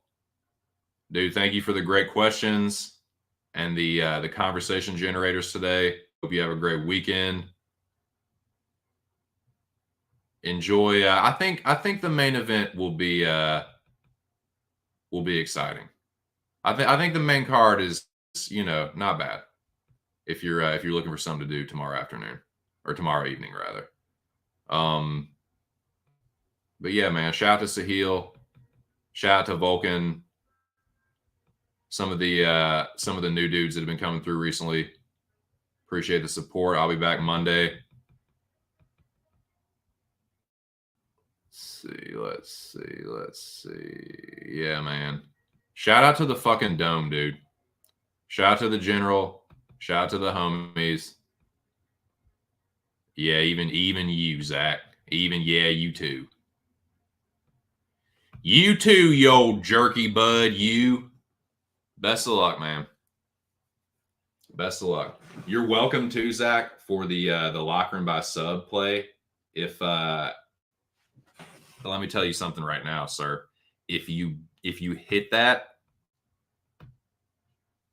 dude, thank you for the great questions and the conversation generators today. Hope you have a great weekend. Enjoy. I think the main event will be exciting. I think the main card is not bad if you're looking for something to do tomorrow afternoon or tomorrow evening rather. But yeah, man, shout out to Sahil, shout out to Vulcan, some of the new dudes that have been coming through recently. Appreciate the support. I'll be back Monday. Let's see. Yeah, man. Shout out to the fucking dome, dude. Shout out to the general. Shout out to the homies. Yeah, even you, Zach. Even you too. You too, you old jerky bud. You. Best of luck, man. Best of luck. You're welcome too, Zach, for the locker room by sub play. If let me tell you something right now, sir. If you hit that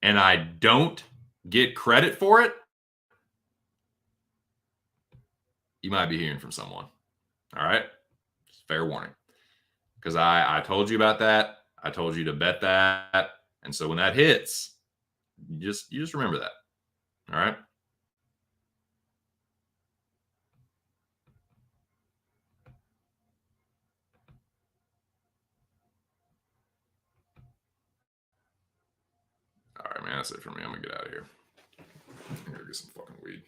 and I don't get credit for it, you might be hearing from someone. All right? Just fair warning. Because I told you about that. I told you to bet that. And so when that hits, you just remember that. All right? All right, man. That's it for me. I'm going to get out of here. I'm going to get some fucking weed.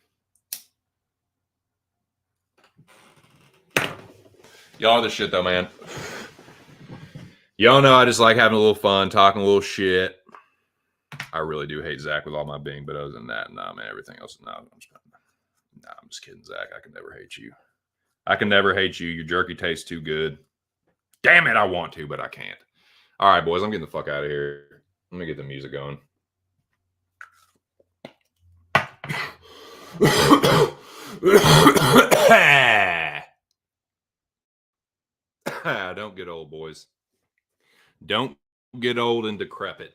Y'all are the shit, though, man. Y'all know I just like having a little fun, talking a little shit. I really do hate Zach with all my being, but other than that, nah, man, everything else, I'm just kidding, Zach. I can never hate you. I can never hate you. Your jerky tastes too good. Damn it, I want to, but I can't. All right, boys, I'm getting the fuck out of here. Let me get the music going. Don't get old, boys. Don't get old and decrepit.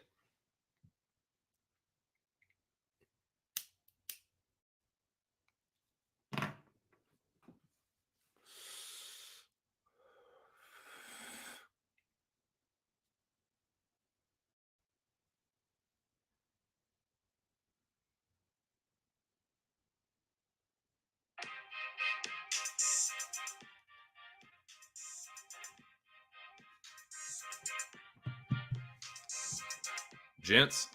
Gents,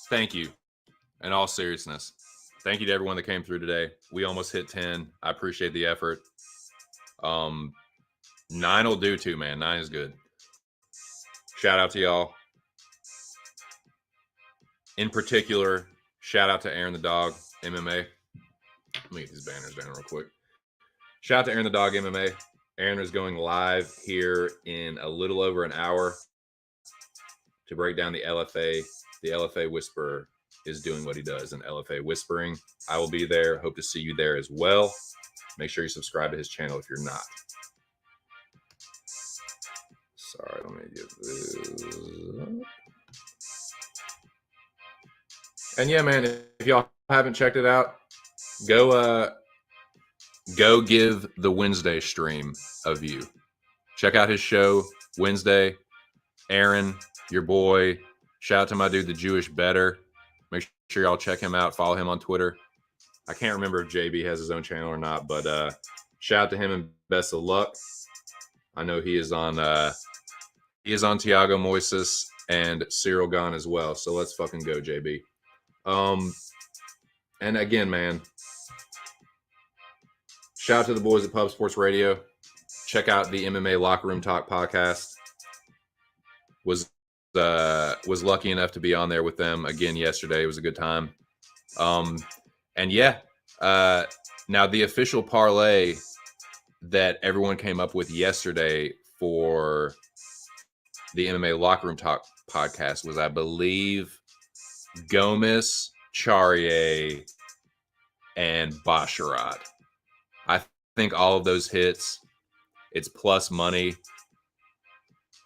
thank you. In all seriousness, thank you to everyone that came through today. We almost hit 10. I appreciate the effort. 9 will do too, man. 9 is good. Shout out to y'all. In particular, shout out to Aaron the Dog MMA. Let me get these banners down real quick. Shout out to Aaron the Dog MMA. Aaron is going live here in a little over an hour to break down the LFA. The LFA Whisperer is doing what he does in LFA Whispering. I will be there. Hope to see you there as well. Make sure you subscribe to his channel if you're not. Sorry, let me get this. And yeah, man, if y'all haven't checked it out, go give the Wednesday stream a view. Check out his show Wednesday. Aaron, your boy. Shout out to my dude, the Jewish Better. Make sure y'all check him out. Follow him on Twitter. I can't remember if JB has his own channel or not, but shout out to him and best of luck. I know he is on Tiago Moises and Cyril Gahn as well. So let's fucking go, JB. And again, man, shout out to the boys at Pub Sports Radio. Check out the MMA Locker Room Talk podcast. Was lucky enough to be on there with them again yesterday. It was a good time. And yeah, now the official parlay that everyone came up with yesterday for the MMA Locker Room Talk podcast was, I believe, Gomez, Charrier, and Basharat. I think all of those hits. It's plus money.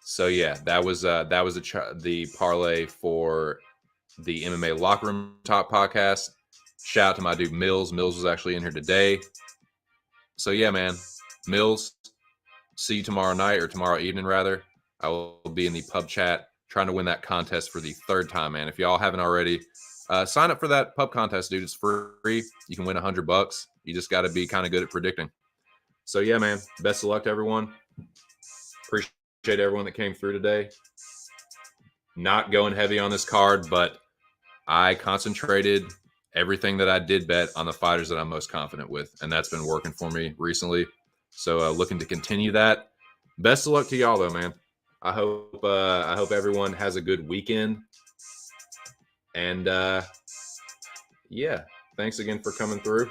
So yeah, that was the parlay for the MMA Locker Room Talk podcast. Shout out to my dude Mills. Mills was actually in here today. So yeah, man, Mills. See you tomorrow night, or tomorrow evening rather. I will be in the pub chat trying to win that contest for the third time, man. If y'all haven't already, sign up for that pub contest, dude. It's free. You can win $100. You just got to be kind of good at predicting. So yeah, man. Best of luck to everyone. Appreciate everyone that came through today. Not going heavy on this card, but I concentrated everything that I did bet on the fighters that I'm most confident with, and that's been working for me recently. So looking to continue that. Best of luck to y'all, though, man. I hope everyone has a good weekend. And yeah, thanks again for coming through.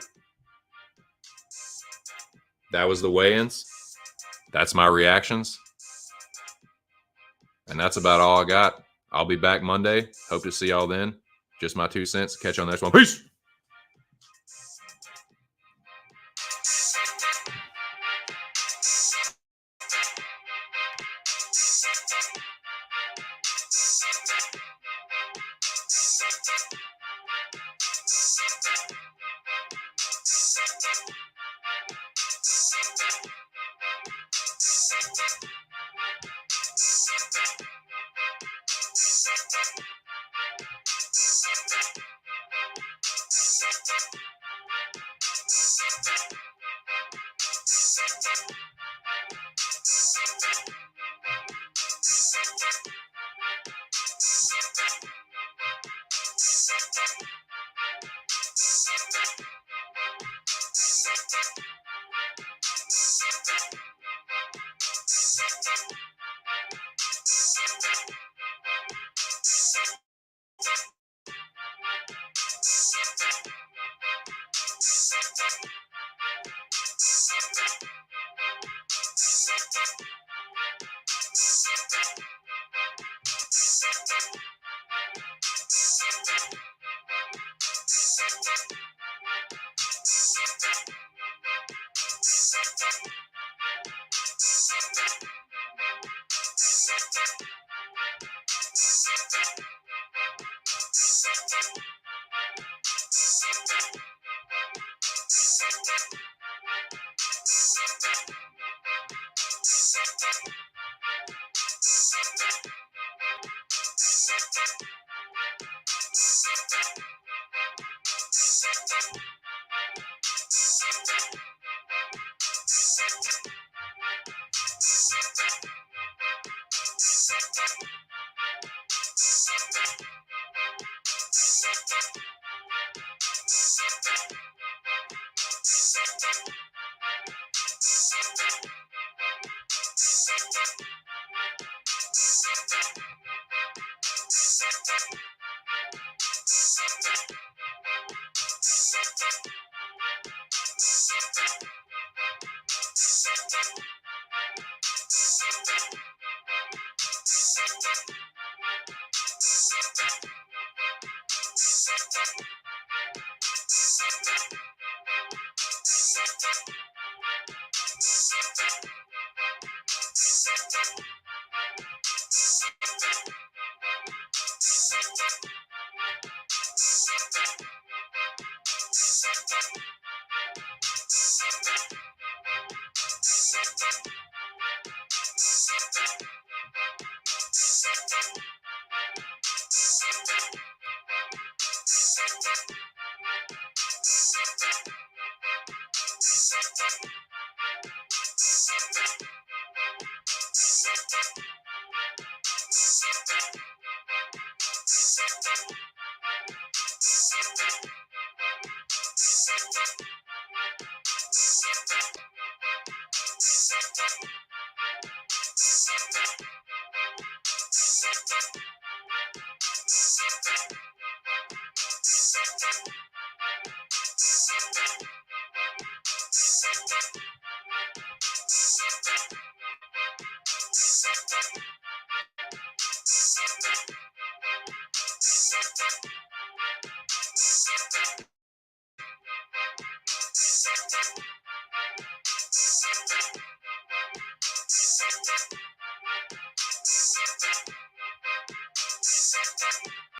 That was the weigh-ins. That's my reactions. And that's about all I got. I'll be back Monday. Hope to see y'all then. Just my 2 cents. Catch you on the next one. Peace.